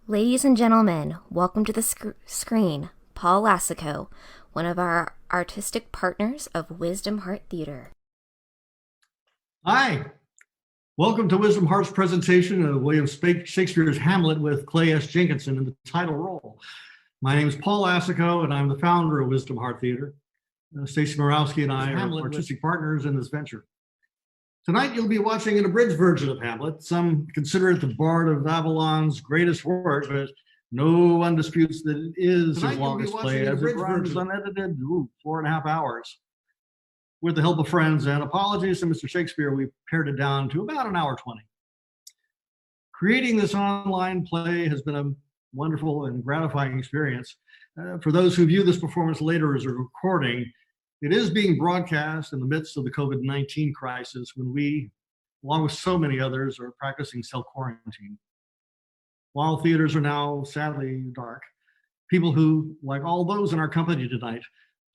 Ladies and gentlemen, welcome to the screen, Paul Lassico, one of our artistic partners of Wisdom Heart Theater. Hi, welcome to Wisdom Heart's presentation of William Shakespeare's Hamlet with Clay S. Jenkinson in the title role. My name is Paul Lassico, and I'm the founder of Wisdom Heart Theater. Stacey Morawski and I are artistic partners in this venture. Tonight, you'll be watching an abridged version of Hamlet. Some consider it the Bard of Avalon's greatest work, but no one disputes that it is his longest play, as it runs unedited 4.5 hours. With the help of friends and apologies to Mr. Shakespeare, we pared it down to about an hour 20. Creating this online play has been a wonderful and gratifying experience. For those who view this performance later as a recording, it is being broadcast in the midst of the COVID-19 crisis when we, along with so many others, are practicing self-quarantine. While theaters are now sadly dark, people who, like all those in our company tonight,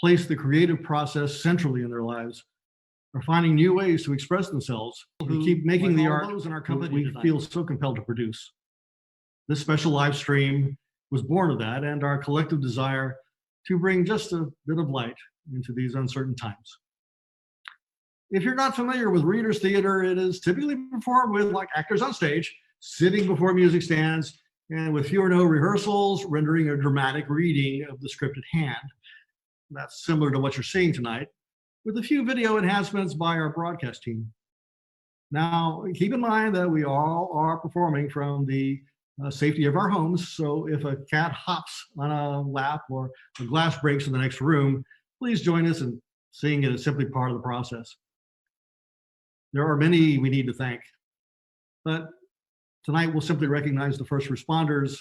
place the creative process centrally in their lives are finding new ways to express themselves, who keep making the art in our company we feel so compelled to produce. This special live stream was born of that and our collective desire to bring just a bit of light into these uncertain times. If you're not familiar with Reader's Theater, it is typically performed with like actors on stage, sitting before music stands, and with few or no rehearsals, rendering a dramatic reading of the script at hand. That's similar to what you're seeing tonight, with a few video enhancements by our broadcast team. Now, keep in mind that we all are performing from the safety of our homes, so if a cat hops on a lap or a glass breaks in the next room, please join us in seeing it as simply part of the process. There are many we need to thank, but tonight we'll simply recognize the first responders,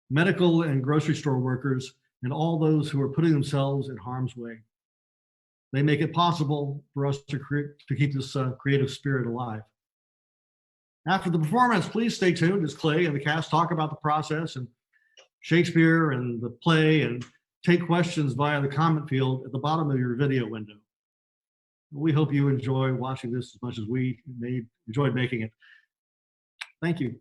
medical and grocery store workers, and all those who are putting themselves in harm's way. They make it possible for us to keep this creative spirit alive. After the performance, please stay tuned as Clay and the cast talk about the process and Shakespeare and the play, and take questions via the comment field at the bottom of your video window. We hope you enjoy watching this as much as we enjoyed making it. Thank you.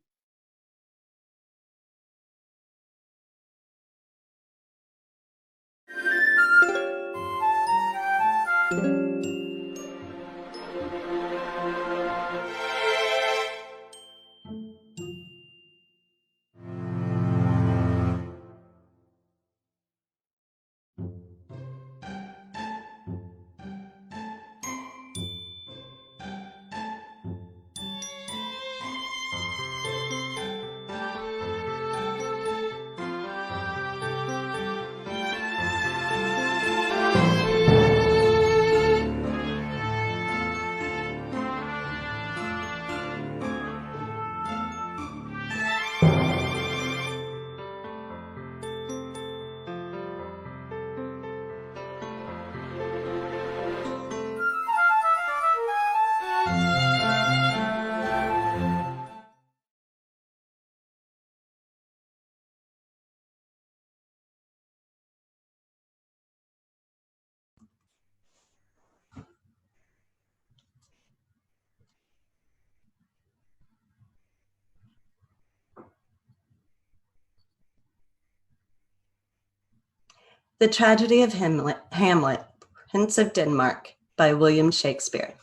The Tragedy of Hamlet, Prince of Denmark, by William Shakespeare.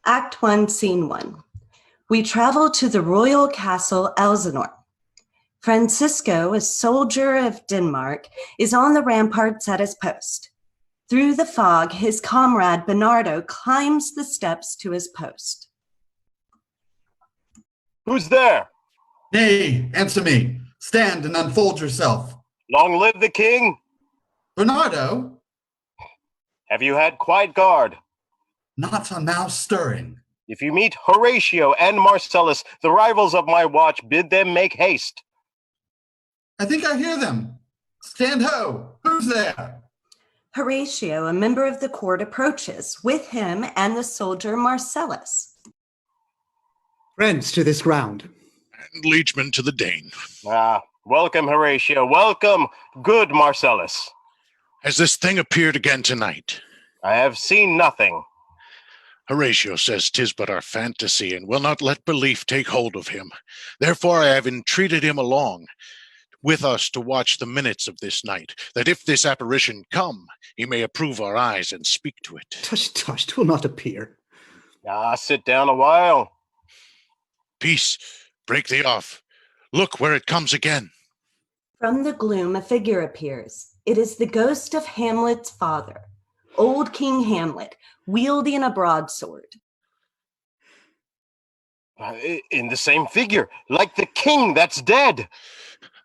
Act 1, Scene 1. We travel to the royal castle Elsinore. Francisco, a soldier of Denmark, is on the ramparts at his post. Through the fog, his comrade Bernardo climbs the steps to his post. Who's there? Nay, answer me. Stand and unfold yourself. Long live the king. Bernardo? Have you had quiet guard? Not a mouse stirring. If you meet Horatio and Marcellus, the rivals of my watch, bid them make haste. I think I hear them. Stand ho! Who's there? Horatio, a member of the court, approaches, with him and the soldier Marcellus. Friends to this ground. And liegemen to the Dane. Welcome, Horatio. Welcome, good Marcellus. Has this thing appeared again tonight? I have seen nothing. Horatio says 'tis but our fantasy, and will not let belief take hold of him. Therefore I have entreated him along with us to watch the minutes of this night, that if this apparition come, he may approve our eyes and speak to it. Tush, tush, 'twill not appear. Sit down a while. Peace, break thee off. Look where it comes again. From the gloom, a figure appears. It is the ghost of Hamlet's father, old King Hamlet, wielding a broadsword. In the same figure, like the king that's dead.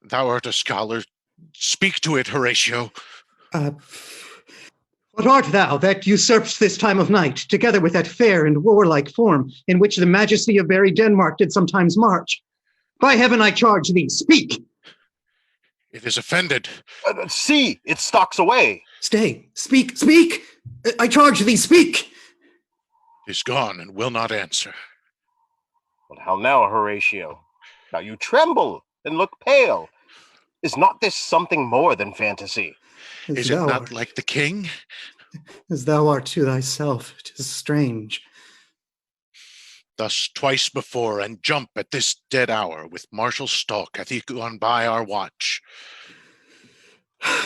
Thou art a scholar. Speak to it, Horatio. What art thou that usurpst this time of night, together with that fair and warlike form in which the majesty of very Denmark did sometimes march? By heaven I charge thee, speak! It is offended. See, it stalks away. Stay, speak, speak! I charge thee, speak! It is gone and will not answer. But how now, Horatio? Now you tremble and look pale. Is not this something more than fantasy? Is it not like the king? As thou art to thyself, 'tis strange. Thus twice before, and jump at this dead hour, with martial stalk hath he gone by our watch.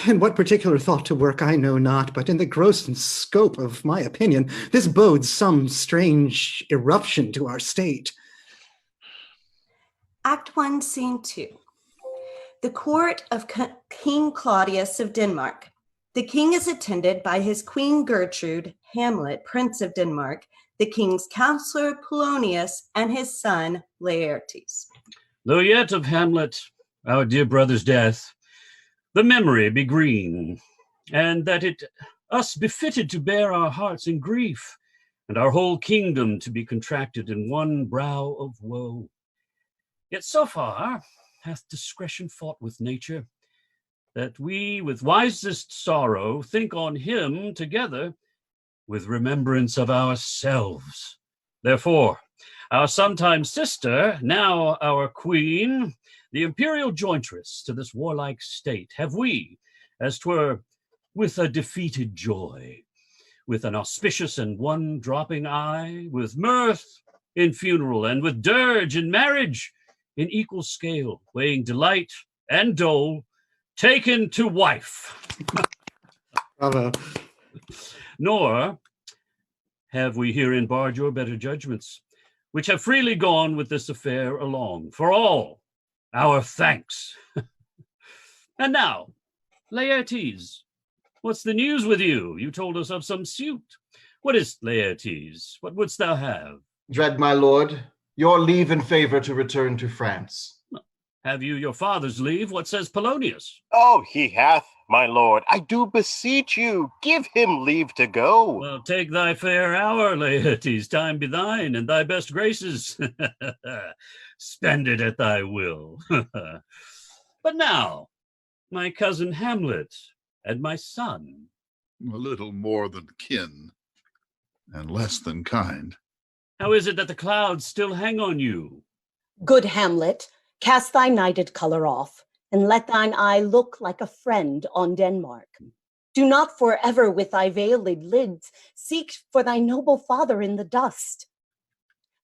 In what particular thought to work I know not, but in the gross and scope of my opinion, this bodes some strange eruption to our state. Act 1, Scene 2. The court of King Claudius of Denmark. The king is attended by his queen Gertrude, Hamlet, Prince of Denmark, the king's counselor Polonius, and his son Laertes. Though yet of Hamlet, our dear brother's death, the memory be green, and that it us befitted to bear our hearts in grief, and our whole kingdom to be contracted in one brow of woe. Yet so far hath discretion fought with nature, that we with wisest sorrow think on him together with remembrance of ourselves. Therefore, our sometime sister, now our queen, the imperial jointress to this warlike state, have we, as 'twere with a defeated joy, with an auspicious and one dropping eye, with mirth in funeral, and with dirge in marriage, in equal scale, weighing delight and dole, taken to wife. Bravo. Nor have we herein barred your better judgments, which have freely gone with this affair along, for all our thanks. And now, Laertes, what's the news with you? You told us of some suit. What is Laertes? What wouldst thou have? Dread my lord, your leave and favor to return to France. Have you your father's leave? What says Polonius? Oh, he hath, my lord. I do beseech you, give him leave to go. Well, take thy fair hour, Laertes. Time be thine, and thy best graces. Spend it at thy will. But now, my cousin Hamlet and my son. A little more than kin, and less than kind. How is it that the clouds still hang on you? Good Hamlet, cast thy nighted color off, and let thine eye look like a friend on Denmark. Do not forever with thy veiled lids seek for thy noble father in the dust.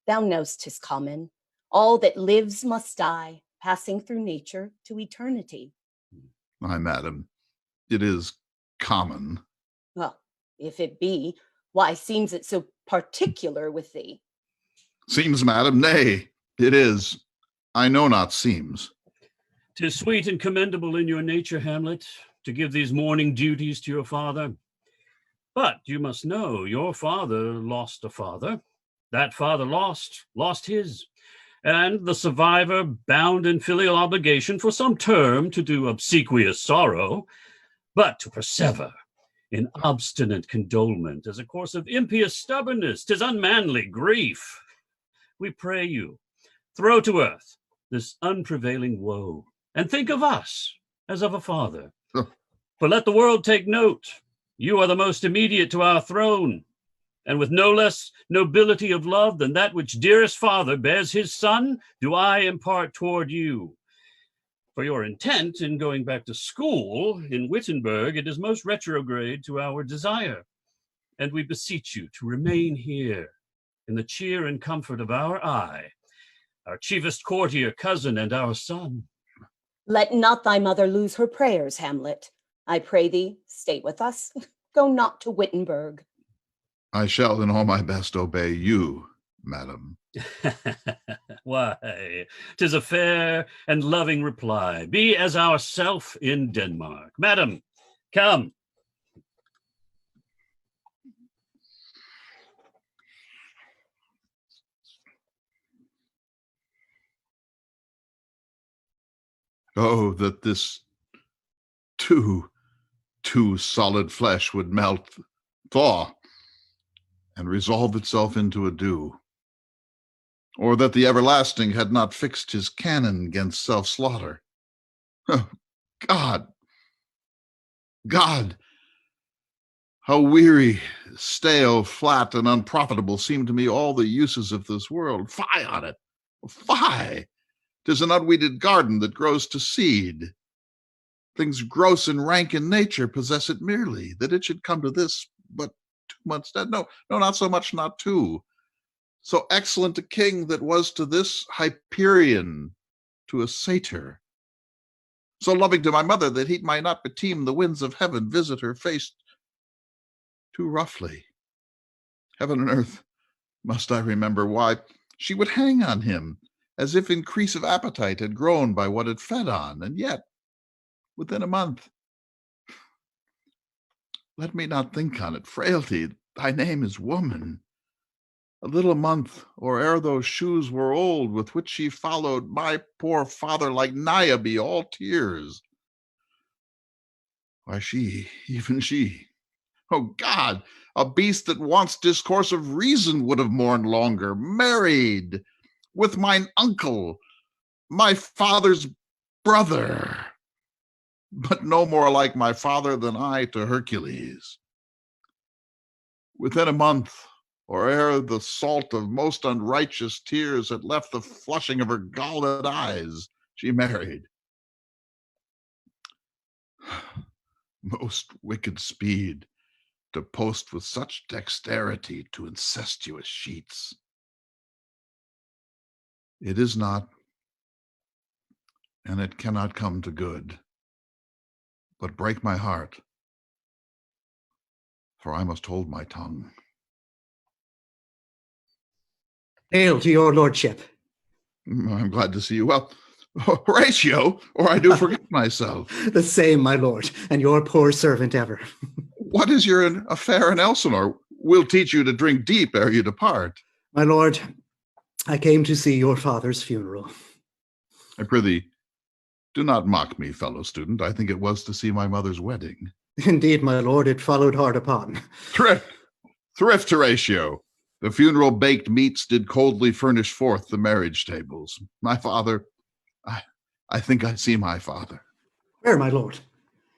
Thou know'st 'tis common, all that lives must die, passing through nature to eternity. My madam, it is common. Well, if it be, why seems it so particular with thee? Seems, madam, nay, it is. I know not seems. 'Tis sweet and commendable in your nature, Hamlet, to give these mourning duties to your father. But you must know your father lost a father. That father lost his. And the survivor bound in filial obligation for some term to do obsequious sorrow, but to persever in obstinate condolement as a course of impious stubbornness. 'Tis unmanly grief. We pray you, throw to earth this unprevailing woe, and think of us as of a father. For let the world take note, you are the most immediate to our throne, and with no less nobility of love than that which dearest father bears his son, do I impart toward you. For your intent in going back to school in Wittenberg, it is most retrograde to our desire, and we beseech you to remain here in the cheer and comfort of our eye, our chiefest courtier, cousin, and our son. Let not thy mother lose her prayers, Hamlet. I pray thee, stay with us. Go not to Wittenberg. I shall in all my best obey you, madam. Why, 'tis a fair and loving reply. Be as ourself in Denmark. Madam, come. Oh, that this too solid flesh would melt, thaw, and resolve itself into a dew. Or that the everlasting had not fixed his cannon against self-slaughter. Oh, God, how weary, stale, flat, and unprofitable seem to me all the uses of this world. Fie on it, fie! 'Tis an unweeded garden that grows to seed. Things gross and rank in nature possess it merely, that it should come to this but 2 months dead. No, not so much, not 2. So excellent a king that was to this Hyperion, to a satyr. So loving to my mother that he might not beteem the winds of heaven visit her face too roughly. Heaven and earth, must I remember why she would hang on him, as if increase of appetite had grown by what it fed on, and yet, within a month. Let me not think on it, frailty, thy name is woman. A little month, or ere those shoes were old, with which she followed my poor father like Niobe, all tears. Why, she, even she, oh God, a beast that wants discourse of reason would have mourned longer, married, with mine uncle, my father's brother, but no more like my father than I to Hercules. Within a month, or ere the salt of most unrighteous tears had left the flushing of her galled eyes, she married. Most wicked speed to post with such dexterity to incestuous sheets. It is not, and it cannot come to good, but break my heart, for I must hold my tongue. Hail to your lordship. I'm glad to see you. Well, Horatio, or I do forget myself. The same, my lord, and your poor servant ever. What is your affair in Elsinore? We'll teach you to drink deep ere you depart. My lord, I came to see your father's funeral. I prithee, do not mock me, fellow student. I think it was to see my mother's wedding. Indeed, my lord, it followed hard upon. Thrift, Horatio. The funeral baked meats did coldly furnish forth the marriage tables. My father, I think I see my father. Where, my lord?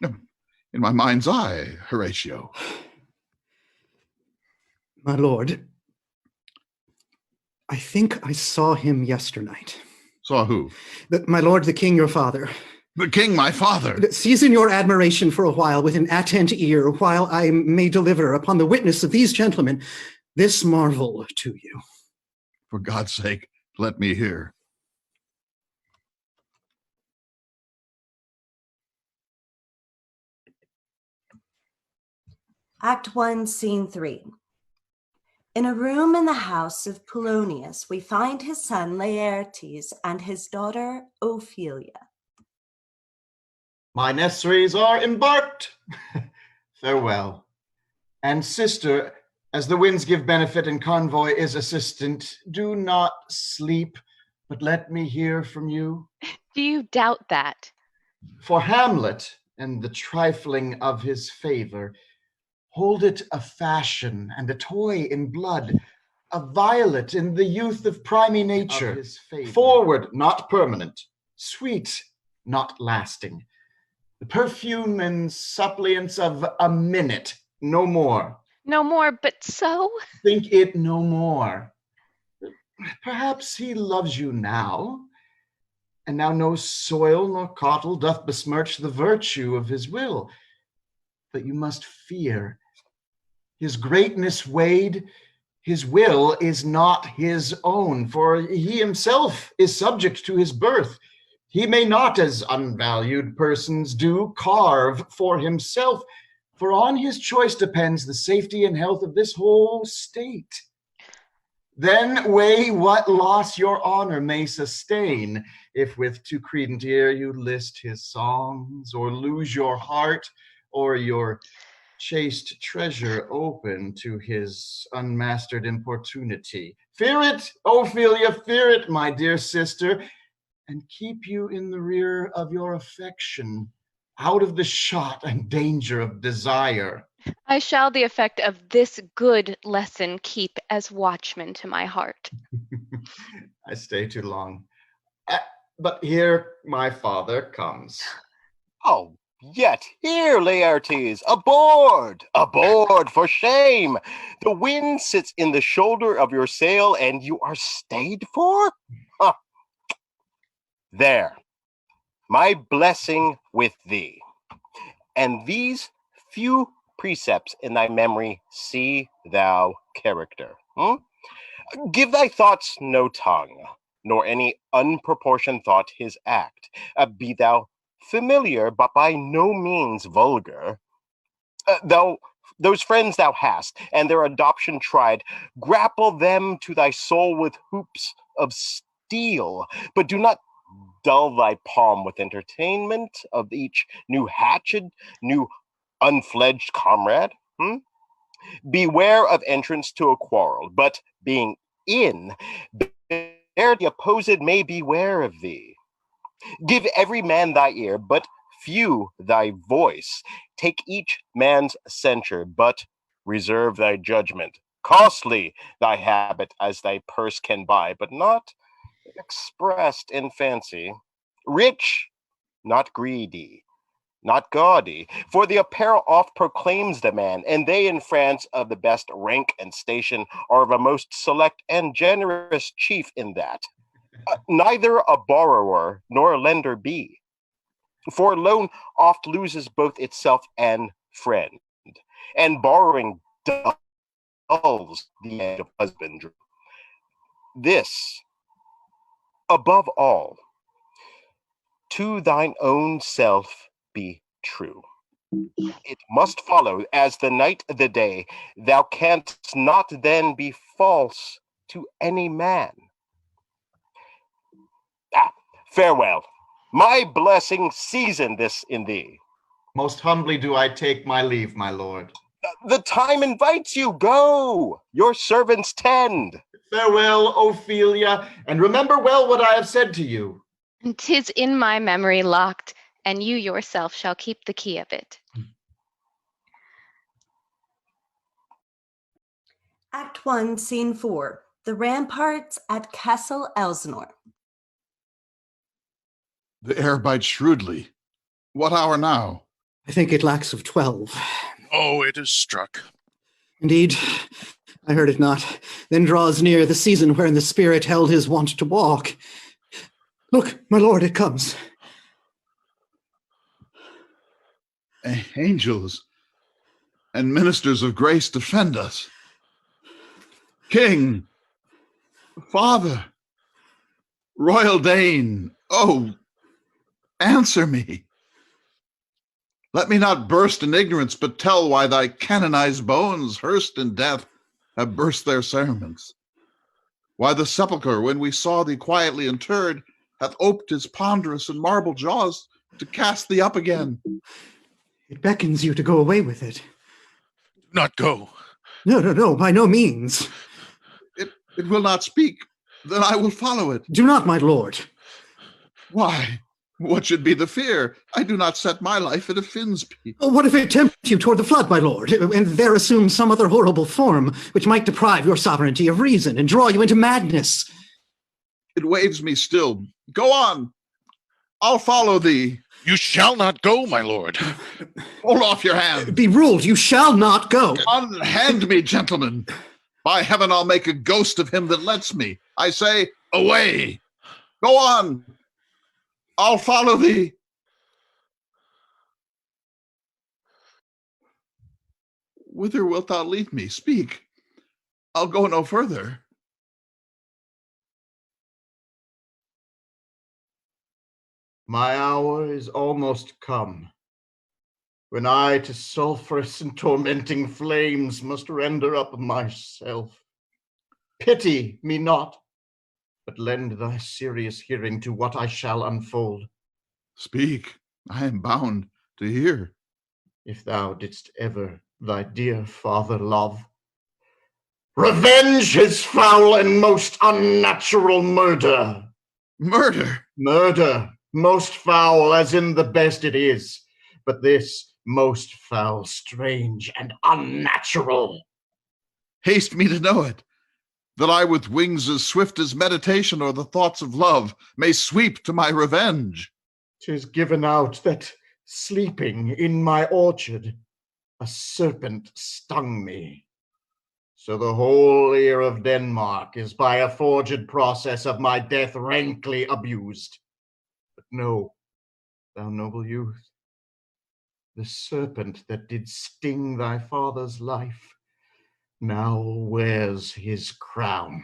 In my mind's eye, Horatio. My lord, I think I saw him yesternight. Saw who? My lord, the king, your father. The king, my father. Season your admiration for a while with an attent ear, while I may deliver upon the witness of these gentlemen this marvel to you. For God's sake, let me hear. Act 1, Scene 3. In a room in the house of Polonius, we find his son Laertes and his daughter Ophelia. My necessaries are embarked. Farewell. And sister, as the winds give benefit and convoy is assistant, do not sleep, but let me hear from you. Do you doubt that? For Hamlet and the trifling of his favor, hold it a fashion and a toy in blood, a violet in the youth of primy nature, forward, not permanent, sweet, not lasting, the perfume and suppliance of a minute, no more. No more, but so? Think it no more. Perhaps he loves you now, and now no soil nor coddle doth besmirch the virtue of his will. But you must fear his greatness weighed, His will is not his own, for he himself is subject to his birth. He may not, as unvalued persons do, carve for himself, for on his choice depends the safety and health of this whole state. Then weigh what loss your honor may sustain, if with too credent ear you list his songs, or lose your heart, or your chaste treasure open to his unmastered importunity. Fear it, Ophelia, fear it, my dear sister, and keep you in the rear of your affection, out of the shot and danger of desire. I shall the effect of this good lesson keep as watchman to my heart. I stay too long. But here my father comes. Oh, yet here, Laertes, aboard! Aboard, for shame! The wind sits in the shoulder of your sail, and you are stayed for? Huh. There, my blessing with thee. And these few precepts in thy memory see thou character. Give thy thoughts no tongue, nor any unproportioned thought his act. Be thou familiar, but by no means vulgar. Those friends thou hast, and their adoption tried, grapple them to thy soul with hoops of steel, but do not dull thy palm with entertainment of each new hatchet, new unfledged comrade. Beware of entrance to a quarrel, but being in, there the opposed may beware of thee. Give every man thy ear, but few thy voice. Take each man's censure, but reserve thy judgment. Costly thy habit as thy purse can buy, but not expressed in fancy. Rich, not greedy, not gaudy, for the apparel oft proclaims the man, and they in France of the best rank and station are of a most select and generous chief in that. Neither a borrower nor a lender be, for loan oft loses both itself and friend, and borrowing dulls the end of husbandry. This, above all, to thine own self be true. It must follow, as the night the day, thou canst not then be false to any man. Farewell. My blessing season this in thee. Most humbly do I take my leave, my lord. The time invites you. Go. Your servants tend. Farewell, Ophelia, and remember well what I have said to you. And 'tis in my memory locked, and you yourself shall keep the key of it. Act 1, Scene 4. The ramparts at Castle Elsinore. The air bites shrewdly. What hour now? I think it lacks of 12. Oh, it is struck. Indeed, I heard it not. Then draws near the season wherein the spirit held his wont to walk. Look, my lord, it comes. Angels and ministers of grace defend us. King, Father, Royal Dane, oh, answer me. Let me not burst in ignorance, but tell why thy canonized bones, hearsed in death, have burst their cerements. Why the sepulchre, when we saw thee quietly interred, hath oped his ponderous and marble jaws to cast thee up again. It beckons you to go away with it. Not go. No, by no means. It will not speak. Then I will follow it. Do not, my lord. Why? What should be the fear? I do not set my life at a Finsby. What if it tempt you toward the flood, my lord, and there assume some other horrible form which might deprive your sovereignty of reason and draw you into madness? It waves me still. Go on. I'll follow thee. You shall not go, my lord. Hold off your hand. Be ruled, you shall not go. Unhand me, gentlemen. By heaven, I'll make a ghost of him that lets me. I say, away. Go on. I'll follow thee. Whither wilt thou lead me? Speak. I'll go no further. My hour is almost come, when I to sulphurous and tormenting flames must render up myself. Pity me not, but lend thy serious hearing to what I shall unfold. Speak, I am bound to hear. If thou didst ever thy dear father love, revenge his foul and most unnatural murder. Murder? Murder, most foul, as in the best it is, but this most foul, strange, and unnatural. Haste me to know it, that I with wings as swift as meditation or the thoughts of love may sweep to my revenge. 'Tis given out that, sleeping in my orchard, a serpent stung me. So the whole ear of Denmark is by a forged process of my death rankly abused. But know, thou noble youth, the serpent that did sting thy father's life now wears his crown.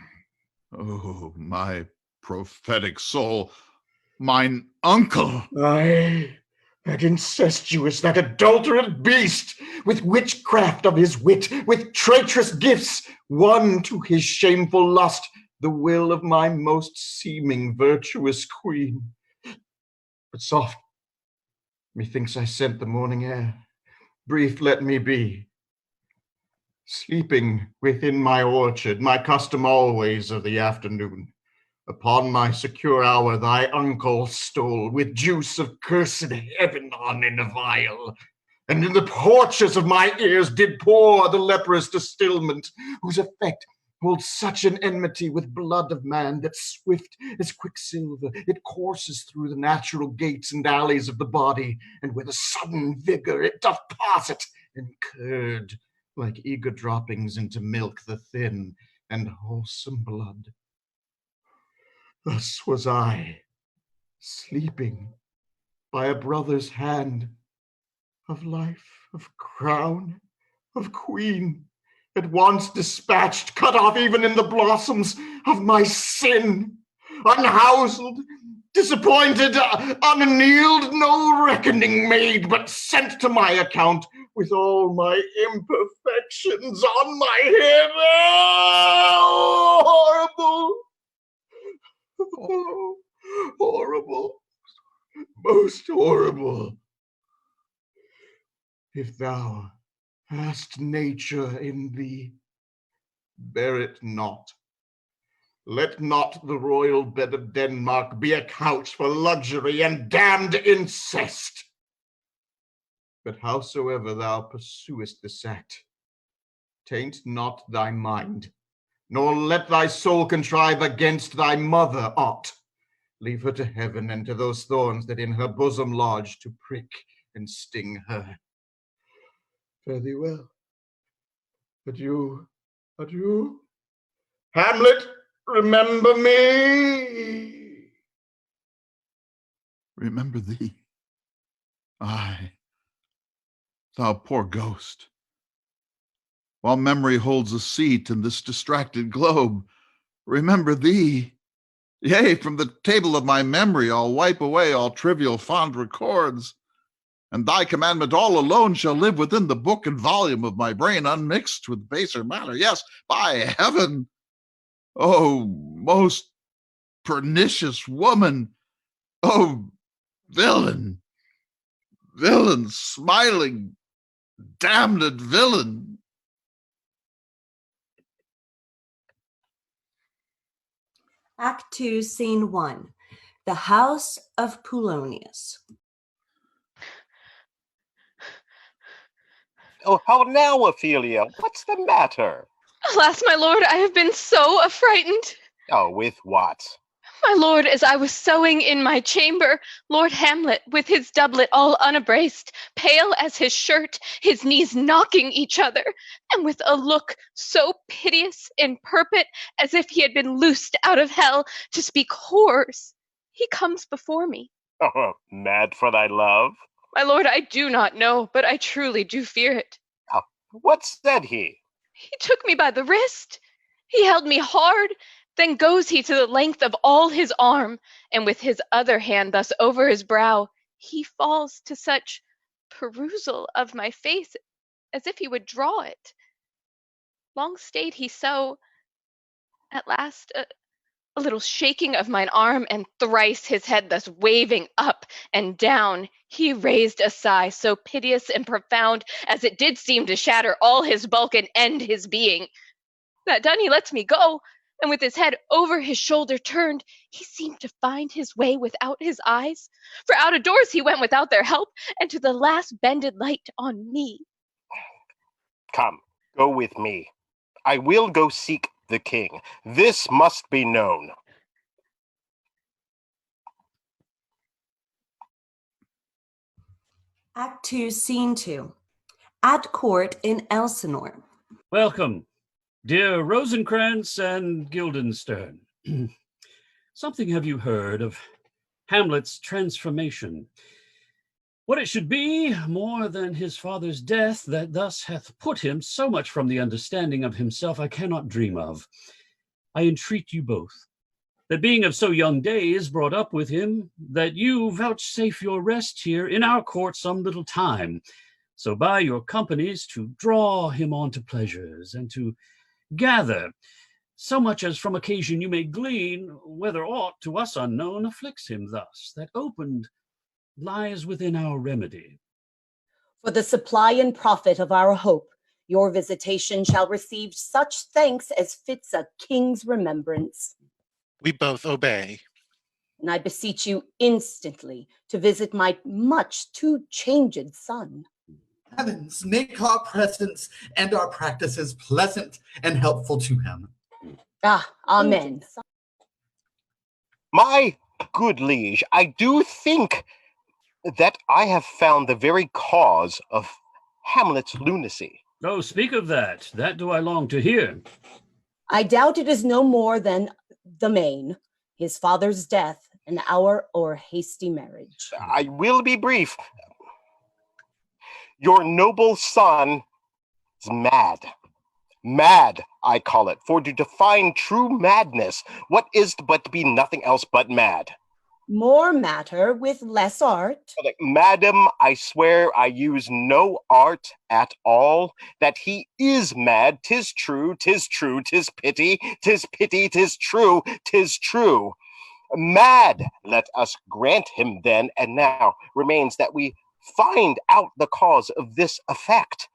Oh, my prophetic soul, mine uncle! Aye, that incestuous, that adulterate beast, with witchcraft of his wit, with traitorous gifts, won to his shameful lust the will of my most seeming virtuous queen. But soft, methinks I scent the morning air. Brief let me be. Sleeping within my orchard, my custom always of the afternoon, upon my secure hour thy uncle stole, with juice of cursed heaven on in a vial, and in the porches of my ears did pour the leprous distilment, whose effect holds such an enmity with blood of man that swift as quicksilver it courses through the natural gates and alleys of the body, and with a sudden vigor it doth pass it, and curd like eager droppings into milk the thin and wholesome blood. Thus was I, sleeping by a brother's hand, of life, of crown, of queen, at once dispatched, cut off even in the blossoms of my sin, unhoused, disappointed, unannealed, no reckoning made, but sent to my account with all my imperfections on my head. Oh, horrible! Oh, horrible, most horrible. If thou hast nature in thee, bear it not. Let not the royal bed of Denmark be a couch for luxury and damned incest. But howsoever thou pursuest this act, taint not thy mind, nor let thy soul contrive against thy mother aught. Leave her to heaven and to those thorns that in her bosom lodge to prick and sting her. Fare thee well. Adieu, adieu. Hamlet, remember me. Remember thee. Aye, thou poor ghost. While memory holds a seat in this distracted globe, remember thee. Yea, from the table of my memory I'll wipe away all trivial fond records, and thy commandment all alone shall live within the book and volume of my brain, unmixed with baser matter. Yes, by heaven! Oh, most pernicious woman! Oh, villain! Villain, smiling, damned villain! Act 2, Scene 1. The House of Polonius. Oh, how now, Ophelia? What's the matter? Alas, my lord, I have been so affrighted. Oh, with what? My lord, as I was sewing in my chamber, Lord Hamlet, with his doublet all unabraced, pale as his shirt, his knees knocking each other, and with a look so piteous and purport as if he had been loosed out of hell to speak horrors, he comes before me. Oh, mad for thy love? My lord, I do not know, but I truly do fear it. Oh, what said he? He took me by the wrist. He held me hard, then goes he to the length of all his arm, and with his other hand thus over his brow, he falls to such perusal of my face as if he would draw it. Long stayed he so, at last a little shaking of mine arm, and thrice his head thus waving up and down, he raised a sigh so piteous and profound as it did seem to shatter all his bulk and end his being. That done, he lets me go, and with his head over his shoulder turned, he seemed to find his way without his eyes. For out of doors he went without their help, and to the last bended light on me. Come, go with me. I will go seek the king. This must be known. Act 2, Scene 2. At court in Elsinore. Welcome, dear Rosencrantz and Guildenstern. Something have you heard of Hamlet's transformation? What it should be, more than his father's death, that thus hath put him so much from the understanding of himself, I cannot dream of. I entreat you both, that being of so young days brought up with him, that you vouchsafe your rest here in our court some little time, so by your companies to draw him on to pleasures, and to gather so much as from occasion you may glean, whether aught to us unknown afflicts him thus, that opened lies within our remedy. For the supply and profit of our hope, your visitation shall receive such thanks as fits a king's remembrance. We both obey. And I beseech you instantly to visit my much too changed son. Heavens, make our presence and our practices pleasant and helpful to him. Amen. My good liege, I do think that I have found the very cause of Hamlet's lunacy. Oh, speak of that. That do I long to hear. I doubt it is no more than the main, his father's death, and our or hasty marriage. I will be brief. Your noble son is mad. Mad, I call it, for to define true madness, what is but to be nothing else but mad? More matter with less art. Madam, I swear I use no art at all. That he is mad, 'tis true, 'tis true, 'tis pity, 'tis pity, 'tis true, 'tis true. Mad, let us grant him then, and now remains that we find out the cause of this effect.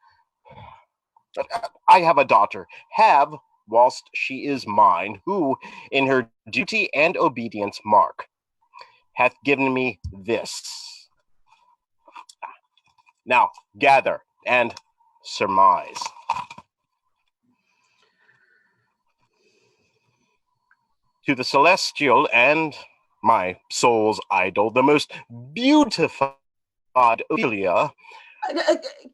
I have a daughter, whilst she is mine, who in her duty and obedience mark, hath given me this. Now gather and surmise. To the celestial and my soul's idol, the most beautified Ophelia.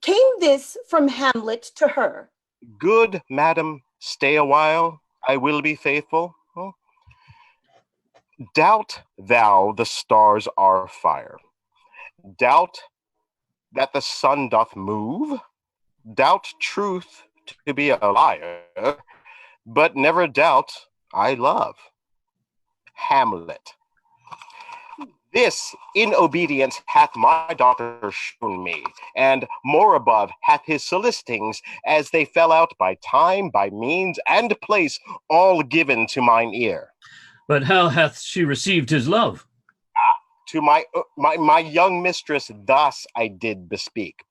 Came this from Hamlet to her? Good madam, stay a while. I will be faithful. Doubt thou the stars are fire? Doubt that the sun doth move? Doubt truth to be a liar, but never doubt I love. Hamlet. This in obedience hath my daughter shown me, and more above hath his solicitings, as they fell out by time, by means, and place, all given to mine ear. But how hath she received his love? To my young mistress thus I did bespeak.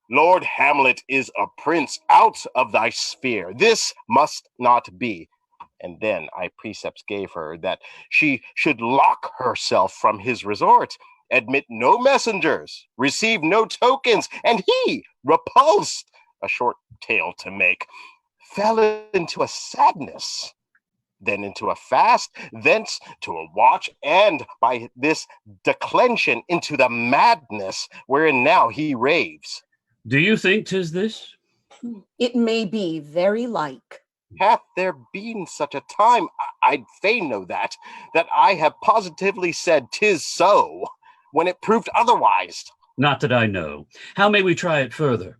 Lord Hamlet is a prince out of thy sphere. This must not be. And then I precepts gave her that she should lock herself from his resort, admit no messengers, receive no tokens, and he, repulsed, a short tale to make, fell into a sadness, then into a fast, thence to a watch, and by this declension into the madness wherein now he raves. Do you think 'tis this? It may be very like. Hath there been such a time, I'd fain know that I have positively said 'tis so, when it proved otherwise? Not that I know. How may we try it further?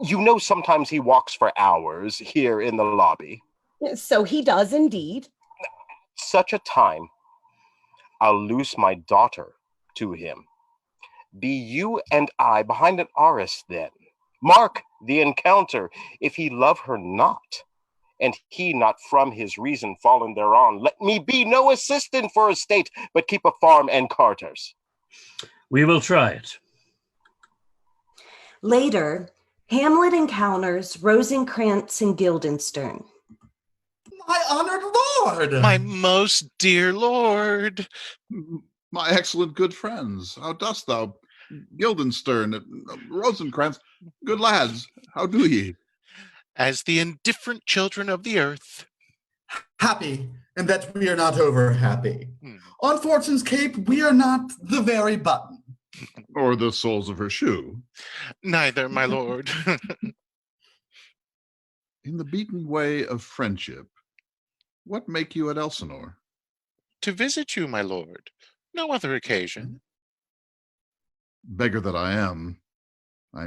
You know, sometimes he walks for hours here in the lobby. So he does indeed. Such a time, I'll lose my daughter to him. Be you and I behind an arras then. Mark the encounter. If he love her not, and he not from his reason fallen thereon, let me be no assistant for a state, but keep a farm and carters. We will try it. Later, Hamlet encounters Rosencrantz and Guildenstern. My honored lord! My most dear lord! My excellent good friends, how dost thou? Guildenstern, Rosencrantz, good lads, how do ye? As the indifferent children of the earth. Happy, and that we are not over happy. On Fortune's cape, we are not the very button. Or the soles of her shoe. Neither, my lord. In the beaten way of friendship, what make you at Elsinore? To visit you, my lord. No other occasion. Beggar that I am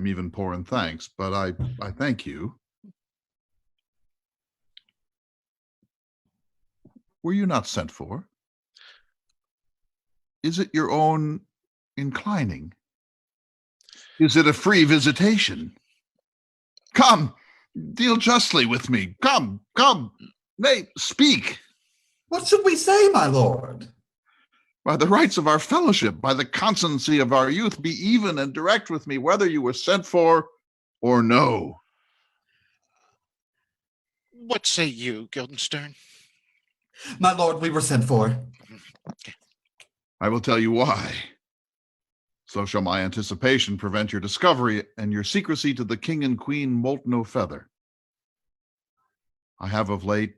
even poor in thanks, but I thank you. Were you not sent for? Is it your own inclining? Is it a free visitation? Come, deal justly with me. Come, nay, speak. What should we say, my lord? By the rights of our fellowship, by the constancy of our youth, be even and direct with me whether you were sent for or no. What say you, Guildenstern? My lord, we were sent for. I will tell you why. So shall my anticipation prevent your discovery, and your secrecy to the king and queen moult no feather. I have of late,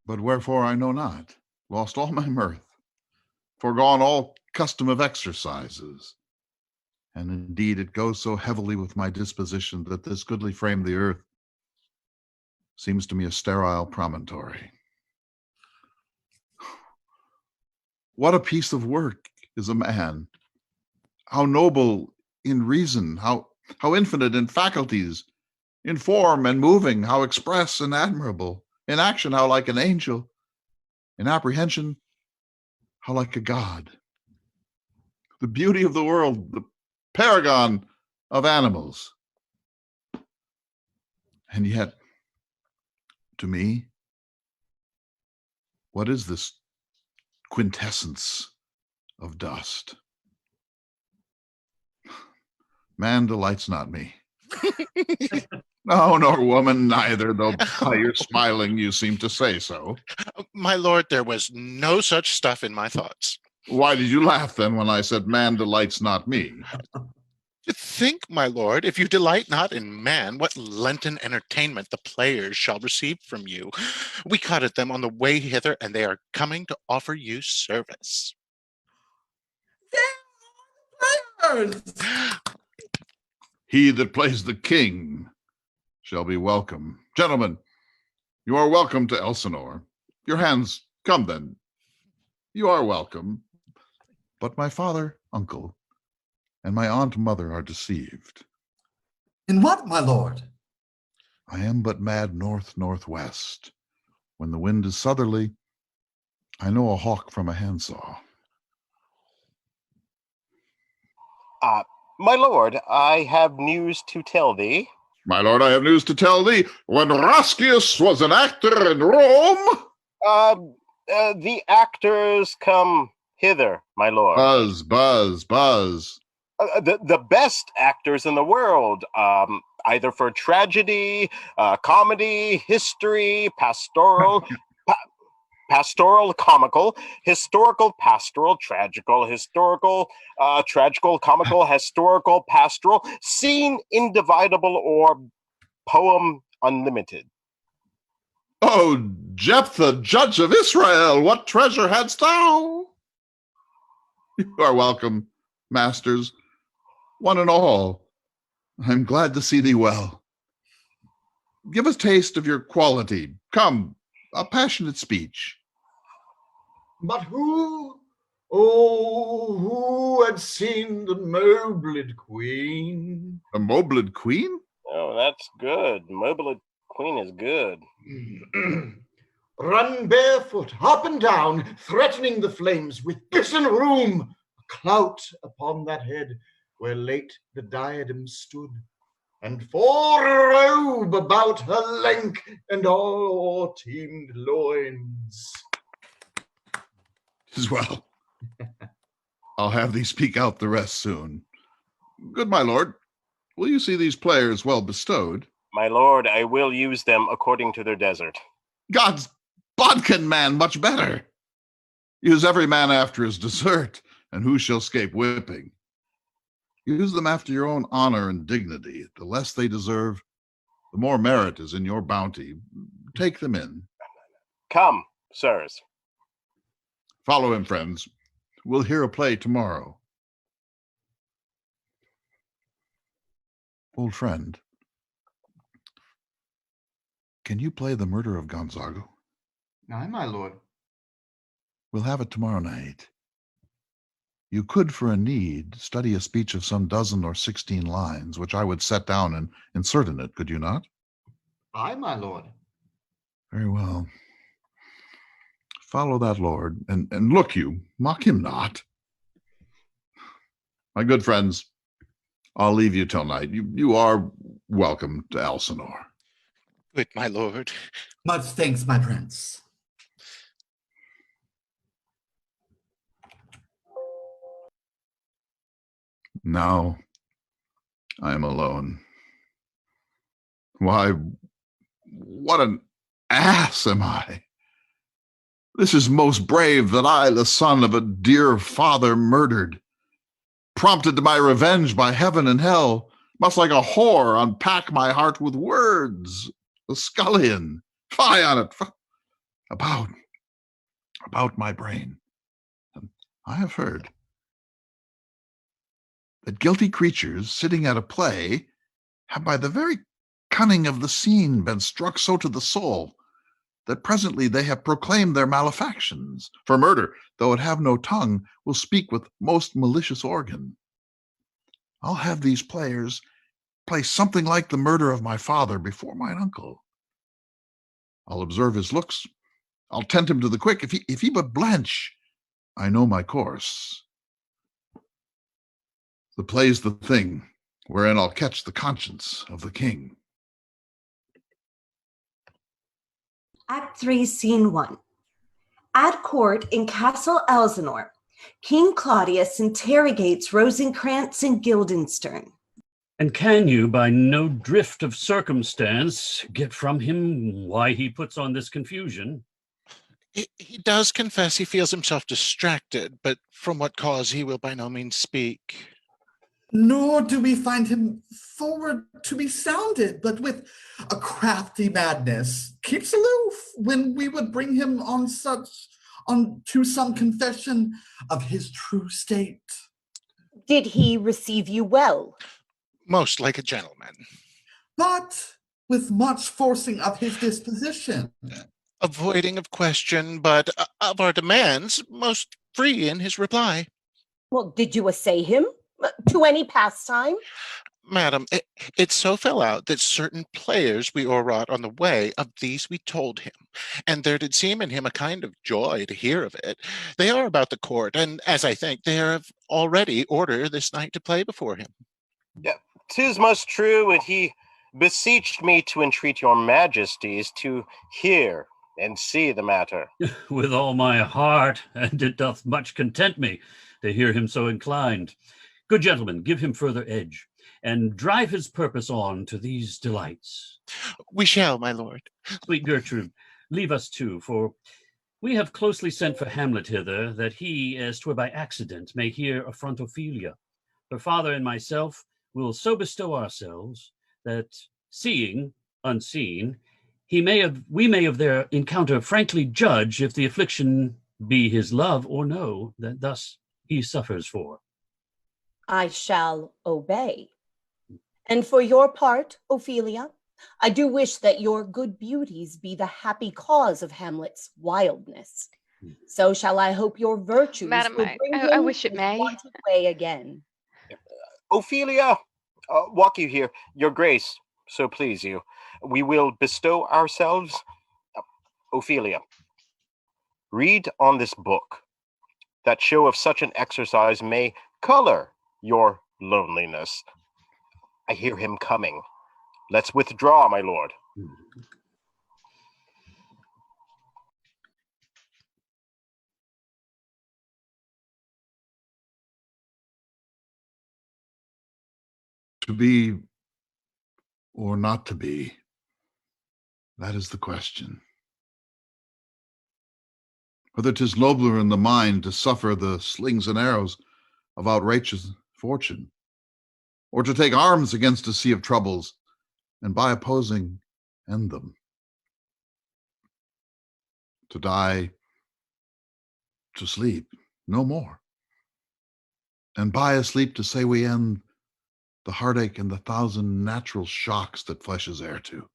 but wherefore I know not, lost all my mirth, forgone all custom of exercises. And indeed it goes so heavily with my disposition that this goodly frame, the earth, seems to me a sterile promontory. What a piece of work is a man! How noble in reason, how infinite in faculties, in form and moving, how express and admirable, in action how like an angel, in apprehension how like a god. The beauty of the world, the paragon of animals. And yet, to me, what is this quintessence of dust? Man delights not me. No, nor woman neither, though by your smiling you seem to say so. My lord, there was no such stuff in my thoughts. Why did you laugh then when I said man delights not me? Think, my lord, if you delight not in man, what Lenten entertainment the players shall receive from you. We caught at them on the way hither, and they are coming to offer you service. Players! He that plays the king shall be welcome. Gentlemen, you are welcome to Elsinore. Your hands, come then. You are welcome. But my father, uncle, and my aunt mother are deceived. In what, my lord? I am but mad north-northwest. When the wind is southerly, I know a hawk from a handsaw. My lord, I have news to tell thee. My lord, I have news to tell thee. When Roscius was an actor in Rome... The actors come hither, my lord. Buzz. The best actors in the world, either for tragedy, comedy, history, pastoral, pastoral, comical, historical, pastoral, tragical, historical, tragical, comical, historical, pastoral, scene individable, or poem unlimited. Oh, Jephthah, judge of Israel, what treasure hadst thou? You are welcome, masters, one and all. I'm glad to see thee well. Give us taste of your quality. Come, a passionate speech. But who Oh, who had seen the mobled queen? A mobled queen? Oh, that's good. Mobile Queen is good. Run barefoot, up and down, threatening the flames with bitten room, a clout upon that head where late the diadem stood, and for a robe about her lank and all teemed loins. 'Tis well. I'll have thee speak out the rest soon. Good my lord, will you see these players well bestowed? My lord, I will use them according to their desert. God's bodkin man much better. Use every man after his desert, and who shall scape whipping? Use them after your own honor and dignity. The less they deserve, the more merit is in your bounty. Take them in. Come, sirs. Follow him, friends. We'll hear a play tomorrow. Old friend, can you play the murder of Gonzago? Aye, my lord. We'll have it tomorrow night. You could, for a need, study a speech of some 12 or 16 lines, which I would set down and insert in it, could you not? Aye, my lord. Very well. Follow that lord, and look you, mock him not. My good friends, I'll leave you till night. You are welcome to Elsinore. Good my lord. Much thanks, my prince. Now I am alone. Why, what an ass am I! This is most brave that I, the son of a dear father murdered, prompted to my revenge by heaven and hell, must like a whore unpack my heart with words, a scullion, fie on it, about my brain. And I have heard that guilty creatures sitting at a play have by the very cunning of the scene been struck so to the soul that presently they have proclaimed their malefactions. For murder, though it have no tongue, will speak with most malicious organ. I'll have these players play something like the murder of my father before mine uncle. I'll observe his looks. I'll tempt him to the quick. If he but blench, I know my course. The play's the thing wherein I'll catch the conscience of the king. Act 3, Scene 1. At court in Castle Elsinore, King Claudius interrogates Rosencrantz and Guildenstern. And can you, by no drift of circumstance, get from him why he puts on this confusion? He does confess he feels himself distracted, but from what cause he will by no means speak. Nor do we find him forward to be sounded, but with a crafty madness keeps aloof when we would bring him on to some confession of his true state. Did he receive you well? Most like a gentleman. But with much forcing of his disposition. Avoiding of question, but of our demands, most free in his reply. Well, did you assay him? To any pastime? Madam, it so fell out that certain players we o'erwrought on the way, of these we told him, and there did seem in him a kind of joy to hear of it. They are about the court, and as I think, they have already order this night to play before him. Yeah, 'tis most true, and he beseeched me to entreat your majesties to hear and see the matter. With all my heart, and it doth much content me to hear him so inclined. Good gentlemen, give him further edge, and drive his purpose on to these delights. We shall, my lord. Sweet Gertrude, leave us too, for we have closely sent for Hamlet hither, that he, as 'twere by accident, may here affront Ophelia. Her father and myself will so bestow ourselves, that seeing unseen, we may of their encounter frankly judge if the affliction be his love or no, that thus he suffers for. I shall obey. And for your part, Ophelia, I do wish that your good beauties be the happy cause of Hamlet's wildness. So shall I hope your virtues Madam, will bring I him wish it his may. wonted way again. Ophelia, walk you here, your grace, so please you. We will bestow ourselves. Ophelia, read on this book. That show of such an exercise may color your loneliness. I hear him coming. Let's withdraw, my lord. To be or not to be, that is the question. Whether 'tis nobler in the mind to suffer the slings and arrows of outrageous fortune, or to take arms against a sea of troubles, and by opposing end them. To die, to sleep, no more. And by a sleep to say we end the heartache and the thousand natural shocks that flesh is heir to.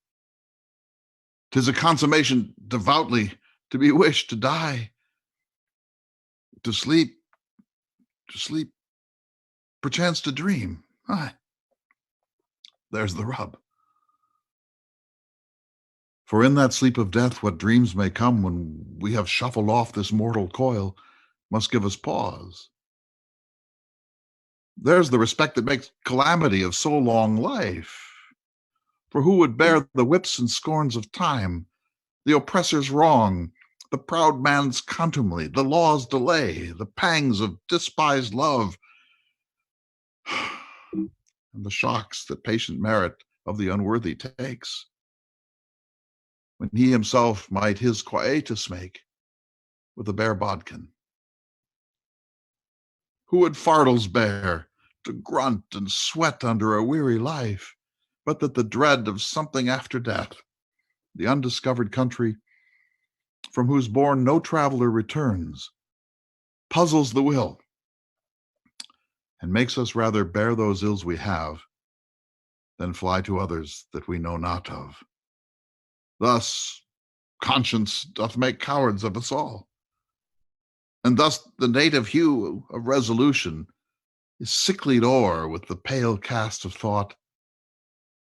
'Tis a consummation devoutly to be wished to die, to sleep, perchance to dream. Aye, there's the rub. For in that sleep of death, what dreams may come when we have shuffled off this mortal coil must give us pause. There's the respect that makes calamity of so long life. For who would bear the whips and scorns of time, the oppressor's wrong, the proud man's contumely, the law's delay, the pangs of despised love, and the shocks that patient merit of the unworthy takes, when he himself might his quietus make with a bare bodkin? Who would fardels bear, to grunt and sweat under a weary life, but that the dread of something after death, the undiscovered country from whose bourne no traveler returns, puzzles the will, and makes us rather bear those ills we have than fly to others that we know not of. Thus conscience doth make cowards of us all, and thus the native hue of resolution is sicklied o'er with the pale cast of thought,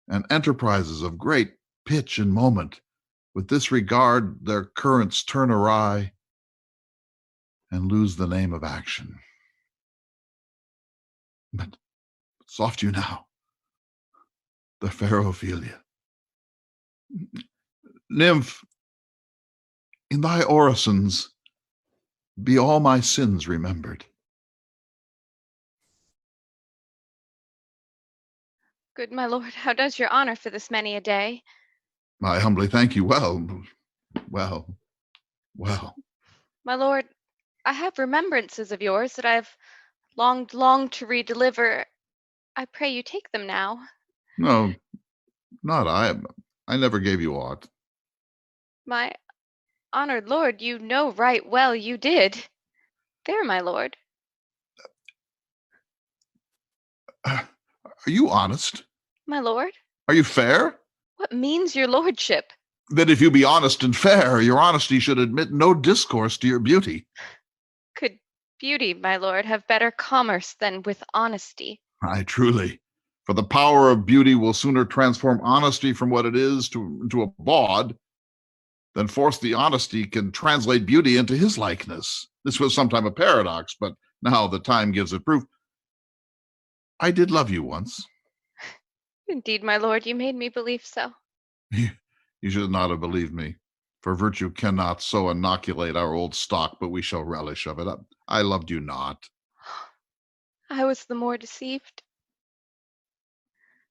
and enterprises of great pitch and moment with this regard their currents turn awry and lose the name of action. But soft you now, the fair Ophelia. Nymph, in thy orisons be all my sins remembered. Good my lord, how does your honor for this many a day? I humbly thank you. Well. My lord, I have remembrances of yours that I have longed long to redeliver. I pray you take them now. No, not I. I never gave you aught. My honored lord, you know right well you did. There, my lord. Are you honest? My lord? Are you fair? What means your lordship? That if you be honest and fair, your honesty should admit no discourse to your beauty. Could beauty, my lord, have better commerce than with honesty? Aye, truly. For the power of beauty will sooner transform honesty from what it is into a bawd than force the honesty can translate beauty into his likeness. This was sometime a paradox, but now the time gives it proof. I did love you once. Indeed, my lord, you made me believe so. You should not have believed me, for virtue cannot so inoculate our old stock, but we shall relish of it. I loved you not. I was the more deceived.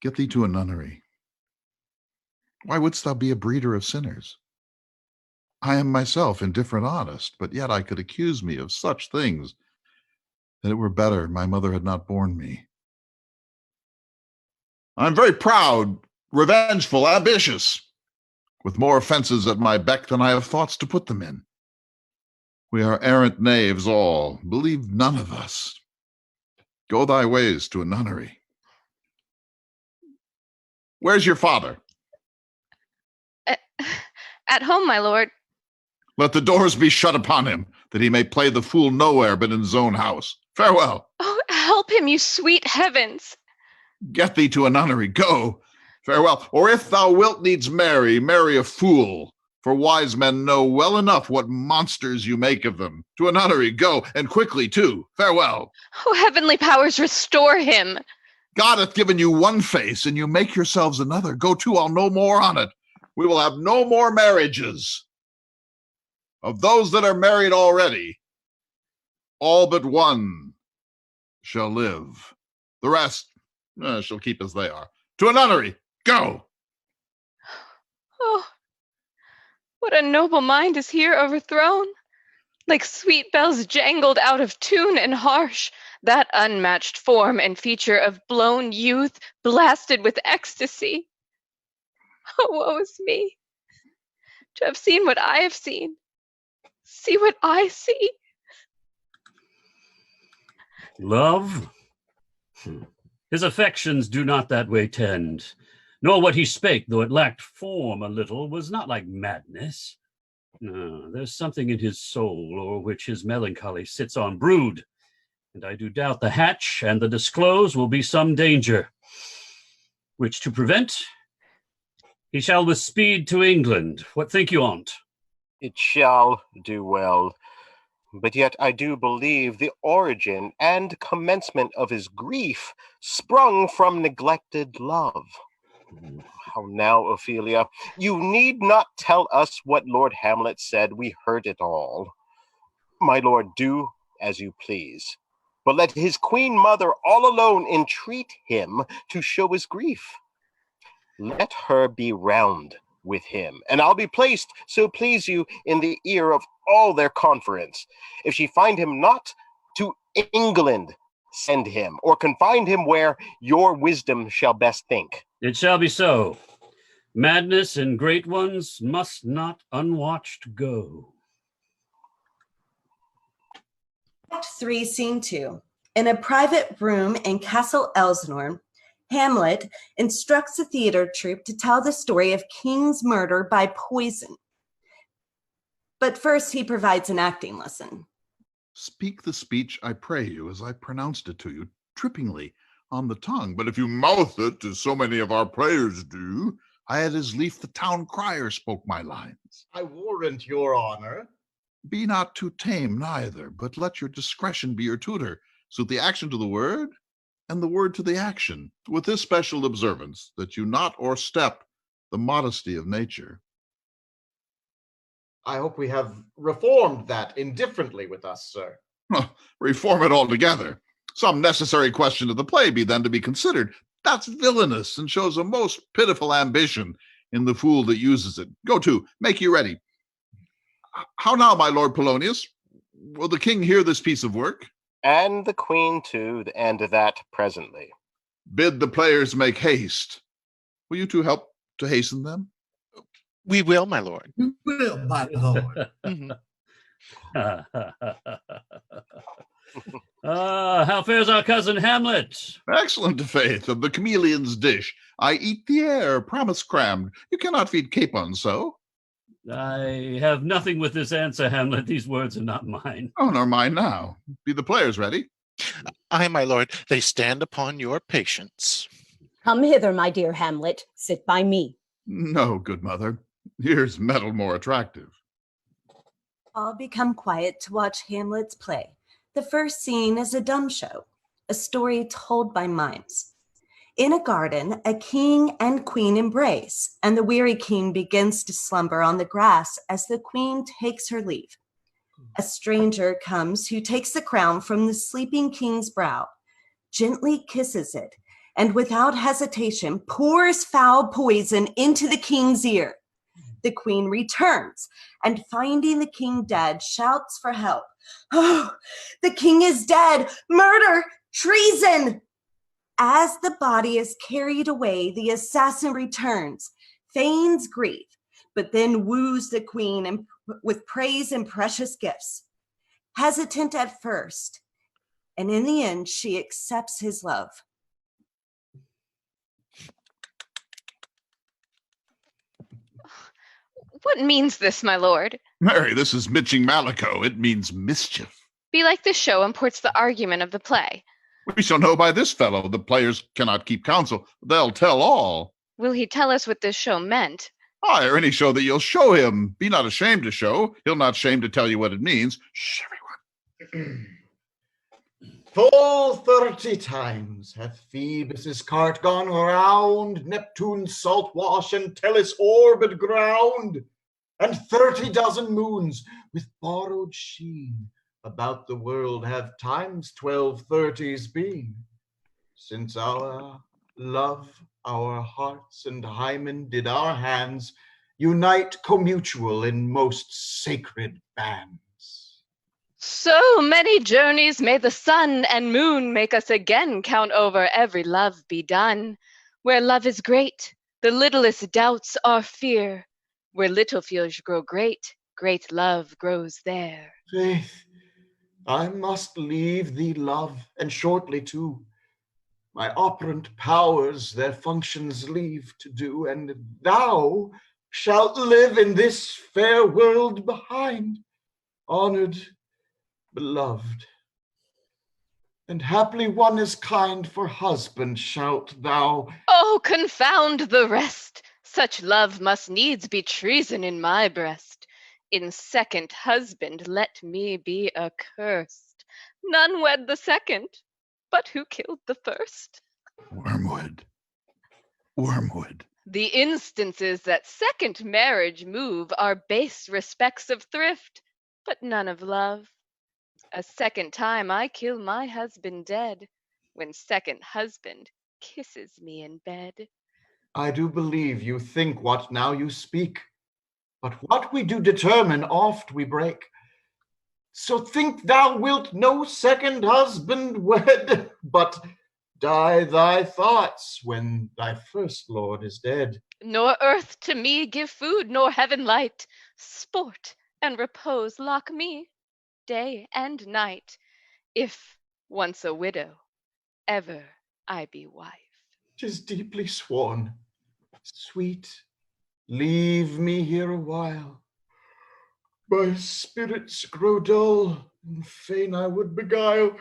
Get thee to a nunnery. Why wouldst thou be a breeder of sinners? I am myself indifferent honest, but yet I could accuse me of such things that it were better my mother had not borne me. I'm very proud, revengeful, ambitious, with more offenses at my beck than I have thoughts to put them in. We are errant knaves all, believe none of us. Go thy ways to a nunnery. Where's your father? At home, my lord. Let the doors be shut upon him. that he may play the fool nowhere but in his own house. Farewell. Oh, help him, you sweet heavens. Get thee to a nunnery, go. Farewell. Or if thou wilt needs marry, marry a fool. For wise men know well enough what monsters you make of them. To a nunnery, go, and quickly too. Farewell. Oh, heavenly powers, restore him. God hath given you one face, and you make yourselves another. Go to, I'll no more on it. We will have no more marriages. Of those that are married already, all but one shall live. The rest shall keep as they are. To a nunnery, go. Oh, what a noble mind is here overthrown. Like sweet bells jangled out of tune and harsh, that unmatched form and feature of blown youth blasted with ecstasy. Oh, woe is me, to have seen what I have seen. See what I see. Love? His affections do not that way tend, nor what he spake, though it lacked form a little, was not like madness. No, there's something in his soul o'er which his melancholy sits on brood, and I do doubt the hatch and the disclose will be some danger, which to prevent, he shall with speed to England. What think you on't? It shall do well. But yet I do believe the origin and commencement of his grief sprung from neglected love. How now, Ophelia? You need not tell us what Lord Hamlet said. We heard it all. My lord, do as you please. But let his queen mother all alone entreat him to show his grief. Let her be round with him, and I'll be placed, so please you, in the ear of all their conference. If she find him not, to England send him, or confine him where your wisdom shall best think. It shall be so. Madness and great ones must not unwatched go. Act 3, Scene 2. In a private room in Castle Elsinore, Hamlet instructs the theater troupe to tell the story of King's murder by poison. But first, he provides an acting lesson. Speak the speech, I pray you, as I pronounced it to you, trippingly on the tongue. But if you mouth it, as so many of our players do, I had as lief the town crier spoke my lines. I warrant your honor. Be not too tame neither, but let your discretion be your tutor. Suit the action to the word, and the word to the action, with this special observance, that you not o'erstep the modesty of nature. I hope we have reformed that indifferently with us, sir. Reform it altogether. Some necessary question of the play be then to be considered. That's villainous, and shows a most pitiful ambition in the fool that uses it. Go to, make you ready. How now, my lord Polonius? Will the king hear this piece of work? And the queen too, and that presently. Bid the players make haste. Will you two help to hasten them? We will, my lord. We will, my lord. How fares our cousin Hamlet? Excellent, faith, of the chameleon's dish. I eat the air, promise crammed. You cannot feed capon so. I have nothing with this answer, Hamlet. These words are not mine. Oh, nor mine now. Be the players ready? Aye, my lord, they stand upon your patience. Come hither, my dear Hamlet. Sit by me. No, good mother. Here's metal more attractive. All become quiet to watch Hamlet's play. The first scene is a dumb show, a story told by mimes. In a garden, a king and queen embrace, and the weary king begins to slumber on the grass as the queen takes her leave. A stranger comes who takes the crown from the sleeping king's brow, gently kisses it, and without hesitation pours foul poison into the king's ear. The queen returns, and finding the king dead, shouts for help. Oh, the king is dead! Murder! Treason! As the body is carried away, the assassin returns, feigns grief, but then woos the queen with praise and precious gifts. Hesitant at first, and in the end, she accepts his love. What means this, my lord? Mary, this is Mitching Malico. It means mischief. Belike the show imports the argument of the play. We shall know by this fellow. The players cannot keep counsel. They'll tell all. Will he tell us what this show meant? Aye, or any show that you'll show him. Be not ashamed to show. He'll not shame to tell you what it means. Shh, everyone. Full 30 times hath Phoebus' cart gone round Neptune's salt wash and Tellus' orbed ground, and 30 dozen moons with borrowed sheen about the world have times 12 30s been, since our love, our hearts, and hymen did our hands unite commutual in most sacred bands. So many journeys may the sun and moon make us again count over every love be done. Where love is great, the littlest doubts are fear. Where little fears grow great, great love grows there. Faith, I must leave thee, love, and shortly too. My operant powers their functions leave to do, and thou shalt live in this fair world behind, honored, beloved, and haply one as kind for husband shalt thou. Oh, confound the rest! Such love must needs be treason in my breast. In second husband let me be accursed. None wed the second, but who killed the first? Wormwood. Wormwood. The instances that second marriage move are base respects of thrift, but none of love. A second time I kill my husband dead, when second husband kisses me in bed. I do believe you think what now you speak, but what we do determine oft we break. So think thou wilt no second husband wed, but die thy thoughts when thy first lord is dead. Nor earth to me give food, nor heaven light. Sport and repose lock me day and night, if once a widow, ever I be wife. 'Tis deeply sworn. Sweet, leave me here a while. My spirits grow dull, and fain I would beguile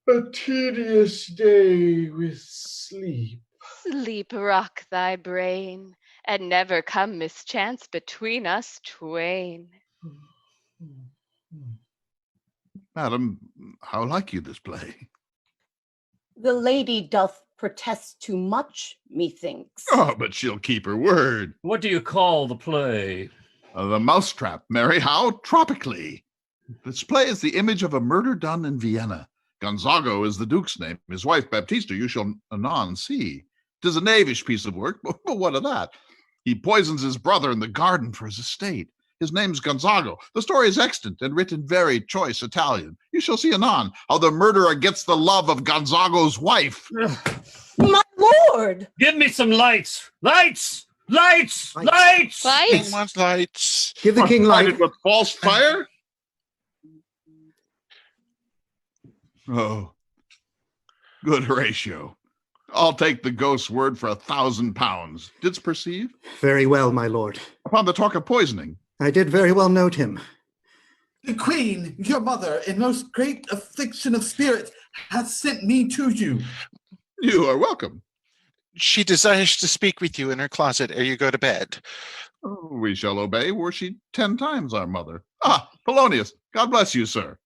a tedious day with sleep. Sleep rock thy brain, and never come mischance between us twain. Madam, how like you this play? The lady doth protest too much, methinks. Oh, but she'll keep her word. What do you call the play? The Mousetrap, Mary, how tropically. This play is the image of a murder done in Vienna. Gonzago is the Duke's name. His wife, Baptista, you shall anon see. 'Tis a knavish piece of work, but what of that? He poisons his brother in the garden for his estate. His name's Gonzago. The story is extant and written very choice Italian. You shall see anon how the murderer gets the love of Gonzago's wife. My lord! Give me some lights! Lights! Lights! Lights! King wants lights. Give the king light. With false fire? Oh, good Horatio. I'll take the ghost's word for 1,000 pounds. Didst perceive? Very well, my lord. Upon the talk of poisoning. I did very well note him. The queen, your mother, in most great affliction of spirit, hath sent me to you. You are welcome. She desires to speak with you in her closet ere you go to bed. Oh, we shall obey, were she 10 times our mother. Ah, Polonius, God bless you, sir.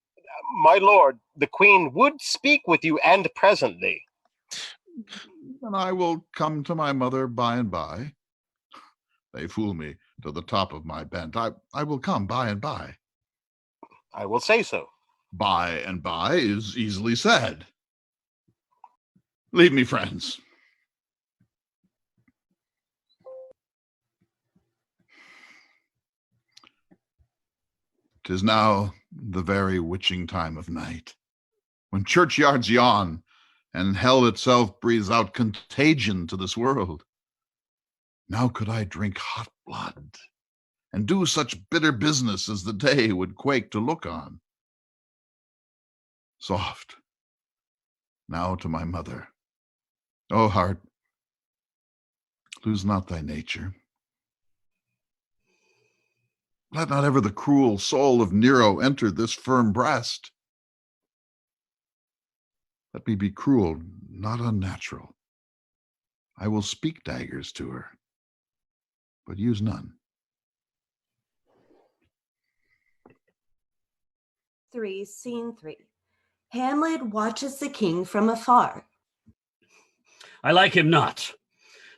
My lord, the queen would speak with you, and presently. And I will come to my mother by and by. They fool me to the top of my bent. I will come by and by. I will say so. By and by is easily said. Leave me, friends. 'Tis now the very witching time of night, when churchyards yawn and hell itself breathes out contagion to this world. Now could I drink hot blood and do such bitter business as the day would quake to look on. Soft, now to my mother. O heart, lose not thy nature. Let not ever the cruel soul of Nero enter this firm breast. Let me be cruel, not unnatural. I will speak daggers to her, but use none. 3, Scene 3. Hamlet watches the king from afar. I like him not,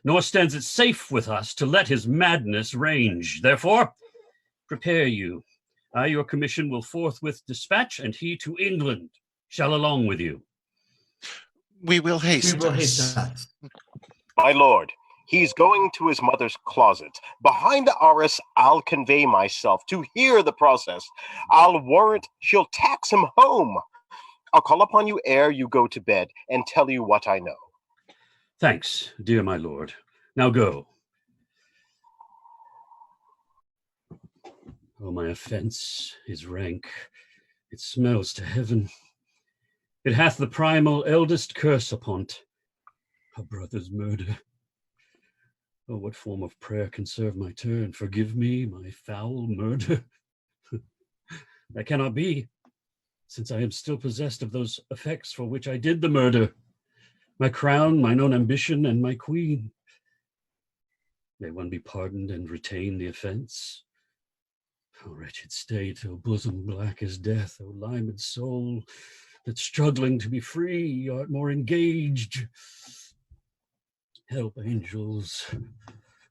nor stands it safe with us to let his madness range. Therefore, prepare you. I your commission will forthwith dispatch, and he to England shall along with you. We will haste We will us. haste that. My lord, he's going to his mother's closet. Behind the arras, I'll convey myself to hear the process. I'll warrant she'll tax him home. I'll call upon you ere you go to bed and tell you what I know. Thanks, dear my lord. Now go. Oh, my offense is rank. It smells to heaven. It hath the primal eldest curse upon't, a brother's murder. Oh, what form of prayer can serve my turn? Forgive me my foul murder. That cannot be, since I am still possessed of those effects for which I did the murder. My crown, mine own ambition, and my queen. May one be pardoned and retain the offense? O wretched state, O bosom black as death, O limed soul, that struggling to be free art more engaged. Help, angels,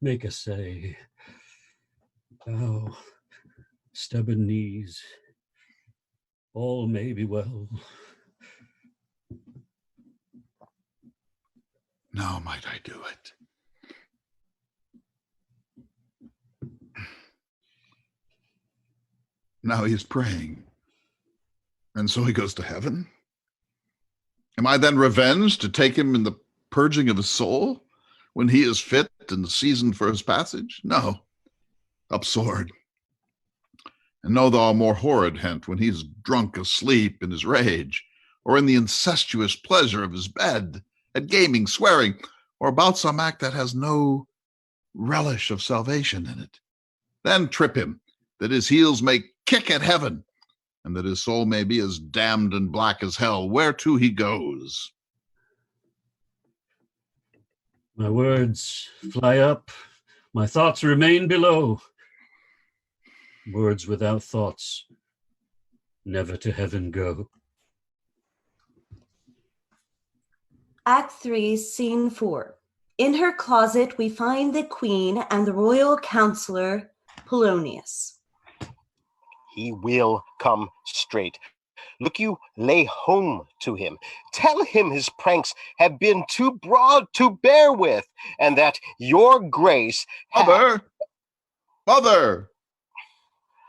make essay. Bow, stubborn knees, all may be well. Now might I do it. Now he is praying. And so he goes to heaven? Am I then revenged to take him in the purging of his soul when he is fit and seasoned for his passage? No. Up sword. And know thou a more horrid hint when he's drunk asleep in his rage, or in the incestuous pleasure of his bed, at gaming, swearing, or about some act that has no relish of salvation in it. Then trip him, that his heels may kick at heaven, and that his soul may be as damned and black as hell, whereto he goes. My words fly up, my thoughts remain below. Words without thoughts never to heaven go. Act 3, Scene 4. In her closet, we find the queen and the royal counselor, Polonius. He will come straight. Look you, lay home to him. Tell him his pranks have been too broad to bear with, and that your grace Mother! Mother!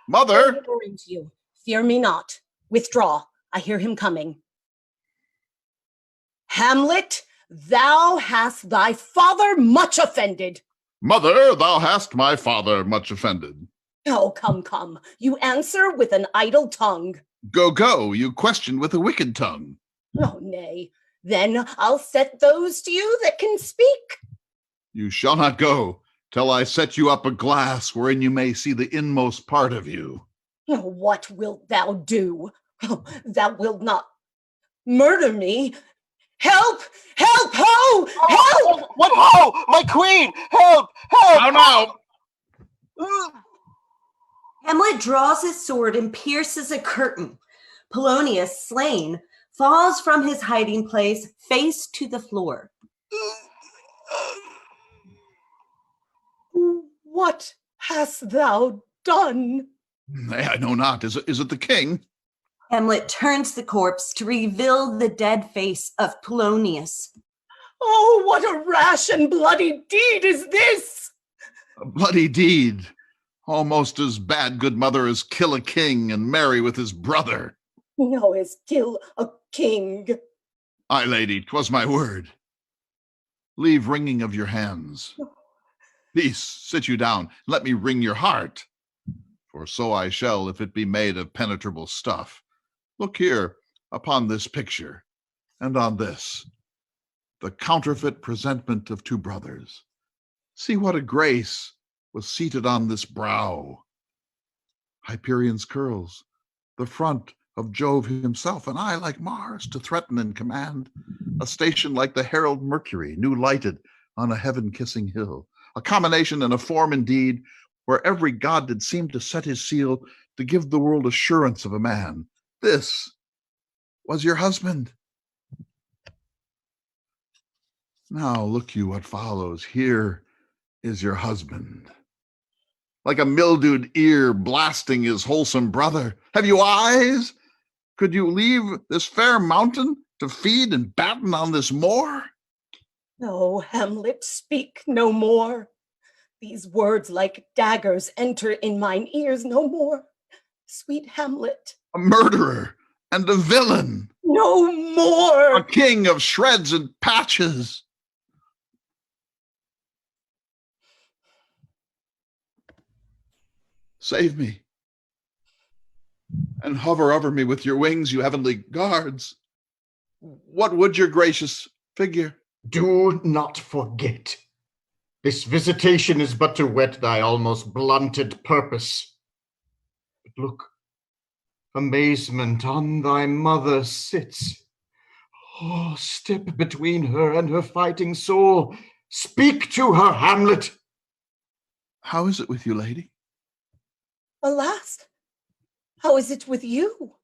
Mother! Warrant you. Fear me not. Withdraw. I hear him coming. Hamlet, thou hast thy father much offended. Mother, thou hast my father much offended. Oh, come, come. You answer with an idle tongue. Go, go, you question with a wicked tongue. Oh, nay. Then I'll set those to you that can speak. You shall not go till I set you up a glass wherein you may see the inmost part of you. Oh, what wilt thou do? Oh, thou wilt not murder me. Help! Help! Ho! Help! What ho? My queen! Help! Help! Now! Hamlet draws his sword and pierces a curtain. Polonius, slain, falls from his hiding place, face to the floor. What hast thou done? Nay, I know not. Is it the king? Hamlet turns the corpse to reveal the dead face of Polonius. Oh, what a rash and bloody deed is this! A bloody deed. Almost as bad, good mother, as kill a king and marry with his brother. No, as kill a king. Aye, lady, 'twas my word. Leave wringing of your hands. Peace, sit you down, let me wring your heart. For so I shall, if it be made of penetrable stuff. Look here, upon this picture, and on this, the counterfeit presentment of two brothers. See what a grace was seated on this brow. Hyperion's curls, the front of Jove himself, an eye like Mars to threaten and command, a station like the herald Mercury, new lighted on a heaven-kissing hill, a combination and a form indeed, where every god did seem to set his seal to give the world assurance of a man. This was your husband. Now look you what follows. Here is your husband. Like a mildewed ear blasting his wholesome brother. Have you eyes? Could you leave this fair mountain to feed and batten on this moor? No, Hamlet, speak no more. These words like daggers enter in mine ears no more. Sweet Hamlet. A murderer and a villain. No more. A king of shreds and patches. Save me. And hover over me with your wings, you heavenly guards. What would your gracious figure? Do not forget. This visitation is but to whet thy almost blunted purpose. But look, amazement on thy mother sits. Oh, step between her and her fighting soul. Speak to her, Hamlet. How is it with you, lady? Alas, how is it with you?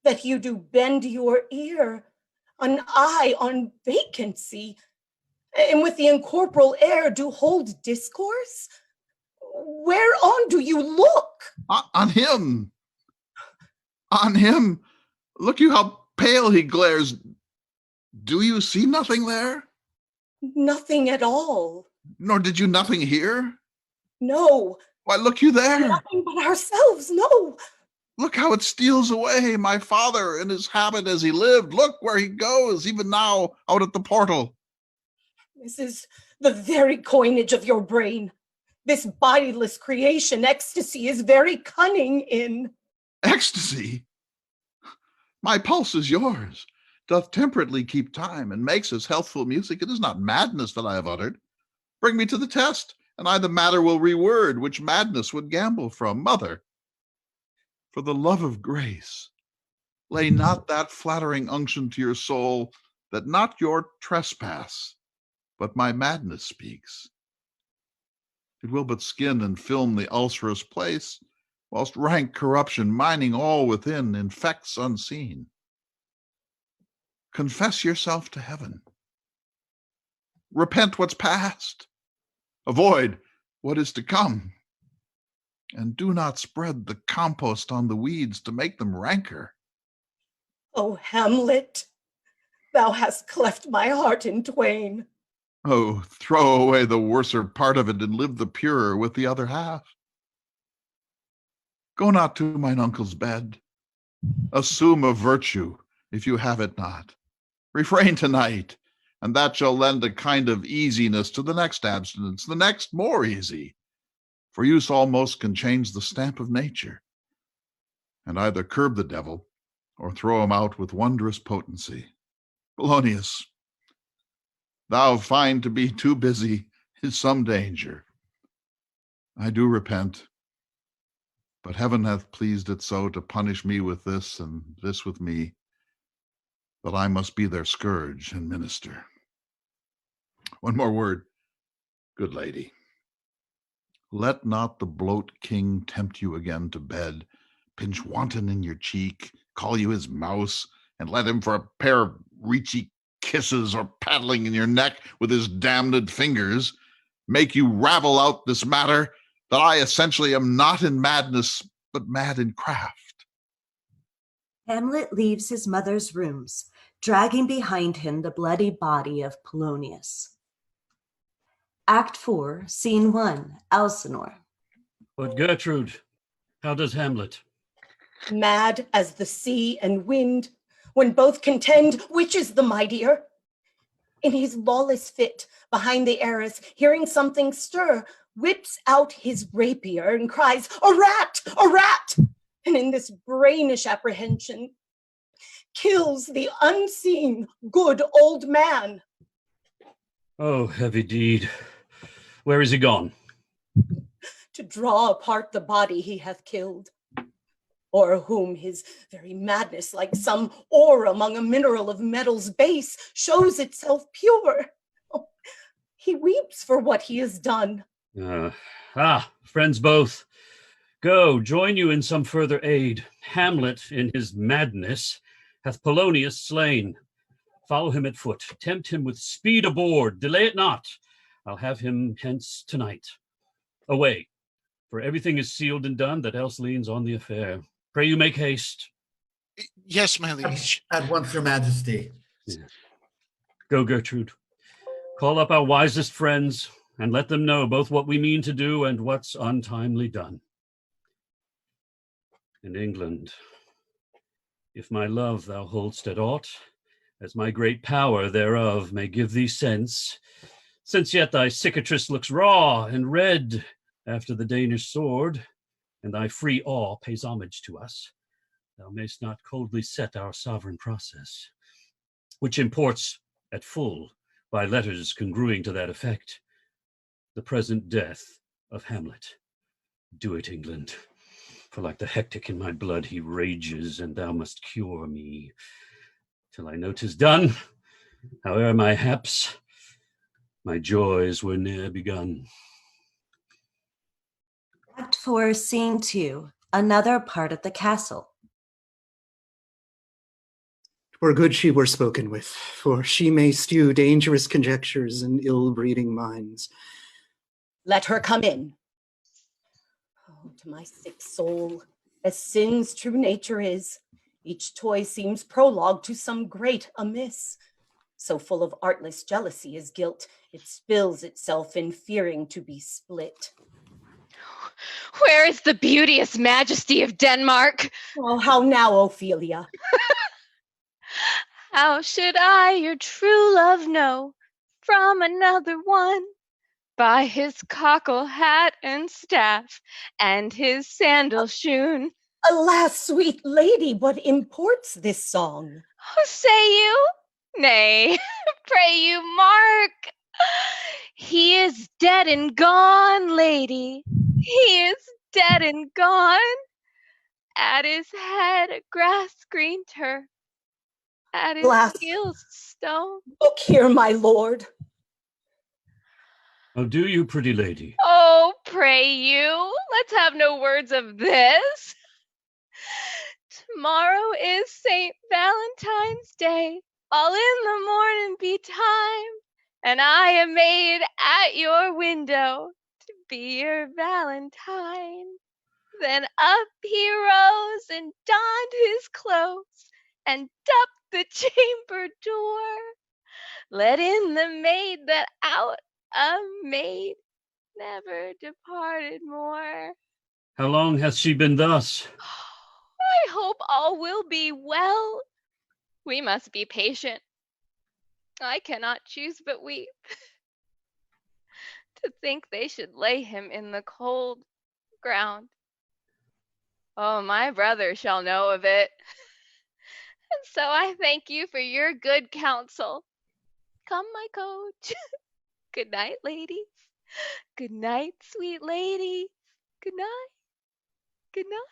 That you do bend your ear, an eye on vacancy, and with the incorporeal air do hold discourse? Whereon do you look? On him. On him. Look you how pale he glares. Do you see nothing there? Nothing at all. Nor did you nothing hear? No. Why, look you there. Nothing but ourselves, no. Look how it steals away, my father in his habit as he lived. Look where he goes, even now, out at the portal. This is the very coinage of your brain. This bodiless creation ecstasy is very cunning in. Ecstasy? My pulse is yours, doth temperately keep time, and makes as healthful music. It is not madness that I have uttered. Bring me to the test, and I the matter will reword, which madness would gamble from. Mother, for the love of grace, lay not that flattering unction to your soul, that not your trespass, but my madness speaks. It will but skin and film the ulcerous place, whilst rank corruption, mining all within, infects unseen. Confess yourself to heaven. Repent what's past. Avoid what is to come. And do not spread the compost on the weeds to make them ranker. O Hamlet, thou hast cleft my heart in twain. Oh, throw away the worser part of it and live the purer with the other half. Go not to mine uncle's bed. Assume a virtue if you have it not. Refrain tonight, and that shall lend a kind of easiness to the next abstinence, the next more easy. For use almost can change the stamp of nature, and either curb the devil or throw him out with wondrous potency. Polonius, thou find to be too busy is some danger. I do repent, but heaven hath pleased it so to punish me with this and this with me, that I must be their scourge and minister. One more word, good lady. Let not the bloat king tempt you again to bed, pinch wanton in your cheek, call you his mouse, and let him for a pair of reechy kisses or paddling in your neck with his damned fingers make you ravel out this matter, that I essentially am not in madness, but mad in craft. Hamlet leaves his mother's rooms, dragging behind him the bloody body of Polonius. Act 4, Scene 1, Elsinore. But Gertrude, how does Hamlet? Mad as the sea and wind, when both contend which is the mightier. In his lawless fit, behind the arras, hearing something stir, whips out his rapier and cries, "A rat! A rat!" And in this brainish apprehension, kills the unseen good old man. Oh, heavy deed. Where is he gone? to draw apart the body he hath killed, or whom his very madness, like some ore among a mineral of metal's base, shows itself pure. Oh, he weeps for what he has done. Friends both, go, join you in some further aid. Hamlet, in his madness, hath Polonius slain. Follow him at foot, tempt him with speed aboard, delay it not. I'll have him hence tonight. Away, for everything is sealed and done that else leans on the affair. Pray you make haste. Yes, my liege. At once, your majesty. Yeah. Go, Gertrude. Call up our wisest friends, and let them know both what we mean to do and what's untimely done. In England, if my love thou hold'st at aught, as my great power thereof may give thee sense, since yet thy cicatrice looks raw and red after the Danish sword, and thy free awe pays homage to us, thou mayst not coldly set our sovereign process, which imports at full, by letters congruing to that effect, the present death of Hamlet. Do it, England, for like the hectic in my blood he rages, and thou must cure me. Till I know 'tis done, howe'er my haps, my joys were ne'er begun. Act 4, Scene 2, another part of the castle. 'Twere good she were spoken with, for she may stew dangerous conjectures in ill-breeding minds. Let her come in. Oh, to my sick soul, as sin's true nature is, each toy seems prologue to some great amiss. So full of artless jealousy is guilt, it spills itself in fearing to be split. Where is the beauteous majesty of Denmark? Oh, how now, Ophelia? How should I your true love know from another one? By his cockle hat and staff, and his sandal shoon. Alas, sweet lady, what imports this song? Oh, say you? Nay, pray you mark. He is dead and gone, lady. He is dead and gone. At his head a grass-green turf, at his heels stone. Look here, my lord. How do you, pretty lady? Oh, pray you, let's have no words of this. Tomorrow is St. Valentine's Day. All in the morning be time, and I am made at your window to be your Valentine. Then up he rose and donned his clothes and upped the chamber door. Let in the maid that out a maid never departed more. How long hath she been thus? I hope all will be well. We must be patient. I cannot choose but weep. To think they should lay him in the cold ground. Oh, my brother shall know of it. And so I thank you for your good counsel. Come, my coach. Good night, ladies. Good night, sweet ladies. Good night. Good night.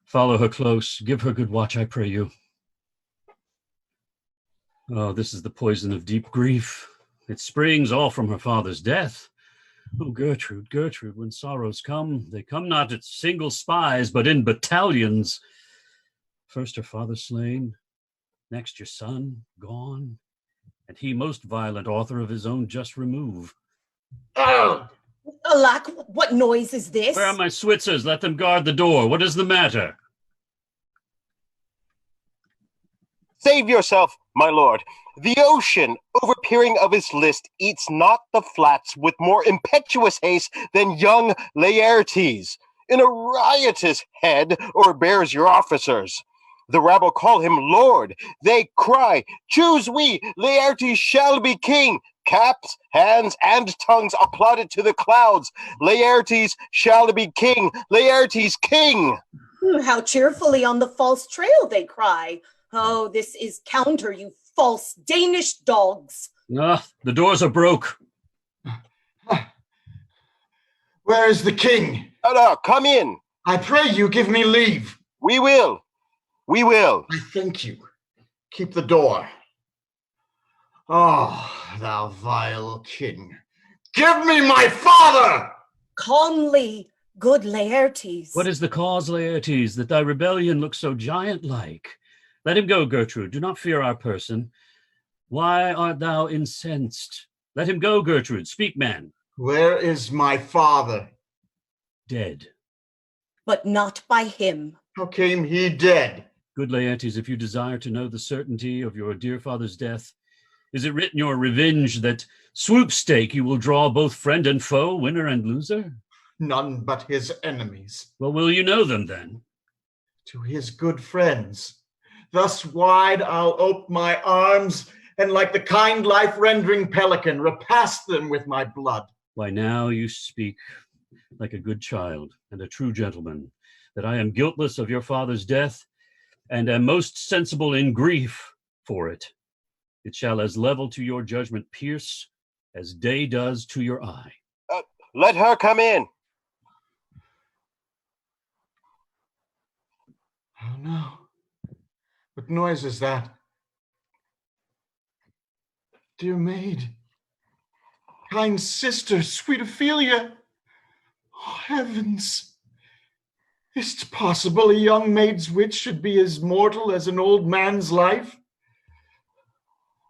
Follow her close. Give her good watch, I pray you. Oh, this is the poison of deep grief. It springs all from her father's death. Oh, Gertrude, Gertrude, when sorrows come, they come not at single spies, but in battalions. First her father slain, next your son gone, and he most violent author of his own just remove. Oh! Alack, what noise is this? Where are my Switzers? Let them guard the door. What is the matter? Save yourself, my lord. The ocean, overpeering of his list, eats not the flats with more impetuous haste than young Laertes. In a riotous head o'erbears your officers. The rabble call him lord. They cry, choose we, Laertes shall be king. Caps, hands, and tongues applauded to the clouds. Laertes shall be king. Laertes king. How cheerfully on the false trail they cry. Oh, this is counter, you false Danish dogs. Ah, the doors are broke. Where is the king? Come in. I pray you give me leave. We will. We will. I thank you. Keep the door. Oh, thou vile king. Give me my father! Calmly, good Laertes. What is the cause, Laertes, that thy rebellion looks so giant-like? Let him go, Gertrude. Do not fear our person. Why art thou incensed? Let him go, Gertrude. Speak, man. Where is my father? Dead. But not by him. How came he dead? Good Laertes, if you desire to know the certainty of your dear father's death, is it written your revenge that swoop stake you will draw both friend and foe, winner and loser? None but his enemies. Well, will you know them then? To his good friends. Thus wide I'll ope my arms, and like the kind life-rendering pelican, repast them with my blood. Why, now you speak like a good child and a true gentleman, that I am guiltless of your father's death, and am most sensible in grief for it. It shall as level to your judgment pierce as day does to your eye. Let her come in. Oh no. What noise is that? Dear maid, kind sister, sweet Ophelia. Oh, heavens. Is't possible a young maid's wit should be as mortal as an old man's life?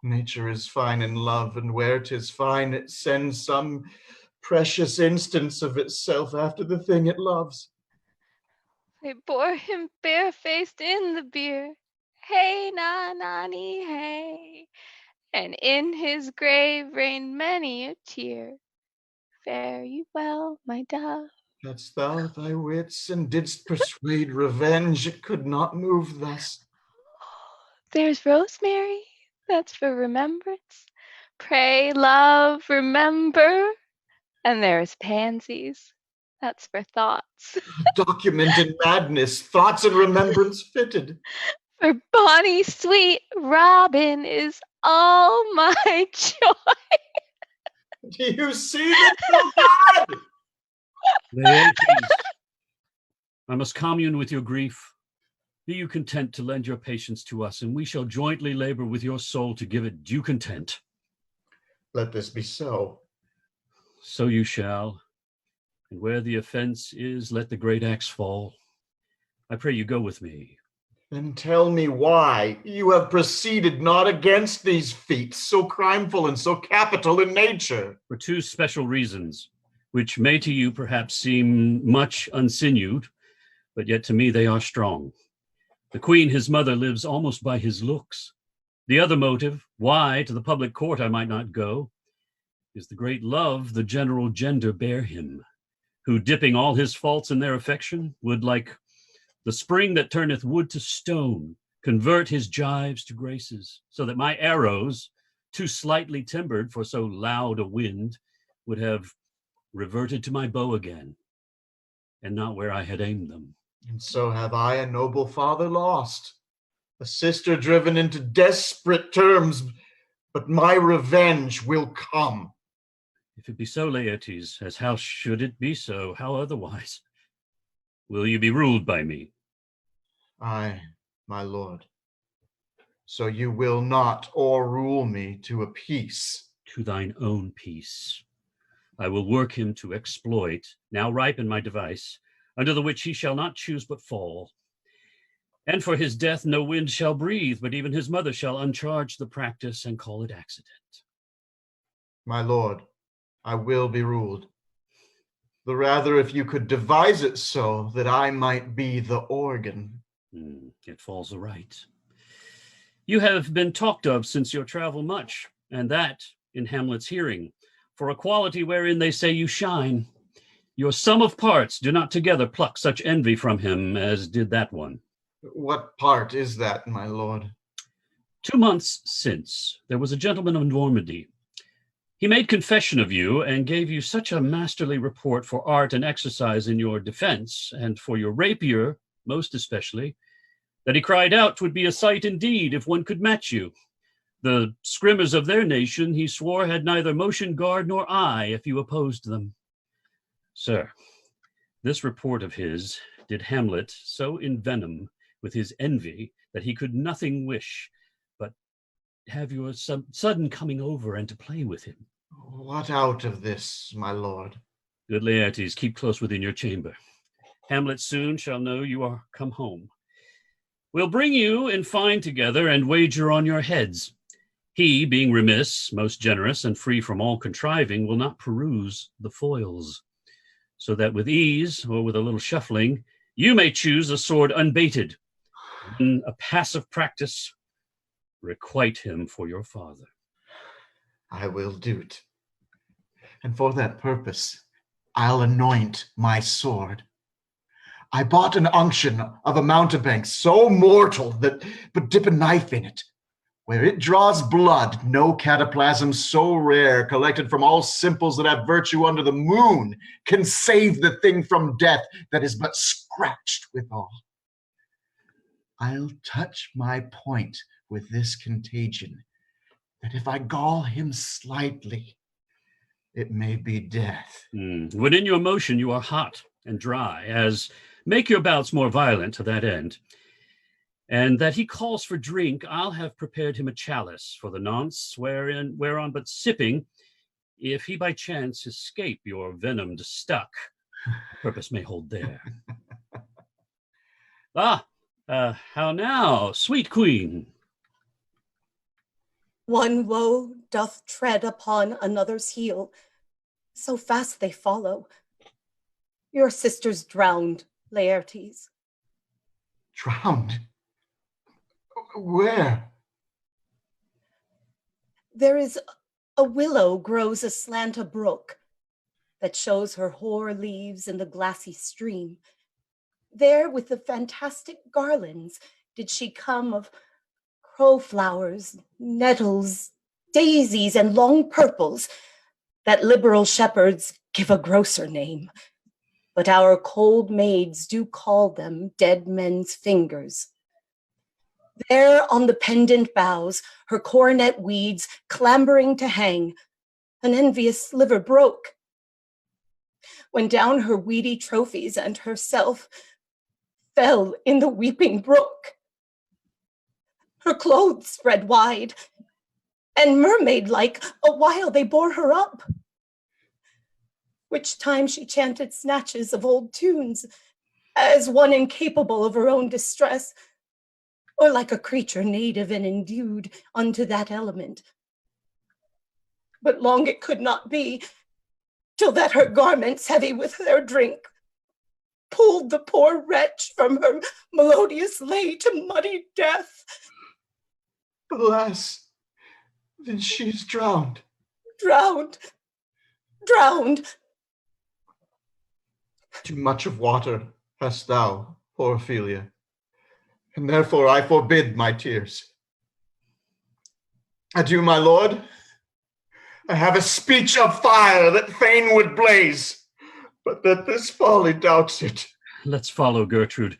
Nature is fine in love, and where 'tis fine, it sends some precious instance of itself after the thing it loves. They bore him barefaced in the bier. Hey, na, nani, hey. And in his grave rained many a tear. Fare you well, my dove. Hadst thou thy wits, and didst persuade revenge, it could not move thus. There's rosemary, that's for remembrance. Pray, love, remember. And there's pansies, that's for thoughts. Document in madness, thoughts and remembrance fitted. For bonny sweet Robin is all my joy. Do you see that, oh God? Laertes, I must commune with your grief. Be you content to lend your patience to us, and we shall jointly labor with your soul to give it due content. Let this be so. So you shall. And where the offense is, let the great axe fall. I pray you go with me. Then tell me why you have proceeded not against these feats, so crimeful and so capital in nature. For two special reasons, which may to you perhaps seem much unsinewed, but yet to me they are strong. The queen, his mother, lives almost by his looks. The other motive, why to the public court I might not go, is the great love the general gender bear him, who, dipping all his faults in their affection, would, like the spring that turneth wood to stone, convert his gyves to graces, so that my arrows, too slightly timbered for so loud a wind, would have reverted to my bow again, and not where I had aimed them. And so have I a noble father lost, a sister driven into desperate terms, but my revenge will come. If it be so, Laertes, as how should it be so, how otherwise? Will you be ruled by me? Aye, my lord. So you will not o'errule me to a peace. To thine own peace. I will work him to exploit, now ripe in my device, under the which he shall not choose but fall. And for his death no wind shall breathe, but even his mother shall uncharge the practice and call it accident. My lord, I will be ruled. The rather if you could devise it so that I might be the organ. It falls aright. You have been talked of since your travel much, and that in Hamlet's hearing, for a quality wherein they say you shine. Your sum of parts do not together pluck such envy from him as did that one. What part is that, my lord? 2 months since, there was a gentleman of Normandy. He made confession of you and gave you such a masterly report for art and exercise in your defense, and for your rapier, most especially, that he cried out 'twould be a sight indeed if one could match you. The scrimmers of their nation, he swore, had neither motion, guard, nor eye if you opposed them. Sir, this report of his did Hamlet so envenom with his envy that he could nothing wish but have your sudden coming over and to play with him. What out of this, my lord? Good Laertes, keep close within your chamber. Hamlet soon shall know you are come home. We'll bring you in fine together and wager on your heads. He, being remiss, most generous, and free from all contriving, will not peruse the foils, so that with ease, or with a little shuffling, you may choose a sword unbaited. In a passive practice, requite him for your father. I will do't. And for that purpose, I'll anoint my sword. I bought an unction of a mountebank so mortal that but dip a knife in it. Where it draws blood, no cataplasm so rare, collected from all simples that have virtue under the moon, can save the thing from death that is but scratched withal. I'll touch my point with this contagion, that if I gall him slightly, it may be death. When in your motion you are hot and dry, as make your bouts more violent to that end. And that he calls for drink, I'll have prepared him a chalice for the nonce, whereon but sipping, if he by chance escape your venomed stuck, purpose may hold there. How now, sweet queen? One woe doth tread upon another's heel, so fast they follow. Your sister's drowned, Laertes. Drowned? Where? There is a willow grows aslant a brook that shows her hoar leaves in the glassy stream. There with the fantastic garlands did she come of crowflowers, nettles, daisies, and long purples that liberal shepherds give a grosser name. But our cold maids do call them dead men's fingers. There on the pendant boughs, her coronet weeds clambering to hang, an envious sliver broke, when down her weedy trophies and herself fell in the weeping brook. Her clothes spread wide, and mermaid-like, a while they bore her up, which time she chanted snatches of old tunes, as one incapable of her own distress, or like a creature native and endued unto that element. But long it could not be, till that her garments, heavy with their drink, pulled the poor wretch from her melodious lay to muddy death. Alas, then she is drowned. Drowned. Drowned. Too much of water hast thou, poor Ophelia, and therefore I forbid my tears. Adieu, my lord. I have a speech of fire that fain would blaze, but that this folly doubts it. Let's follow, Gertrude.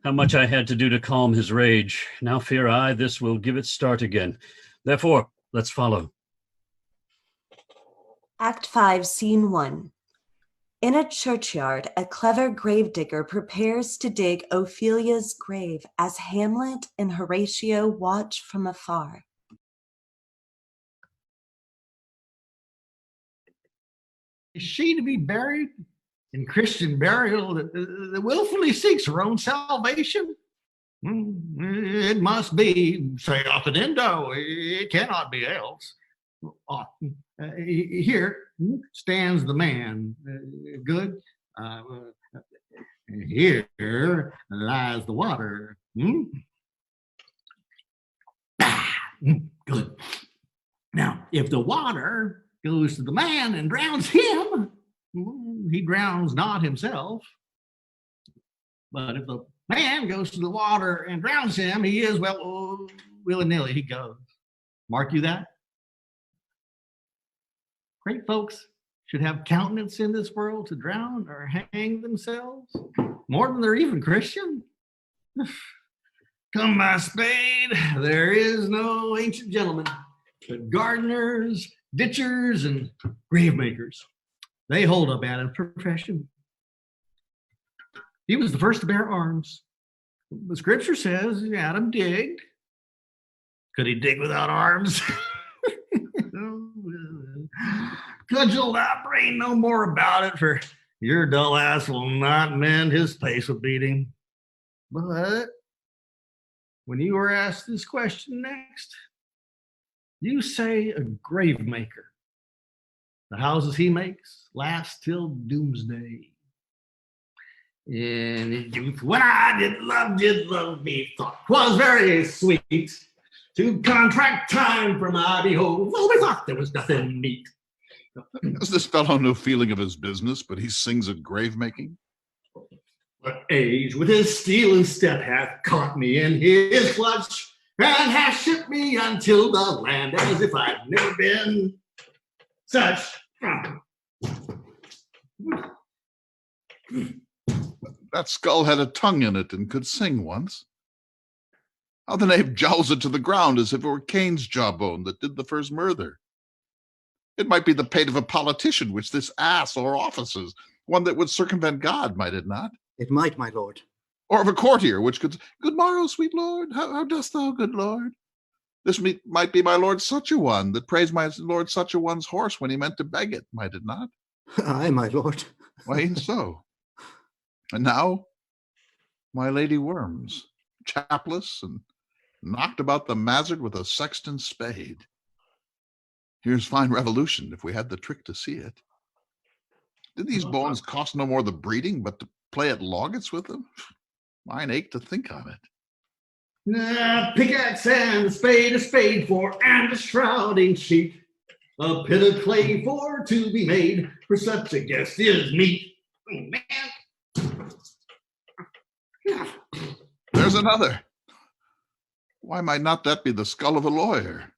How much I had to do to calm his rage. Now fear I this will give it start again. Therefore, let's follow. Act 5, Scene 1. In a churchyard, a clever gravedigger prepares to dig Ophelia's grave as Hamlet and Horatio watch from afar. Is she to be buried in Christian burial that willfully seeks her own salvation? It must be, saith Endo. It cannot be else. Here stands the man. Good. Here lies the water. Good. Now, if the water goes to the man and drowns him, he drowns not himself. But if the man goes to the water and drowns him, he is, well, willy-nilly, he goes. Mark you that? Great folks should have countenance in this world to drown or hang themselves, more than they're even Christian. Come, my spade, there is no ancient gentleman, but gardeners, ditchers, and grave makers. They hold up Adam's profession. He was the first to bear arms. The scripture says Adam digged. Could he dig without arms? Cudgel thy brain no more about it, for your dull ass will not mend his pace with beating. But when you were asked this question next, you say a grave maker. The houses he makes last till doomsday. In youth, when I did love me, thought 'twas very sweet to contract time for my behold. Well, we thought there was nothing neat. Has this fellow no feeling of his business, but he sings of grave making? But age with his steel and step hath caught me in his clutch, and hath shipped me until the land as if I'd never been such. That skull had a tongue in it and could sing once. How the knave jowls it to the ground as if it were Cain's jawbone that did the first murder. It might be the pate of a politician which this ass o'er offices, one that would circumvent God, might it not? It might, my lord. Or of a courtier which could, good morrow, sweet lord, how dost thou, good lord? This might be my lord such a one that praised my lord such a one's horse when he meant to beg it, might it not? Aye, my lord. Why, e'en so. And now, my lady worms, chapless and knocked about the mazzard with a sexton's spade. Here's fine revolution if we had the trick to see it. Did these bones cost no more the breeding, but to play at loggets with them? Mine ache to think on it. Pickaxe and a spade for, and a shrouding sheet. A pit of clay for to be made, for such a guest is meet. Oh, man. There's another. Why might not that be the skull of a lawyer?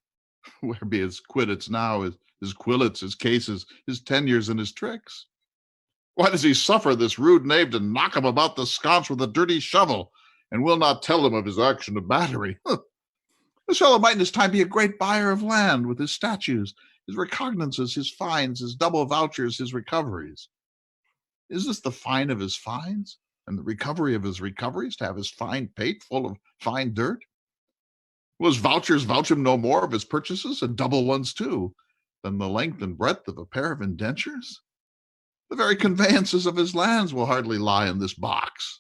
Where be his quiddits now, his quillets, his cases, his tenures, and his tricks? Why does he suffer this rude knave to knock him about the sconce with a dirty shovel, and will not tell him of his action of battery? This fellow might in his time be a great buyer of land, with his statues, his recognizances, his fines, his double vouchers, his recoveries. Is this the fine of his fines, and the recovery of his recoveries, to have his fine pate full of fine dirt? Will his vouchers vouch him no more of his purchases, and double ones too, than the length and breadth of a pair of indentures? The very conveyances of his lands will hardly lie in this box.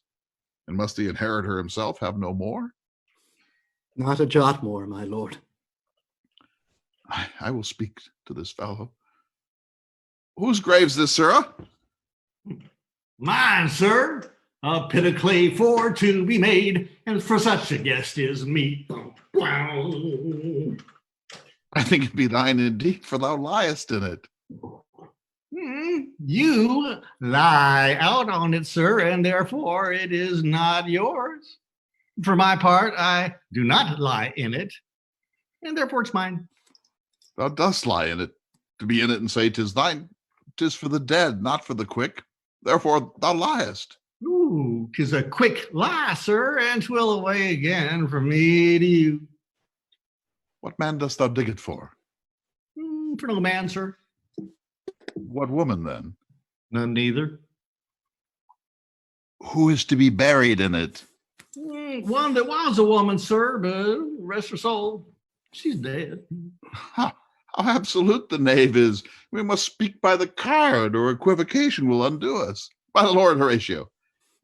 And must the inheritor himself have no more? Not a jot more, my lord. I will speak to this fellow. Whose grave's this, sirrah? Mine, sir. A pit of clay for to be made, and for such a guest is meet. I think it be thine indeed, for thou liest in it. You lie out on it, sir, and therefore it is not yours. For my part, I do not lie in it, and therefore it's mine. Thou dost lie in it, to be in it and say 'tis thine. 'Tis for the dead, not for the quick. Therefore thou liest. Ooh, 'tis a quick lie, sir, and 'twill away again from me to you. What man dost thou dig it for? For no man, sir. What woman, then? None neither. Who is to be buried in it? One that was a woman, sir, but rest her soul, she's dead. How absolute the knave is. We must speak by the card, or equivocation will undo us. By the Lord, Horatio,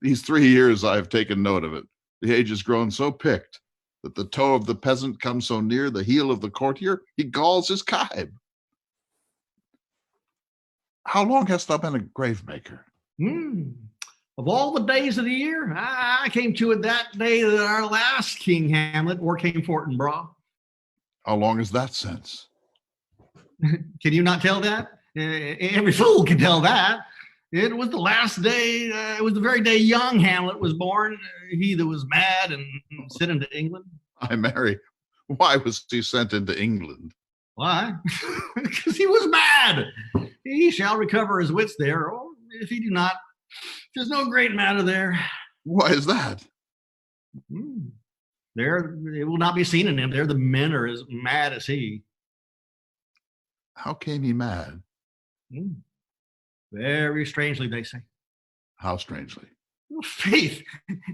these 3 years I have taken note of it. The age has grown so picked that the toe of the peasant comes so near the heel of the courtier, he galls his kibe. How long hast thou been a grave maker? Of all the days of the year, I came to it that day that our last King Hamlet or King Fortinbras. How long is that since? Can you not tell that? Every fool can tell that. It was the last day, it was the very day young Hamlet was born, he that was mad and sent into England. I marry. Why was he sent into England? Why? Because he was mad. He shall recover his wits there, or if he do not, there's no great matter there. Why is that? There, it will not be seen in him. There, the men are as mad as he. How came he mad? Very strangely, they say. How strangely? Faith,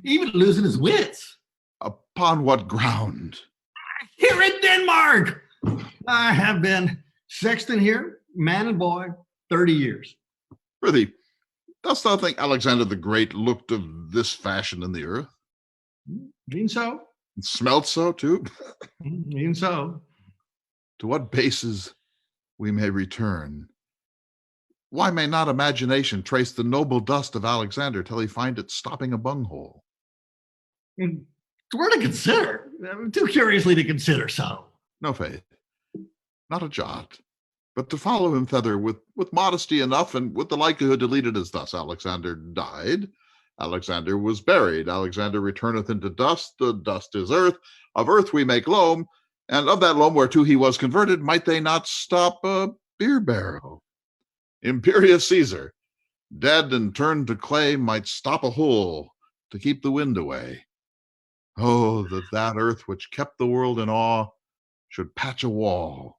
even losing his wits. Upon what ground? Here in Denmark. I have been sexton here, man and boy, 30 years. Prithee, dost thou think Alexander the Great looked of this fashion in the earth? Even so. And smelt so, too? Even so. To what bases we may return? Why may not imagination trace the noble dust of Alexander till he find it stopping a bunghole? We're to consider. Too curiously to consider so. No, Faith, not a jot. But to follow him thither with modesty enough, and with the likelihood to lead it as thus. Alexander died. Alexander was buried. Alexander returneth into dust. The dust is earth. Of earth we make loam. And of that loam whereto he was converted, might they not stop a beer barrel? Imperious Caesar, dead and turned to clay, might stop a hole to keep the wind away. Oh, that earth which kept the world in awe should patch a wall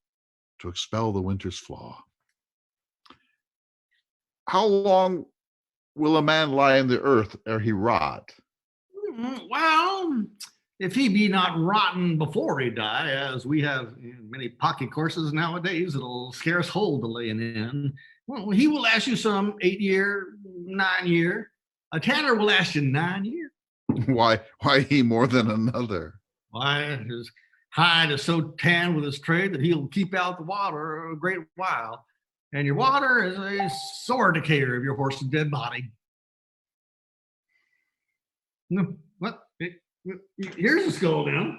to expel the winter's flaw. How long will a man lie in the earth ere he rot? Well, if he be not rotten before he die, as we have many pocket courses nowadays that'll scarce hold the laying in, well, he will last you some 8 year, 9 year. A tanner will last you 9 years. Why he more than another? Why, his hide is so tanned with his trade that he'll keep out the water a great while. And your water is a sore decayer of your horse's dead body. What? Here's the skull now.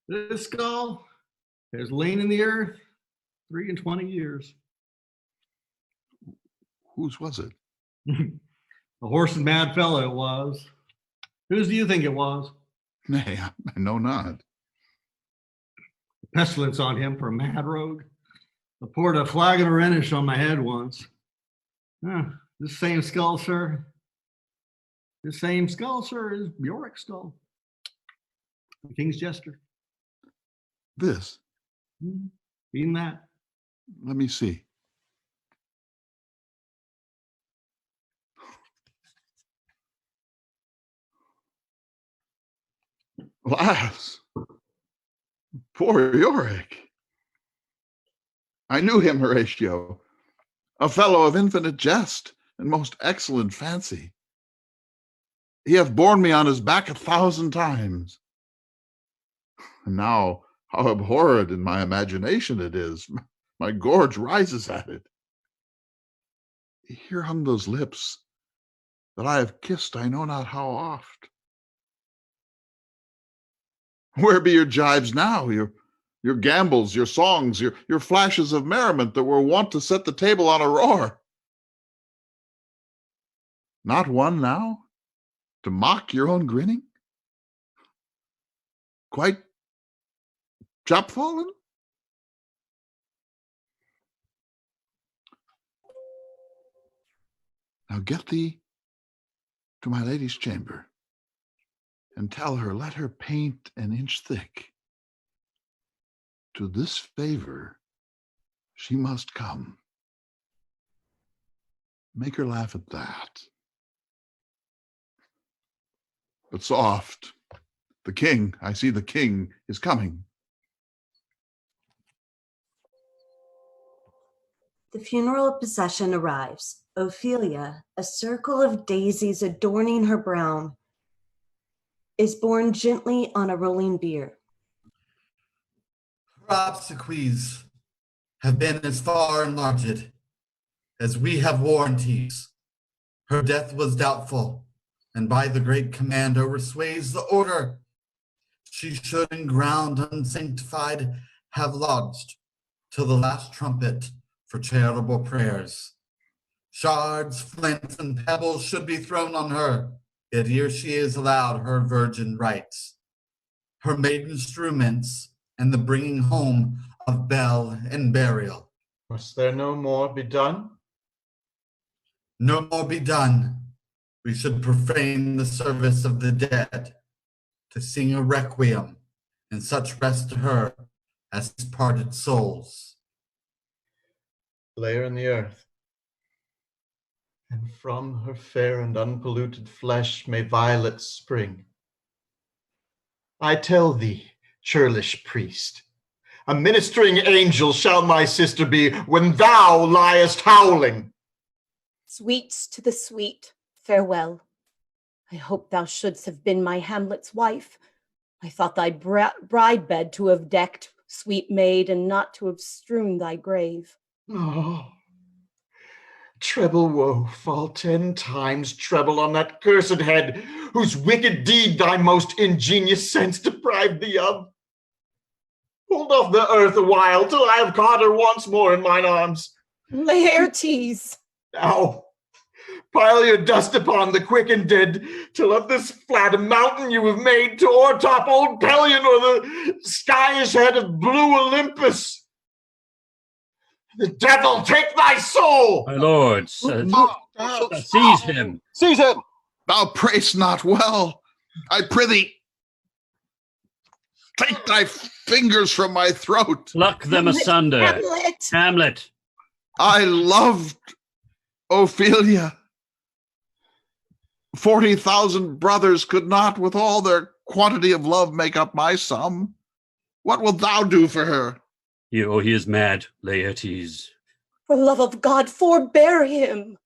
This skull has lain in the earth 23 years. Whose was it? A horse and mad fellow it was. Whose do you think it was? Nay, I know not. Pestilence on him for a mad rogue. I poured a flagon of Rhenish on my head once. This same skull, sir. This same skull, sir, is Bjork's skull. The king's jester. This? Even that. Let me see. Alas, poor Yorick. I knew him, Horatio, a fellow of infinite jest and most excellent fancy. He hath borne me on his back 1,000 times. And now, how abhorred in my imagination it is. My gorge rises at it. Here hung those lips that I have kissed I know not how oft. Where be your jibes now, your gambols, your songs, your flashes of merriment that were wont to set the table on a roar? Not one now, to mock your own grinning? Quite chopfallen? Now get thee to my lady's chamber, and tell her, let her paint an inch thick. To this favor she must come. Make her laugh at that. But soft, the king, I see the king is coming. The funeral procession arrives. Ophelia, a circle of daisies adorning her brow, is borne gently on a rolling bier. Her obsequies have been as far enlarged as we have warranties. Her death was doubtful, and by the great command oversways the order. She should in ground unsanctified have lodged till the last trumpet for charitable prayers. Shards, flints, and pebbles should be thrown on her, yet ere she is allowed her virgin rites, her maiden instruments, and the bringing home of bell and burial. Must there no more be done? No more be done. We should profane the service of the dead, to sing a requiem and such rest to her as his parted souls. Lay her in the earth, and from her fair and unpolluted flesh may violets spring. I tell thee, churlish priest, a ministering angel shall my sister be when thou liest howling. Sweets to the sweet, farewell. I hope thou shouldst have been my Hamlet's wife. I thought thy bride bed to have decked, sweet maid, and not to have strewn thy grave. Oh, treble woe fall 10 times treble on that cursed head, whose wicked deed thy most ingenious sense deprived thee of. Hold off the earth a while till I have caught her once more in mine arms. Laertes! Now, pile your dust upon the quick and dead, till of this flat mountain you have made to o'ertop old Pelion or the skyish head of blue Olympus. The devil take thy soul! My lords, seize him. Seize him! Thou prayest not well. I prithee, take thy fingers from my throat. Pluck them asunder. Hamlet! Hamlet! I loved Ophelia. 40,000 brothers could not, with all their quantity of love, make up my sum. What wilt thou do for her? He is mad, Laertes. For love of God, forbear him.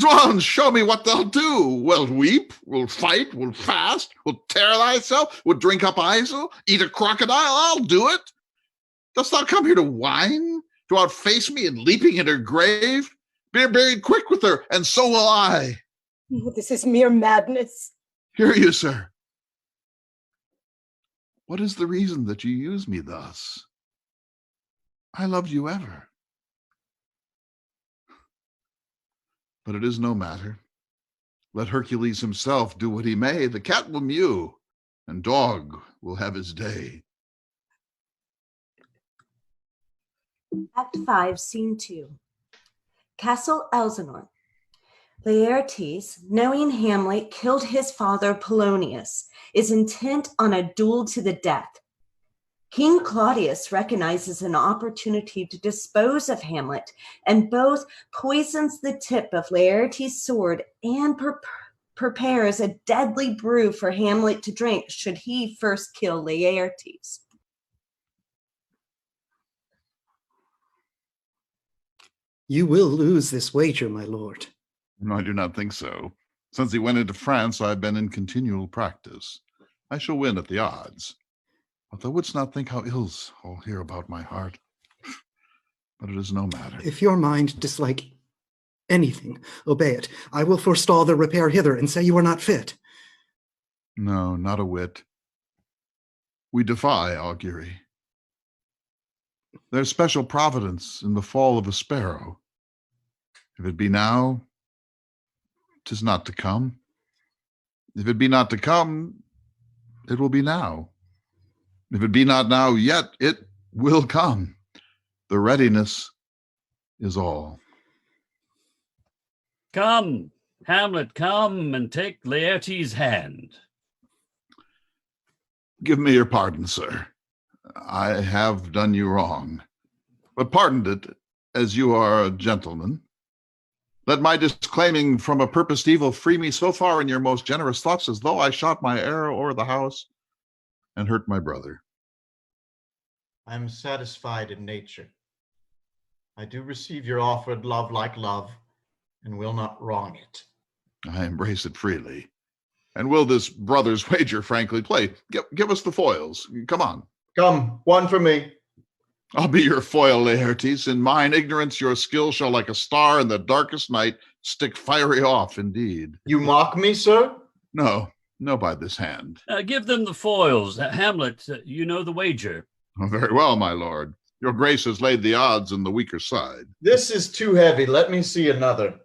Swan, show me what they'll do. Wilt weep? Wilt fight? Wilt fast? Wilt tear thyself? Wilt drink up Iso? Eat a crocodile? I'll do it. Dost thou come here to whine? To outface me in leaping in her grave? Be buried quick with her, and so will I. Oh, this is mere madness. Hear you, sir. What is the reason that you use me thus? I loved you ever. But it is no matter. Let Hercules himself do what he may. The cat will mew, and dog will have his day. Act 5, Scene 2. Castle Elsinore. Laertes, knowing Hamlet killed his father Polonius, is intent on a duel to the death. King Claudius recognizes an opportunity to dispose of Hamlet and both poisons the tip of Laertes' sword and prepares a deadly brew for Hamlet to drink should he first kill Laertes. You will lose this wager, my lord. No, I do not think so. Since he went into France, I have been in continual practice. I shall win at the odds. But thou wouldst not think how ills all hear about my heart. But it is no matter. If your mind dislike anything, obey it. I will forestall the repair hither and say you are not fit. No, not a whit. We defy augury. There's special providence in the fall of a sparrow. If it be now, 'tis not to come. If it be not to come, it will be now. If it be not now yet, it will come. The readiness is all. Come, Hamlet, come and take Laertes' hand. Give me your pardon, sir. I have done you wrong, but pardoned it as you are a gentleman. Let my disclaiming from a purposed evil free me so far in your most generous thoughts as though I shot my arrow o'er the house and hurt my brother. I am satisfied in nature. I do receive your offered love like love, and will not wrong it. I embrace it freely, and will this brother's wager frankly play. Give us the foils. Come on. Come, one for me. I'll be your foil, Laertes. In mine ignorance, your skill shall, like a star in the darkest night, stick fiery off indeed. You mock me, sir? No, by this hand. Give them the foils. Hamlet, you know the wager. Oh, very well, my lord. Your grace has laid the odds on the weaker side. This is too heavy. Let me see another.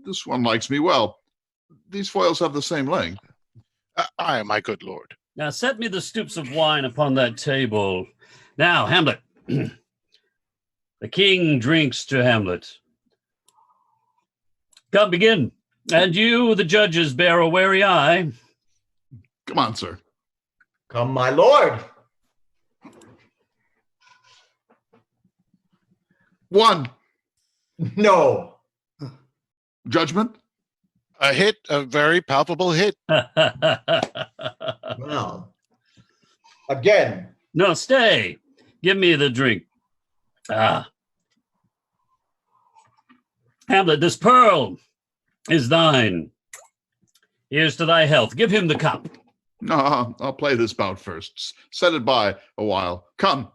This one likes me well. These foils have the same length. Aye, my good lord. Now set me the stoups of wine upon that table. Now, Hamlet. The king drinks to Hamlet. Come, begin. And you, the judges, bear a wary eye. Come on, sir. Come, my lord. 1. No. Judgment? A hit, a very palpable hit. Well, again. No, stay. Give me the drink. Ah. Hamlet, this pearl is thine. Here's to thy health. Give him the cup. No, I'll play this bout first. Set it by a while. Come.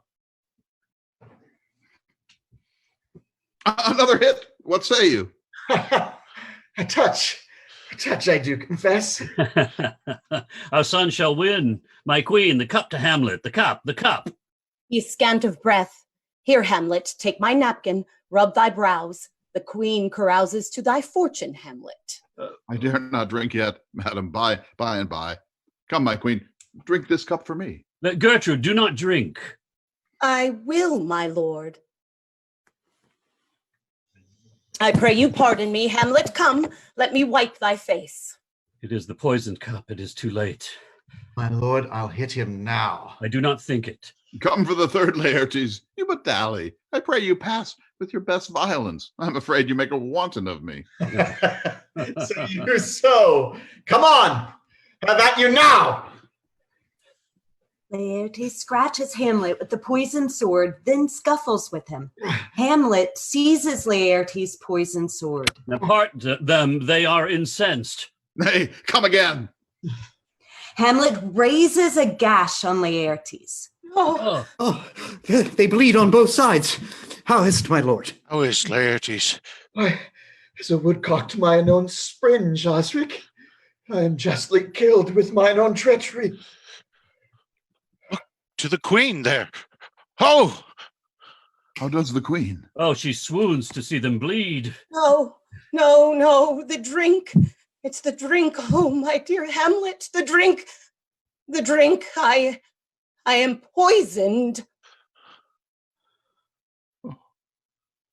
Another hit. What say you? A touch, I do confess. Our son shall win. My queen, the cup to Hamlet. The cup, the cup. Be scant of breath. Here, Hamlet, take my napkin, rub thy brows. The queen carouses to thy fortune, Hamlet. I dare not drink yet, madam. By and by. Come, my queen, drink this cup for me. Gertrude, do not drink. I will, my lord. I pray you pardon me, Hamlet. Come, let me wipe thy face. It is the poisoned cup. It is too late. My lord, I'll hit him now. I do not think it. Come for the third, Laertes. You but dally. I pray you pass with your best violence. I'm afraid you make a wanton of me. So you so. Come on. Have at you now. Laertes scratches Hamlet with the poisoned sword, then scuffles with him. Hamlet seizes Laertes' poisoned sword. Apart them, they are incensed. Nay, come again. Hamlet raises a gash on Laertes. Oh. They bleed on both sides. How is't, my lord? How is Laertes? Why, as a woodcock to mine own springe, Osric. I am justly killed with mine own treachery. To the queen there. Oh! How does the queen? Oh, she swoons to see them bleed. No, no, no, the drink. It's the drink. Oh, my dear Hamlet, the drink. The drink. I am poisoned.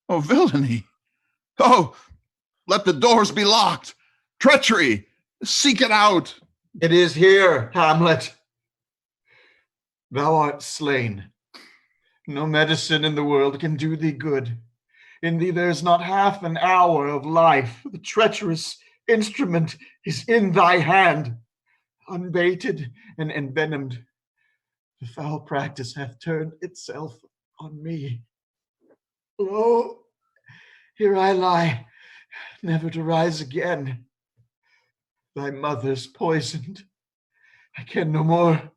Oh, villainy. Oh, let the doors be locked. Treachery. Seek it out. It is here, Hamlet. Thou art slain. No medicine in the world can do thee good. In thee there is not half an hour of life. The treacherous instrument is in thy hand, unbaited and envenomed. The foul practice hath turned itself on me. Lo, here I lie, never to rise again. Thy mother's poisoned. I can no more.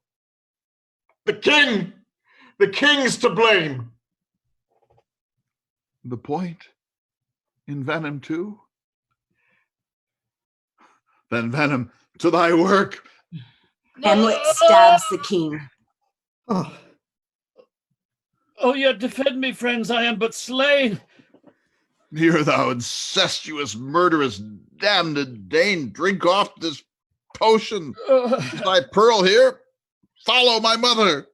The king's to blame. The point? In venom too? Then venom to thy work. Hamlet stabs the king. Oh, Oh, yet defend me, friends. I am but slain. Here, thou incestuous, murderous, damned Dane, drink off this potion. Is thy pearl here? Follow my mother.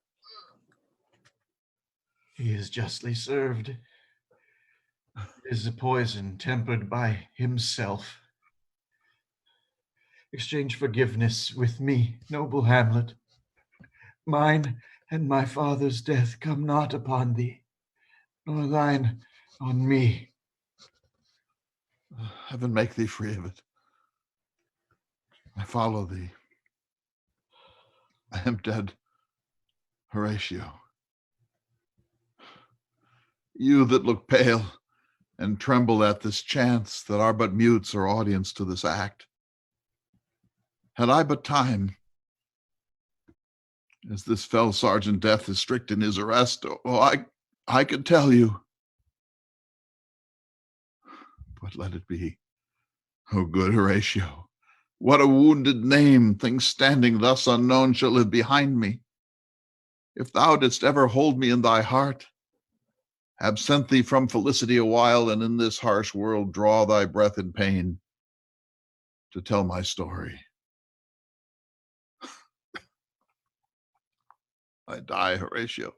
He is justly served. It is a poison tempered by himself. Exchange forgiveness with me, noble Hamlet. Mine and my father's death come not upon thee, nor thine on me. Heaven make thee free of it. I follow thee. I am dead, Horatio. You that look pale and tremble at this chance that are but mutes or audience to this act. Had I but time, as this fell Sergeant Death is strict in his arrest, I could tell you. But let it be. O good Horatio, what a wounded name, things standing thus unknown shall live behind me. If thou didst ever hold me in thy heart, absent thee from felicity a while, and in this harsh world draw thy breath in pain, to tell my story. I die, Horatio.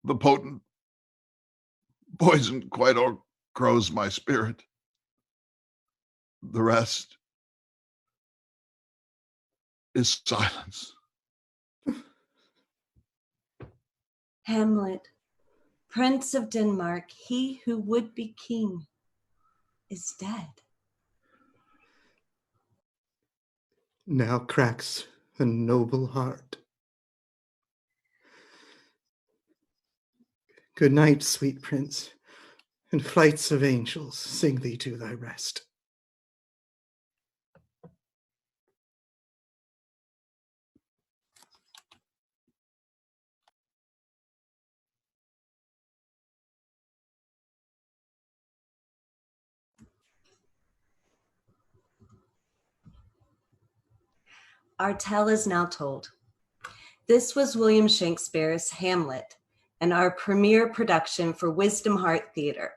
The potent poison quite o'ergrows my spirit. The rest is silence. Hamlet, Prince of Denmark, he who would be king, is dead. Now cracks a noble heart. Good night, sweet prince, and flights of angels sing thee to thy rest. Our tale is now told. This was William Shakespeare's Hamlet and our premiere production for Wisdom Heart Theater.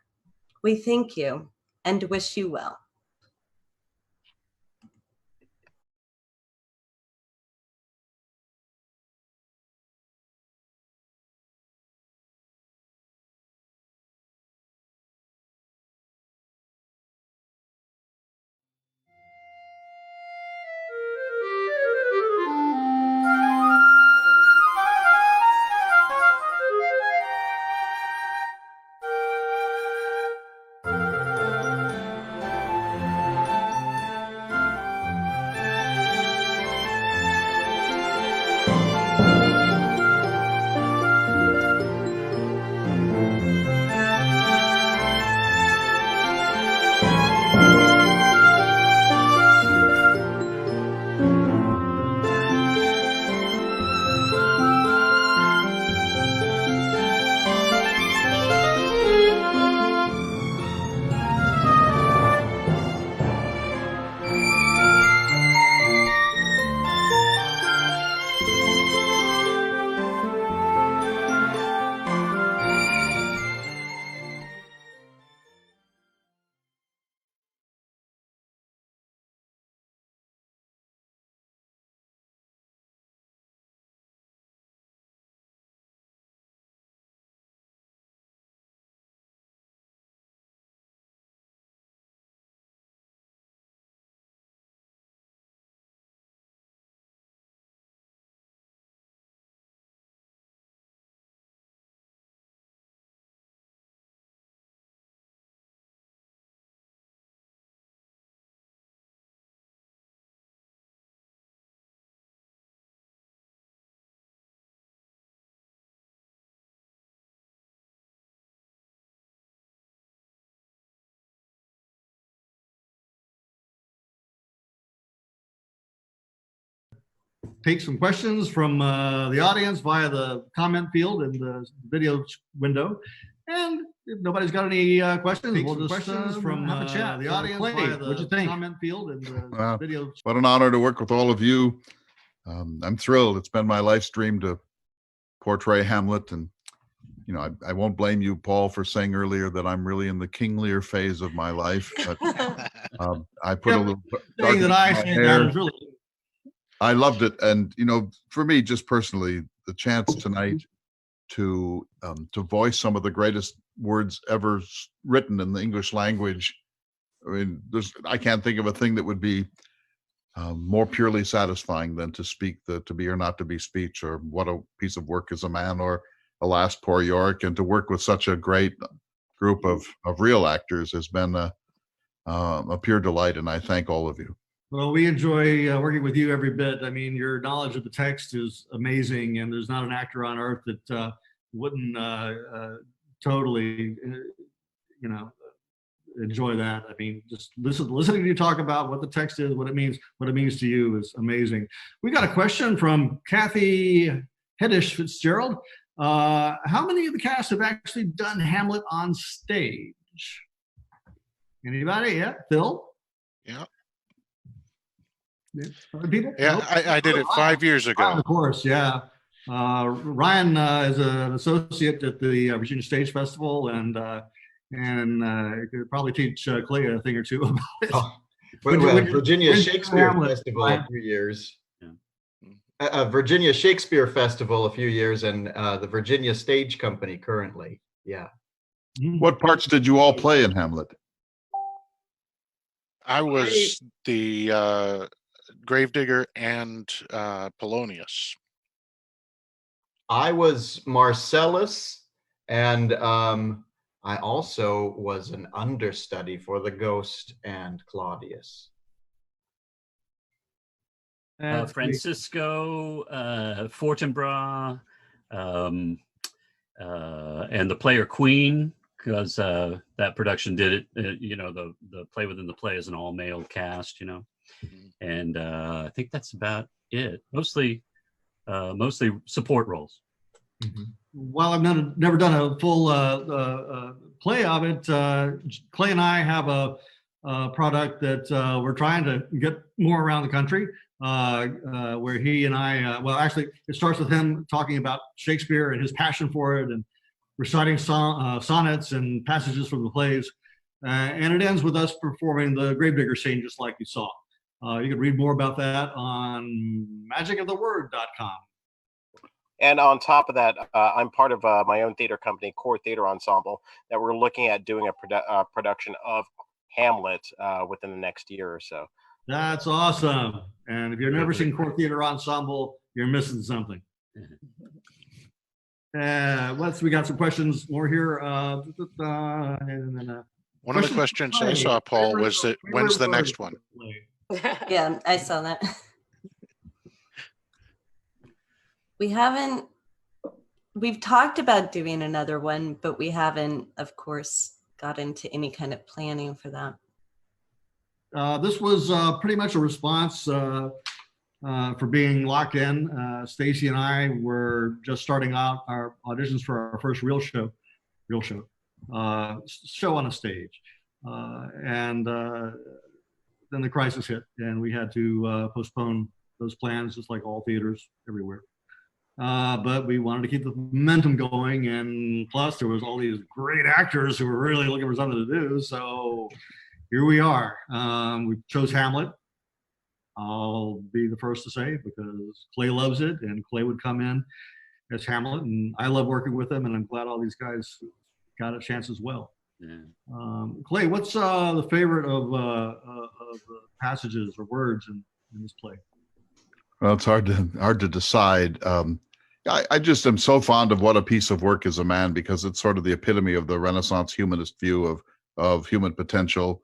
We thank you and wish you well. Take some questions from the audience via the comment field in the video window. And if nobody's got any questions, we'll just questions from have a chat. The audience via the What'd you think? comment field in the Wow. video. What an honor to work with all of you. I'm thrilled. It's been my life's dream to portray Hamlet. And, you know, I won't blame you, Paul, for saying earlier that I'm really in the King Lear phase of my life. But I put a little Thing that I say that is really. I loved it. And, you know, for me, just personally, the chance tonight to voice some of the greatest words ever written in the English language. I mean, I can't think of a thing that would be more purely satisfying than to speak the To Be or Not to Be speech, or What a Piece of Work is a Man, or Alas, Poor York. And to work with such a great group of real actors has been a pure delight. And I thank all of you. Well, we enjoy working with you every bit. I mean, your knowledge of the text is amazing, and there's not an actor on earth that wouldn't totally, you know, enjoy that. I mean, just listening to you talk about what the text is, what it means to you is amazing. We got a question from Kathy Heddish Fitzgerald. How many of the cast have actually done Hamlet on stage? Anybody? Yeah, Phil? Yeah. Other people? Yeah, Nope. I did it 5 years ago. Of course, yeah. Ryan is an associate at the Virginia Stage Festival, and could probably teach Clay a thing or two about it. Oh, Virginia Shakespeare Festival a few years. Virginia Shakespeare Festival a few years, and the Virginia Stage Company currently. Yeah. What parts did you all play in Hamlet? I was the Gravedigger and Polonius. I was Marcellus, And I also was an understudy for the Ghost and Claudius. Francisco, Fortinbras, and the player Queen, because that production did it. The play within the play is an all-male cast. And I think that's about it. Mostly support roles. Mm-hmm. While I've never done a full play of it, Clay and I have a product that we're trying to get more around the country, where he and I, well, actually, it starts with him talking about Shakespeare and his passion for it and reciting sonnets and passages from the plays. And it ends with us performing the Gravedigger scene, just like you saw. You can read more about that on magicoftheword.com. And on top of that, I'm part of my own theater company, Core Theater Ensemble, that we're looking at doing a production of Hamlet within the next year or so. That's awesome. And if you've never seen Core Theater Ensemble, you're missing something. We got some questions more here. One of the questions I saw, Paul, was that when's the next one? Yeah, I saw that. We've talked about doing another one, but we haven't, of course, got into any kind of planning for that. This was pretty much a response for being locked in. Stacy and I were just starting out our auditions for our first real show on a stage. And then the crisis hit and we had to postpone those plans, just like all theaters everywhere. But we wanted to keep the momentum going, and plus there was all these great actors who were really looking for something to do. So here we are. We chose Hamlet. I'll be the first to say, because Clay loves it, and Clay would come in as Hamlet, and I love working with him, and I'm glad all these guys got a chance as well. Yeah. Clay, what's the favorite of passages or words in this play? Well, it's hard to decide. I just am so fond of What a Piece of Work is a Man, because it's sort of the epitome of the Renaissance humanist view of human potential,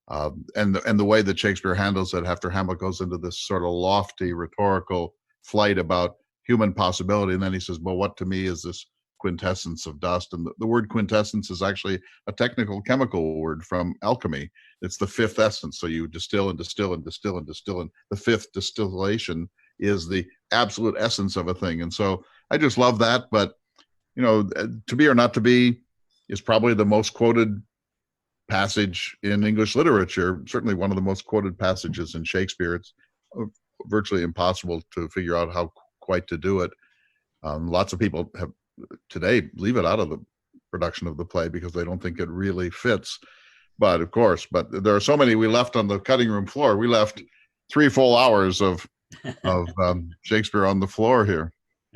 and the way that Shakespeare handles it after Hamlet goes into this sort of lofty rhetorical flight about human possibility, and then he says, "Well, what to me is this quintessence of dust?" And the word quintessence is actually a technical chemical word from alchemy. It's the fifth essence. So you distill and distill and distill and distill, and the fifth distillation is the absolute essence of a thing. And so I just love that. But, To Be or Not to Be is probably the most quoted passage in English literature, certainly one of the most quoted passages in Shakespeare. It's virtually impossible to figure out how quite to do it. Lots of people have today leave it out of the production of the play because they don't think it really fits. But of course, there are so many we left on the cutting room floor. We left 3 full hours of Shakespeare on the floor here.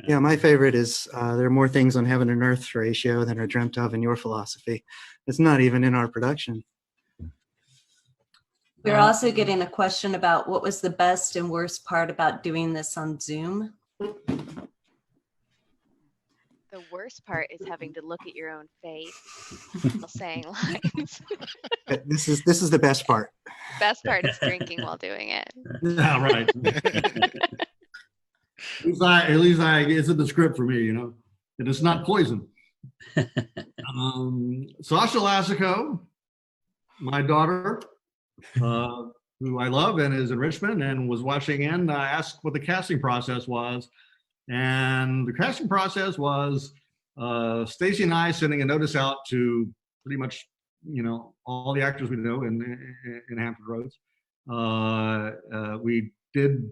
Yeah, my favorite is there are more things on heaven and earth ratio than are dreamt of in your philosophy. It's not even in our production. We're also getting a question about what was the best and worst part about doing this on Zoom. The worst part is having to look at your own face while saying lines. This is the best part. The best part is drinking while doing it. Yeah, right. At least it's in the script for me, and it's not poison. Sasha Lassico, my daughter, who I love and is in Richmond and was watching in, asked what the casting process was. And the casting process was Stacy and I sending a notice out to pretty much, all the actors we know in Hampton Roads. We did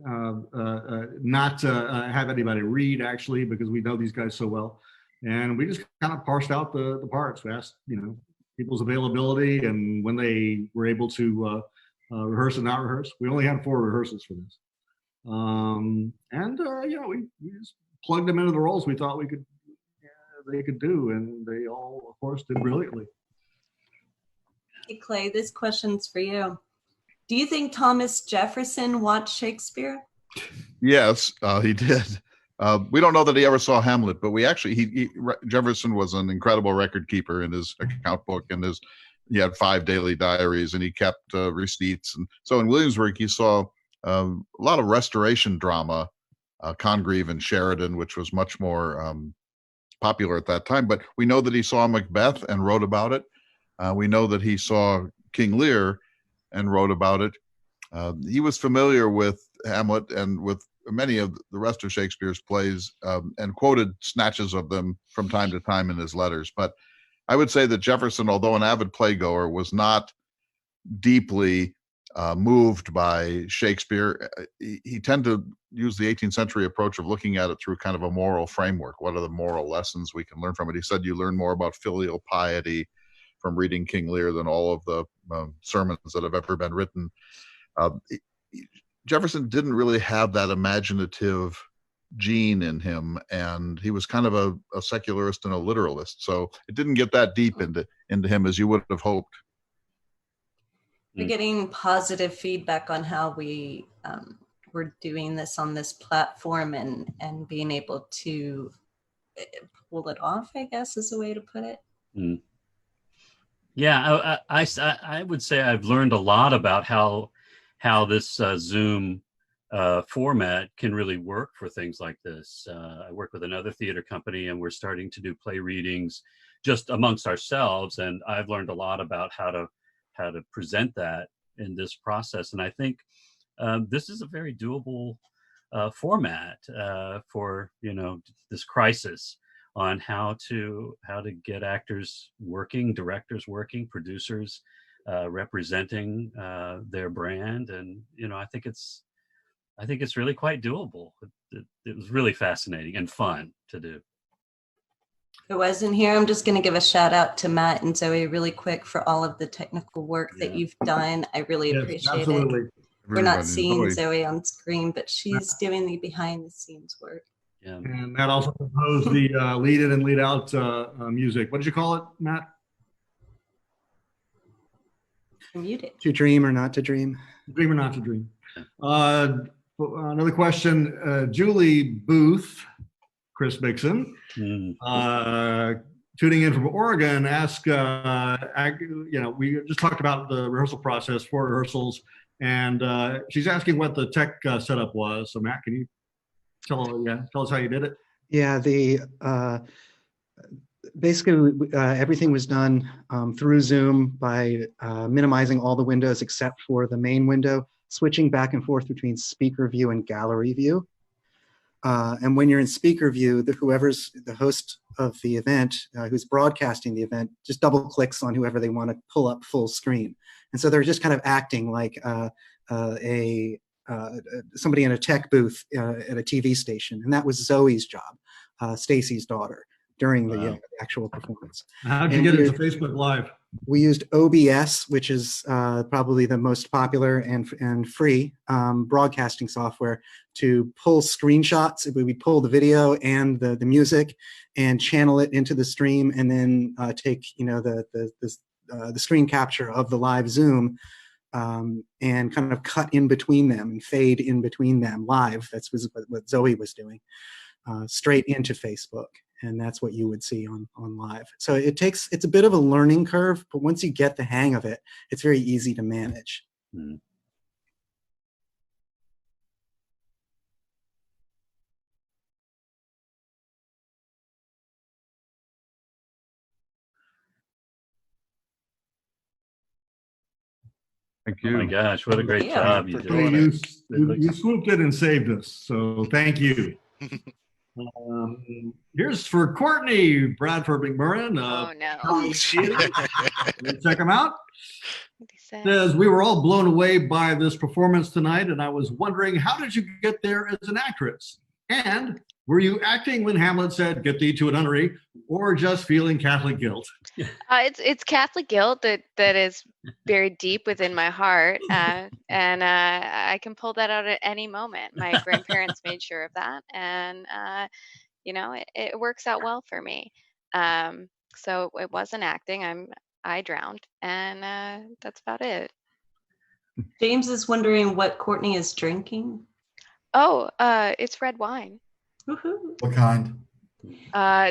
not have anybody read, actually, because we know these guys so well. And we just kind of parsed out the parts. We asked, people's availability and when they were able to rehearse and not rehearse. We only had 4 rehearsals for this. We just plugged them into the roles we thought they could do, and they all, of course, did brilliantly. Hey, Clay, this question's for you. Do you think Thomas Jefferson watched Shakespeare? Yes, he did. We don't know that he ever saw Hamlet, but Jefferson was an incredible record keeper in his account book, and he had 5 daily diaries, and he kept receipts. And so in Williamsburg, he saw a lot of restoration drama, Congreve and Sheridan, which was much more popular at that time. But we know that he saw Macbeth and wrote about it. We know that he saw King Lear and wrote about it. He was familiar with Hamlet and with many of the rest of Shakespeare's plays, and quoted snatches of them from time to time in his letters. But I would say that Jefferson, although an avid playgoer, was not deeply moved by Shakespeare. He tended to use the 18th century approach of looking at it through kind of a moral framework. What are the moral lessons we can learn from it? He said you learn more about filial piety from reading King Lear than all of the sermons that have ever been written. Jefferson didn't really have that imaginative gene in him, and he was kind of a secularist and a literalist. So it didn't get that deep into him as you would have hoped. We're getting positive feedback on how we're doing this on this platform and being able to pull it off, I guess is a way to put it. Yeah, I would say I've learned a lot about how this Zoom format can really work for things like this. I work with another theater company, and we're starting to do play readings just amongst ourselves, and I've learned a lot about how to present that in this process. And I think this is a very doable format for this crisis on how to get actors working, directors working, producers representing their brand. And I think it's really quite doable. It was really fascinating and fun to do. If it wasn't here, I'm just going to give a shout out to Matt and Zoe really quick for all of the technical work that you've done. I really appreciate it. We're not seeing Zoe on screen, but she's doing the behind the scenes work. Yeah. And Matt also composed the lead in and lead out music. What did you call it, Matt? Muted. To dream or not to dream? Dream or not to dream. Another question, Julie Booth, Chris Mixon, tuning in from Oregon, ask, we just talked about the rehearsal process for rehearsals, and she's asking what the tech setup was. So Matt, can you tell us how you did it? Yeah, basically everything was done through Zoom by minimizing all the windows except for the main window, switching back and forth between speaker view and gallery view. And when you're in speaker view, whoever's the host of the event, who's broadcasting the event, just double clicks on whoever they want to pull up full screen. And so they're just kind of acting like somebody in a tech booth at a TV station. And that was Zoe's job, Stacy's daughter, during the actual performance. How did you get into Facebook Live? We used OBS, which is probably the most popular and free broadcasting software to pull screenshots. We pull the video and the music and channel it into the stream, and then take the screen capture of the live Zoom and kind of cut in between them and fade in between them live. That's what Zoe was doing, straight into Facebook. And that's what you would see on live. So it's a bit of a learning curve, but once you get the hang of it, it's very easy to manage. Thank you. Oh my gosh, what a great job you did. You swooped in and saved us, so thank you. Here's for Courtney Bradford McMurrin. Oh no. Check him out. Says, we were all blown away by this performance tonight, and I was wondering, how did you get there as an actress? And were you acting when Hamlet said, "Get thee to a nunnery," or just feeling Catholic guilt? It's Catholic guilt that is buried deep within my heart, and I can pull that out at any moment. My grandparents made sure of that, and it works out well for me. So it wasn't acting. I drowned, and that's about it. James is wondering what Courtney is drinking. Oh, it's red wine. What kind?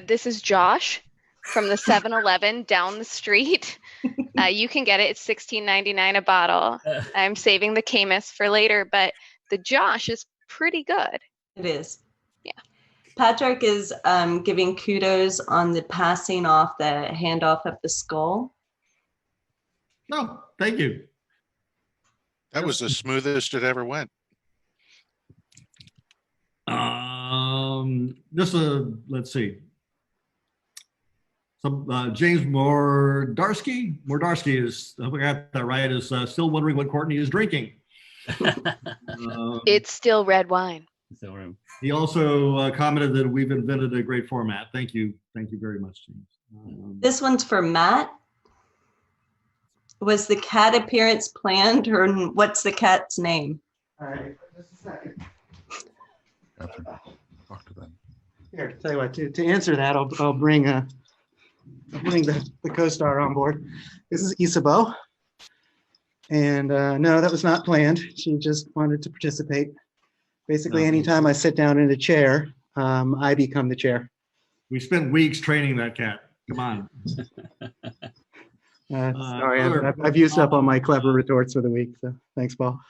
This is Josh from the 7-Eleven down the street. You can get it. It's $16.99 a bottle. I'm saving the Camus for later, but the Josh is pretty good. It is. Yeah. Patrick is giving kudos on the passing off the handoff of the skull. No, thank you. That was the smoothest it ever went. Let's see. Some James Mordarski is, I hope I got that right, is still wondering what Courtney is drinking. It's still red wine. He also commented that we've invented a great format. Thank you very much, James. This one's for Matt. Was the cat appearance planned, or what's the cat's name? All right, just a second. Talk to them. Here, tell you what, to answer that, I'll bring the co-star on board. This is Isabeau. And no, that was not planned. She just wanted to participate. Basically, anytime I sit down in a chair, I become the chair. We spent weeks training that cat. Come on. Sorry, I've used up all my clever retorts for the week. So thanks, Paul.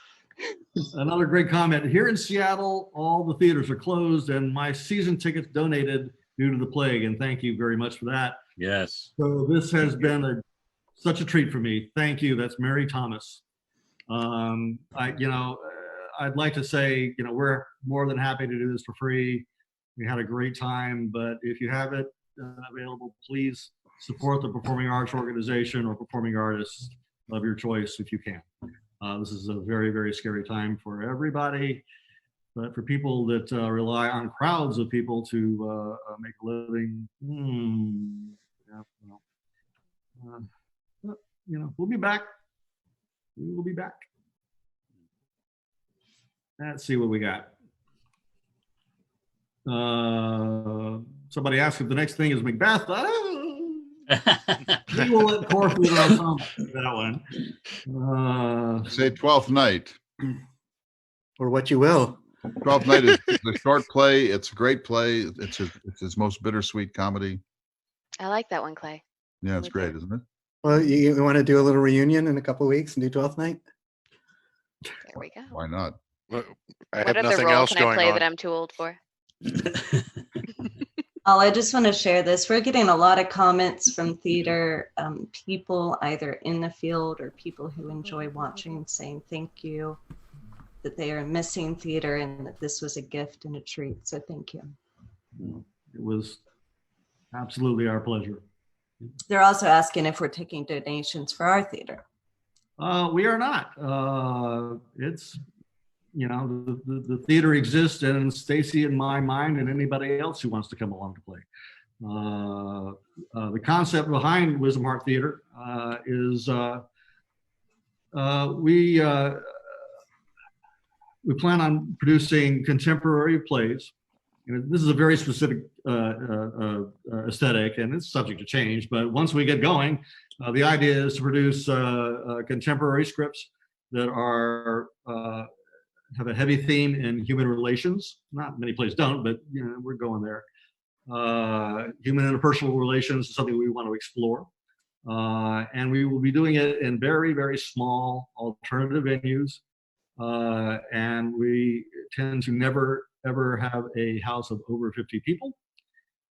Another great comment. Here in Seattle, all the theaters are closed and my season tickets donated due to the plague. And thank you very much for that. Yes. So this has been such a treat for me. Thank you. That's Mary Thomas. I'd like to say, we're more than happy to do this for free. We had a great time, but if you have it available, please support the performing arts organization or performing artists of your choice if you can. This is a very, very scary time for everybody, but for people that rely on crowds of people to make a living, we'll be back. We will be back. Let's see what we got. Somebody asked if the next thing is Macbeth. We will let Core Theater Ensemble do that one. Say 12th Night. Or what you will. 12th Night is a short play. It's a great play. It's his most bittersweet comedy. I like that one, Clay. Yeah, it's great, isn't it? Well, you want to do a little reunion in a couple of weeks and do 12th Night? There we go. Why not? I What have other nothing role else can I going play on. that I'm too old for? I just want to share this. We're getting a lot of comments from theater people, either in the field or people who enjoy watching, saying thank you, that they are missing theater and that this was a gift and a treat. So thank you. It was absolutely our pleasure. They're also asking if we're taking donations for our theater. We are not. It's, the theater exists, and Stacy in my mind and anybody else who wants to come along to play. The concept behind Wisdom Heart Theater is we plan on producing contemporary plays. This is a very specific aesthetic, and it's subject to change. But once we get going, the idea is to produce contemporary scripts that are have a heavy theme in human relations. Not many plays don't, but we're going there. Human interpersonal relations is something we want to explore, and we will be doing it in very, very small alternative venues. And we tend to never ever have a house of over 50 people.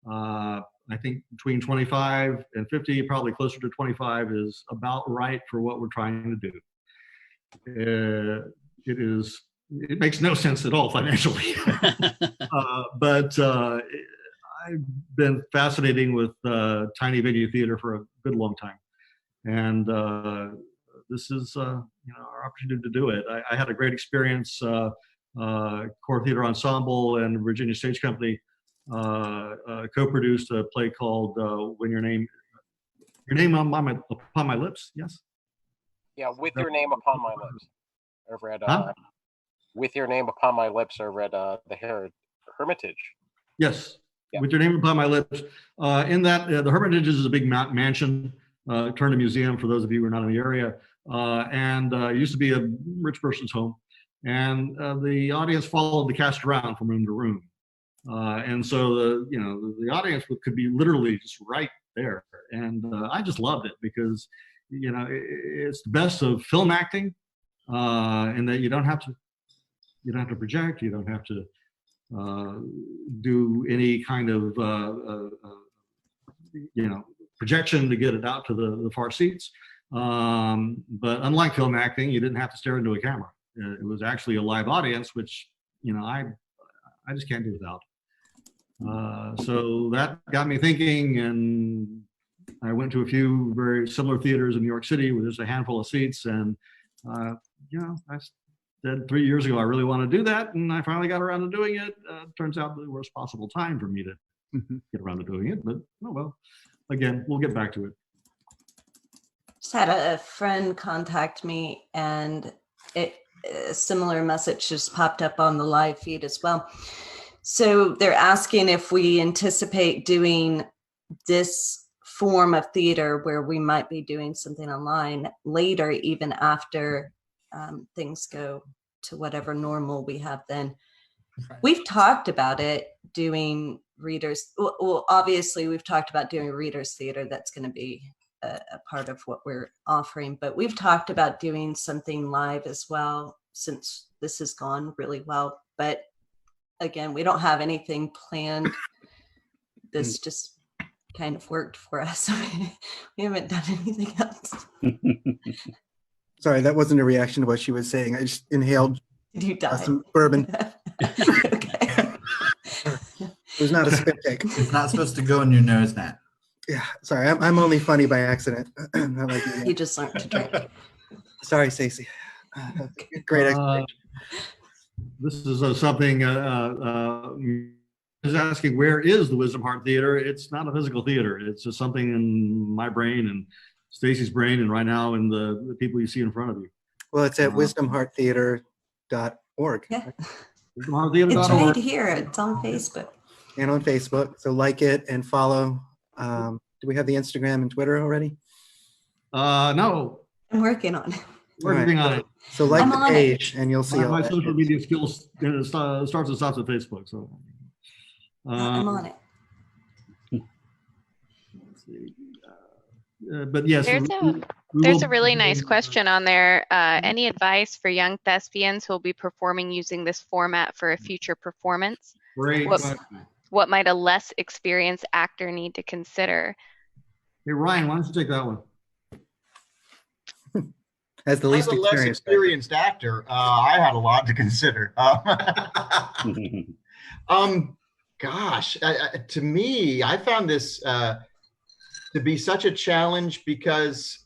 I think between 25 and 50, probably closer to 25, is about right for what we're trying to do. It makes no sense at all financially, but I've been fascinating with tiny venue theater for a good long time, and this is our opportunity to do it. I had a great experience. Core Theater Ensemble and Virginia Stage Company co-produced a play called "When Your Name Upon My Lips." Yes. Yeah, With Your Name Upon My Lips. Over at With Your Name Upon My Lips over at the Hermitage. Yes. Yeah. With Your Name Upon My Lips. In that, the Hermitage is a big mansion turned a museum for those of you who are not in the area, and it used to be a rich person's home. And the audience followed the cast around from room to room. And so the audience could be literally just right there. And I just loved it because, it's the best of film acting, in that you don't have to project, you don't have to do any kind of projection to get it out to the far seats. But unlike film acting, you didn't have to stare into a camera. It was actually a live audience, which I just can't do without. So that got me thinking, and I went to a few very similar theaters in New York City where there's a handful of seats, and I said 3 years ago I really want to do that, and I finally got around to doing it. Turns out the worst possible time for me to get around to doing it, but oh well. Again, we'll get back to it. Just had a friend contact me, and a similar message just popped up on the live feed as well. So they're asking if we anticipate doing this form of theater where we might be doing something online later, even after things go to whatever normal we have then. Right. We've talked about it doing readers. Well, obviously we've talked about doing readers theater. That's going to be a part of what we're offering, but we've talked about doing something live as well, since this has gone really well. But again, we don't have anything planned. This just kind of worked for us. We haven't done anything else. Sorry, that wasn't a reaction to what she was saying. I just inhaled some bourbon. Okay. It was not a spit take. It's not supposed to go in your nose, Nat. Yeah, sorry, I'm only funny by accident. Not like you just learned to drink. Sorry, Stacey. Great explanation. This is something is asking, where is the Wisdom Heart Theater? It's not a physical theater. It's just something in my brain and Stacey's brain, and right now in the people you see in front of you. Well, it's at wisdomhearttheater.org. Yeah. Wisdomhearttheater.org. It's right here. It's on Facebook. And on Facebook. So like it and follow. Do we have the Instagram and Twitter already? No. I'm working on it. Working on it. So like the page and you'll see my social media skills starts and stops at Facebook. So I'm on it. But yes, there's a really nice question on there. Any advice for young thespians who will be performing using this format for a future performance? Great. What might a less experienced actor need to consider? Hey, Ryan, why don't you take that one? As the least experienced actor, I had a lot to consider. Gosh, to me, I found this to be such a challenge because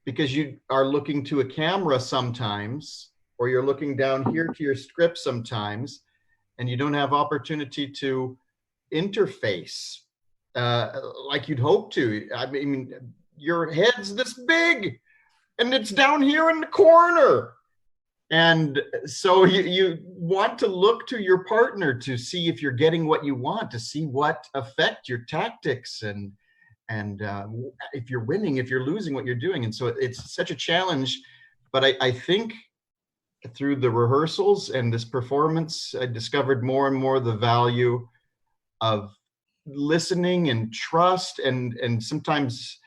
you are looking to a camera sometimes, or you're looking down here to your script sometimes, and you don't have opportunity to interface like you'd hope to. I mean, your head's this big and it's down here in the corner. And so you want to look to your partner to see if you're getting what you want, to see what affect your tactics and if you're winning, if you're losing, what you're doing. And so it's such a challenge. But I think through the rehearsals and this performance, I discovered more and more the value of listening and trust, and sometimes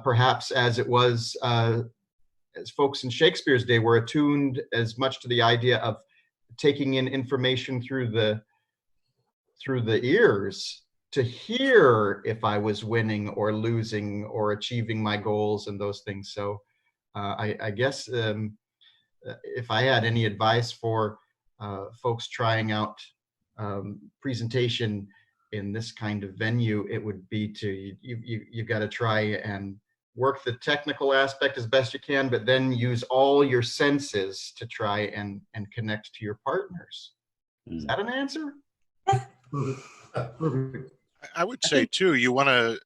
perhaps as it was as folks in Shakespeare's day were attuned as much to the idea of taking in information through the ears to hear if I was winning or losing or achieving my goals and those things. So I guess if I had any advice for folks trying out presentation in this kind of venue, it would be to you've got to try and work the technical aspect as best you can, but then use all your senses to try and connect to your partners. Is that an answer? I would say too, you want to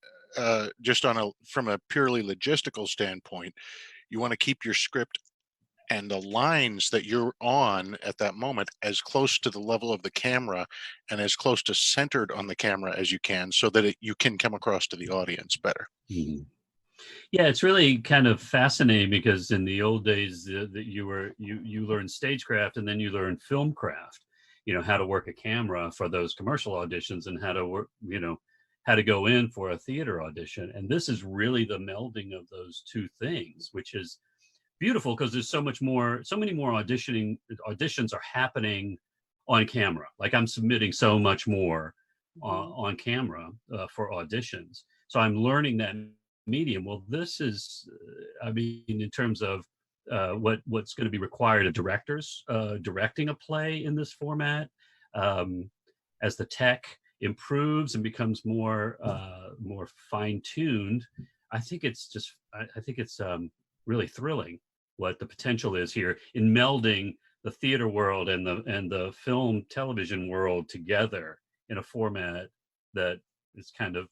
just from a purely logistical standpoint, you want to keep your script and the lines that you're on at that moment as close to the level of the camera and as close to centered on the camera as you can, so that you can come across to the audience better. Mm-hmm. Yeah, it's really kind of fascinating because in the old days that you learned stagecraft and then you learned filmcraft. how to work a camera for those commercial auditions and how to work, how to go in for a theater audition. And this is really the melding of those two things, which is beautiful because there's so many more auditions are happening on camera. Like I'm submitting so much more on camera for auditions. So I'm learning that medium. Well, this is, in terms of what's going to be required of directors directing a play in this format, as the tech improves and becomes more fine-tuned, I think it's really thrilling what the potential is here in melding the theater world and the film television world together in a format that is kind of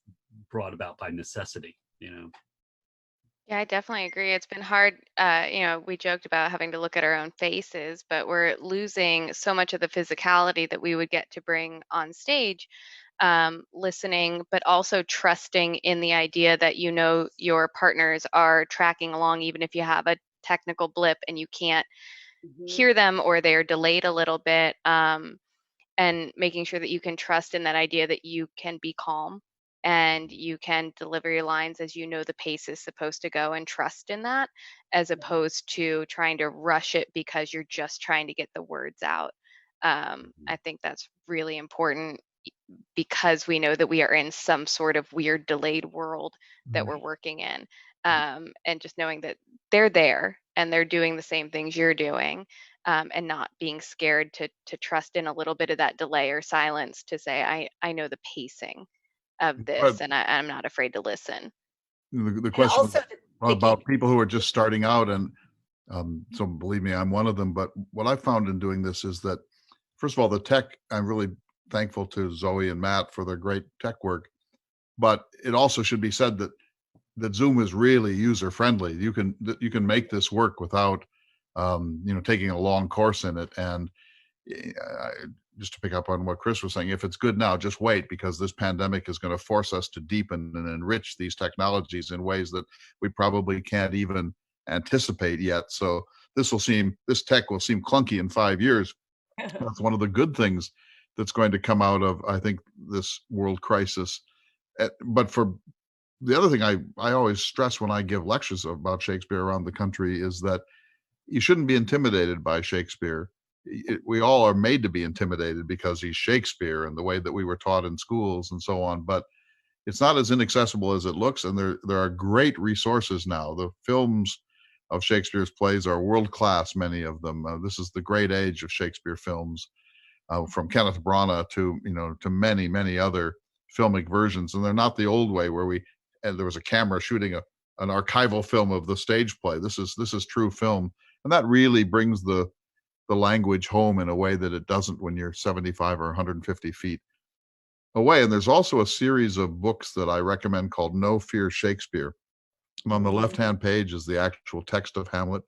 brought about by necessity. Yeah, I definitely agree. It's been hard. We joked about having to look at our own faces, but we're losing so much of the physicality that we would get to bring on stage, listening, but also trusting in the idea that your partners are tracking along, even if you have a technical blip and you can't hear them or they're delayed a little bit, and making sure that you can trust in that idea that you can be calm and you can deliver your lines as the pace is supposed to go, and trust in that, as opposed to trying to rush it because you're just trying to get the words out. I think that's really important because we know that we are in some sort of weird delayed world that we're working in. And just knowing that they're there and they're doing the same things you're doing, and not being scared to trust in a little bit of that delay or silence to say, I know the pacing of But this, and I'm not afraid to listen. the question also, about people who are just starting out, and so believe me, I'm one of them. But what I found in doing this is that, first of all, the tech, I'm really thankful to Zoe and Matt for their great tech work. But it also should be said that Zoom is really user friendly. You can make this work without taking a long course in it. And just to pick up on what Chris was saying, if it's good now, just wait, because this pandemic is going to force us to deepen and enrich these technologies in ways that we probably can't even anticipate yet. So this tech will seem clunky in 5 years. That's one of the good things that's going to come out of, I think, this world crisis. But for the other thing I always stress when I give lectures about Shakespeare around the country is that you shouldn't be intimidated by Shakespeare. We all are made to be intimidated because he's Shakespeare and the way that we were taught in schools and so on. But it's not as inaccessible as it looks, and there are great resources now. The films of Shakespeare's plays are world class, many of them. This is the great age of Shakespeare films, from Kenneth Branagh to many other filmic versions, and they're not the old way where there was a camera shooting an archival film of the stage play. This is true film, and that really brings the language home in a way that it doesn't when you're 75 or 150 feet away. And there's also a series of books that I recommend called No Fear Shakespeare. And on the left-hand page is the actual text of Hamlet,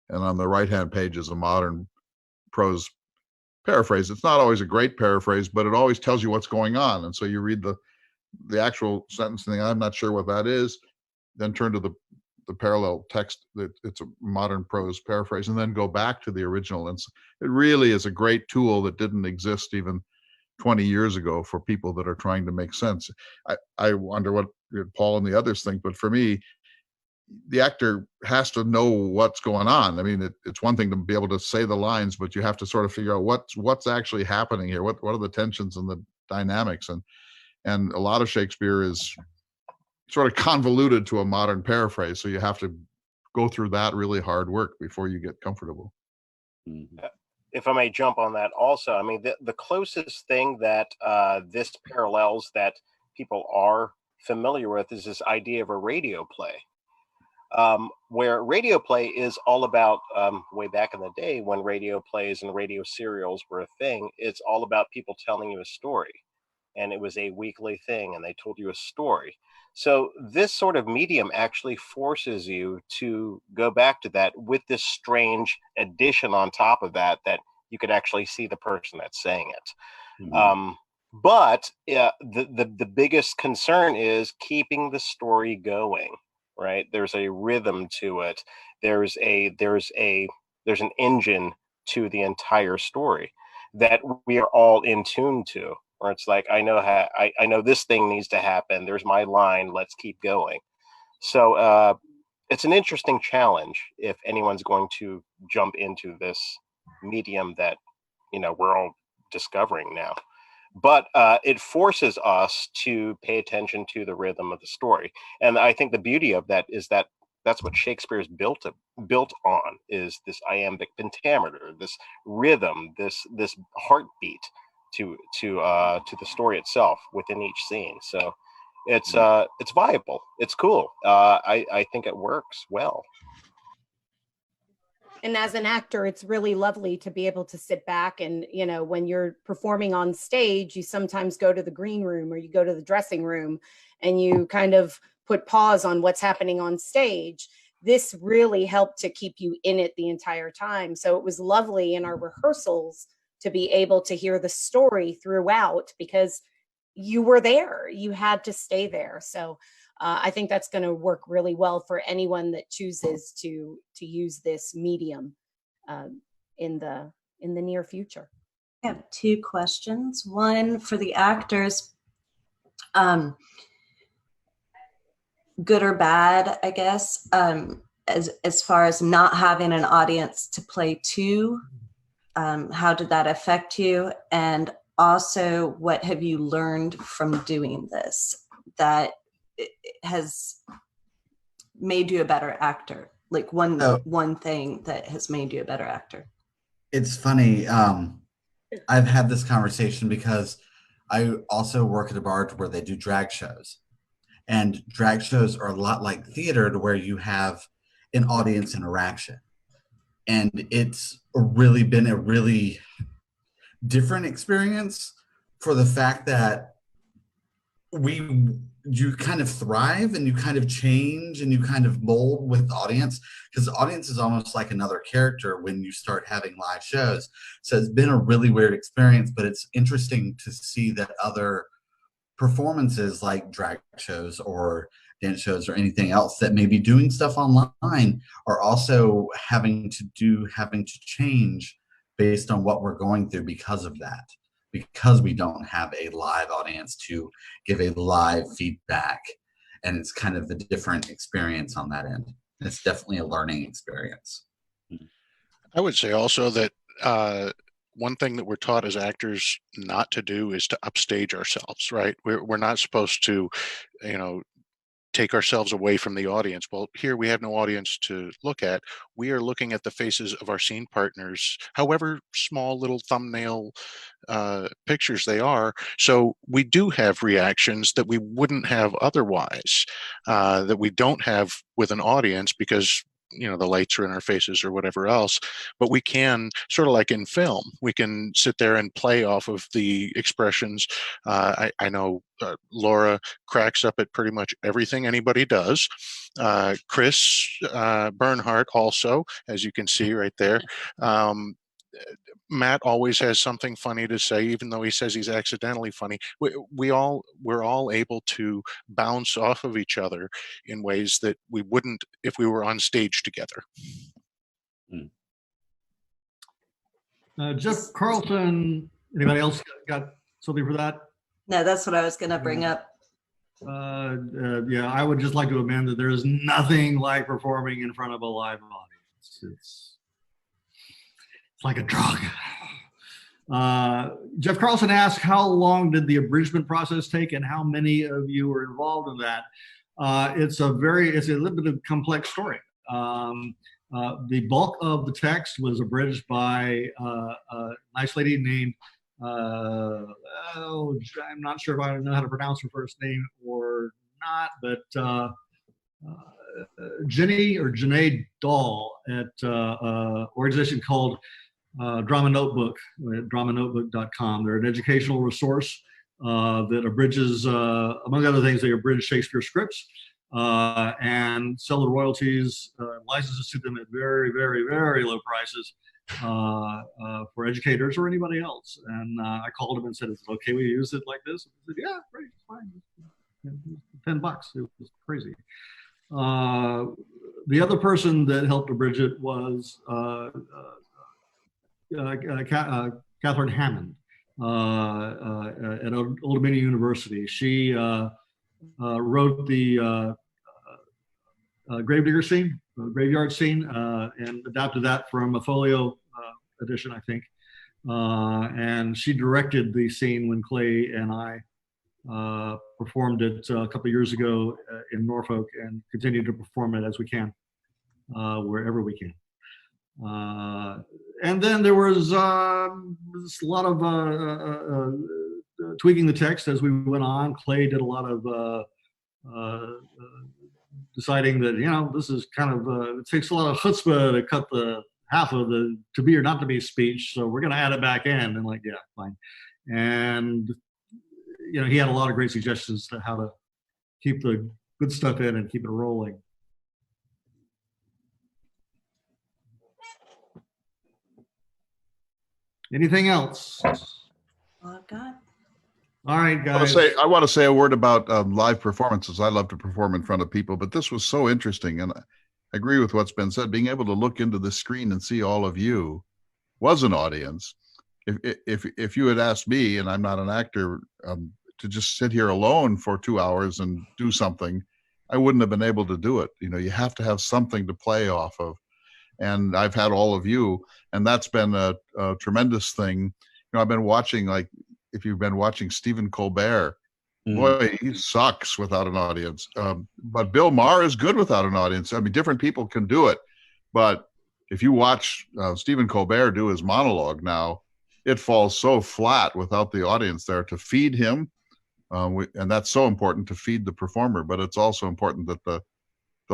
and on the right-hand page is a modern prose paraphrase. It's not always a great paraphrase, but it always tells you what's going on. And so you read the actual sentence and think, I'm not sure what that is, then turn to the parallel text, that it's a modern prose paraphrase, and then go back to the original. And it really is a great tool that didn't exist even 20 years ago for people that are trying to make sense. I wonder what Paul and the others think, but for me, the actor has to know what's going on. I mean, it's one thing to be able to say the lines, but you have to sort of figure out what's actually happening here. What are the tensions and the dynamics? And a lot of Shakespeare is sort of convoluted to a modern paraphrase. So you have to go through that really hard work before you get comfortable. If I may jump on that also, I mean, the closest thing that this parallels that people are familiar with is this idea of a radio play, where radio play is all about, way back in the day when radio plays and radio serials were a thing, it's all about people telling you a story. And it was a weekly thing, and they told you a story. So this sort of medium actually forces you to go back to that with this strange addition on top of that you could actually see the person that's saying it. But the biggest concern is keeping the story going, right? There's a rhythm to it. There's an engine to the entire story. that we are all in tune to, where it's like, I know this thing needs to happen. There's my line. Let's keep going. So it's an interesting challenge if anyone's going to jump into this medium that, we're all discovering now. But it forces us to pay attention to the rhythm of the story. And I think the beauty of that is that that's what Shakespeare is built on, is this iambic pentameter, this rhythm, this heartbeat to the story itself within each scene. So it's viable. It's cool. I think it works well. And as an actor, it's really lovely to be able to sit back and, when you're performing on stage, you sometimes go to the green room or you go to the dressing room and you kind of put pause on what's happening on stage. This really helped to keep you in it the entire time. So it was lovely in our rehearsals to be able to hear the story throughout, because you were there, you had to stay there. So I think that's going to work really well for anyone that chooses to use this medium in the near future. I have two questions. One for the actors, good or bad, I guess, as far as not having an audience to play to. How did that affect you? And also, what have you learned from doing this that has made you a better actor? Like one thing that has made you a better actor. It's funny. I've had this conversation because I also work at a bar where they do drag shows. And drag shows are a lot like theater, to where you have an audience interaction. And it's really been a really different experience, for the fact that you kind of thrive and you kind of change and you kind of mold with the audience, because the audience is almost like another character when you start having live shows. So it's been a really weird experience, but it's interesting to see that other performances like drag shows or dance shows or anything else that may be doing stuff online are also having to change based on what we're going through because of that, because we don't have a live audience to give a live feedback. And it's kind of a different experience on that end. It's definitely a learning experience. I would say also that one thing that we're taught as actors not to do is to upstage ourselves, right? We're not supposed to, take ourselves away from the audience. Well, here we have no audience to look at. We are looking at the faces of our scene partners, however small little thumbnail pictures they are. So we do have reactions that we wouldn't have otherwise, that we don't have with an audience, because the lights are in our faces or whatever else. But we can, sort of like in film, we can sit there and play off of the expressions. I know Laura cracks up at pretty much everything anybody does. Chris Bernhardt also, as you can see right there. Matt always has something funny to say, even though he says he's accidentally funny. We're all able to bounce off of each other in ways that we wouldn't if we were on stage together. Jeff Carlson, anybody else got something for that? No, that's what I was going to bring up. Yeah, I would just like to amend that there is nothing like performing in front of a live audience. It's like a drug. Jeff Carlson asked, how long did the abridgment process take and how many of you were involved in that? It's a little bit of a complex story. The bulk of the text was abridged by a nice lady named, I'm not sure if I know how to pronounce her first name or not, but Jenny or Janae Dahl at an organization called Drama Notebook at dramanotebook.com. They're an educational resource that abridges, among other things, they abridge Shakespeare scripts and sell the royalties, licenses to them at very, very, very low prices for educators or anybody else. And I called them and said, is it okay we use it like this? And they said, yeah, great, fine. $10. It was crazy. The other person that helped abridge it was Catherine Hammond at Old Dominion University. She wrote the gravedigger scene, graveyard scene, and adapted that from a folio edition, I think. And she directed the scene when Clay and I performed it a couple of years ago in Norfolk, and continue to perform it as we can, wherever we can. And then there was a lot of tweaking the text as we went on. Clay did a lot of deciding that, you know, this is kind of, it takes a lot of chutzpah to cut the half of the to be or not to be speech, so we're going to add it back in. And like, yeah, fine. And, you know, he had a lot of great suggestions to how to keep the good stuff in and keep it rolling. Anything else? All I've got. All right, guys. I want to say a word about live performances. I love to perform in front of people, but this was so interesting, and I agree with what's been said. Being able to look into the screen and see all of you was an audience. If you had asked me, and I'm not an actor, to just sit here alone for 2 hours and do something, I wouldn't have been able to do it. You know, you have to have something to play off of. And I've had all of you, and that's been a tremendous thing. You know, I've been watching, like, if you've been watching Stephen Colbert, boy, he sucks without an audience. But Bill Maher is good without an audience. I mean, different people can do it. But if you watch Stephen Colbert do his monologue now, it falls so flat without the audience there to feed him. And that's so important, to feed the performer. But it's also important that the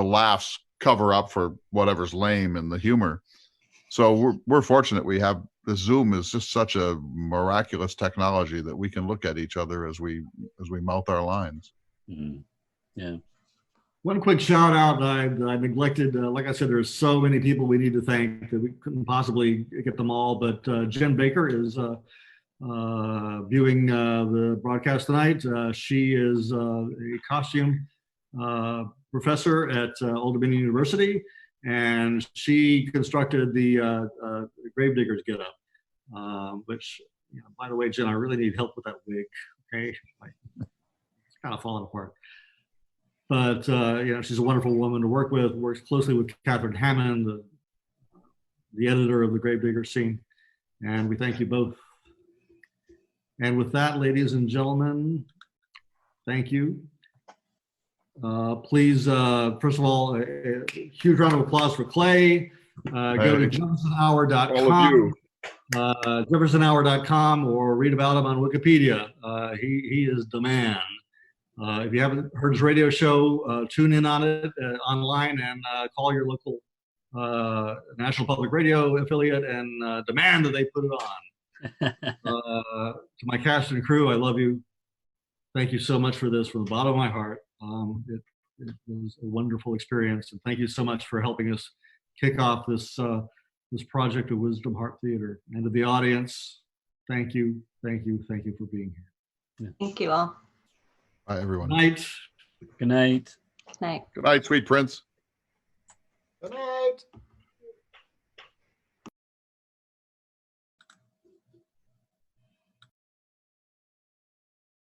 laughs cover up for whatever's lame in the humor. So we're fortunate we have this. Zoom is just such a miraculous technology that we can look at each other as we mouth our lines. Yeah. One quick shout out that I neglected. Like I said, there's so many people we need to thank that we couldn't possibly get them all. But Jen Baker is viewing the broadcast tonight. She is a costume professor at Old Dominion University, and she constructed the Gravediggers getup, which, you know, by the way, Jen, I really need help with that wig. Okay, it's kind of falling apart. But you know, she's a wonderful woman to work with. Works closely with Catherine Hammond, the editor of the Gravedigger scene, and we thank you both. And with that, ladies and gentlemen, thank you. Please, first of all, a huge round of applause for Clay. Go to jeffersonhour.com, jeffersonhour.com, or read about him on Wikipedia. He is the man. If you haven't heard his radio show, tune in on it online, and call your local National Public Radio affiliate and demand that they put it on. To my cast and crew, I love you. Thank you so much for this from the bottom of my heart. It was a wonderful experience, and thank you so much for helping us kick off this this project of Wisdom Heart Theater. And to the audience, thank you for being here. Yeah. Thank you all. Bye, everyone. Good night. Good night. Good night. Good night, sweet prince. Good night.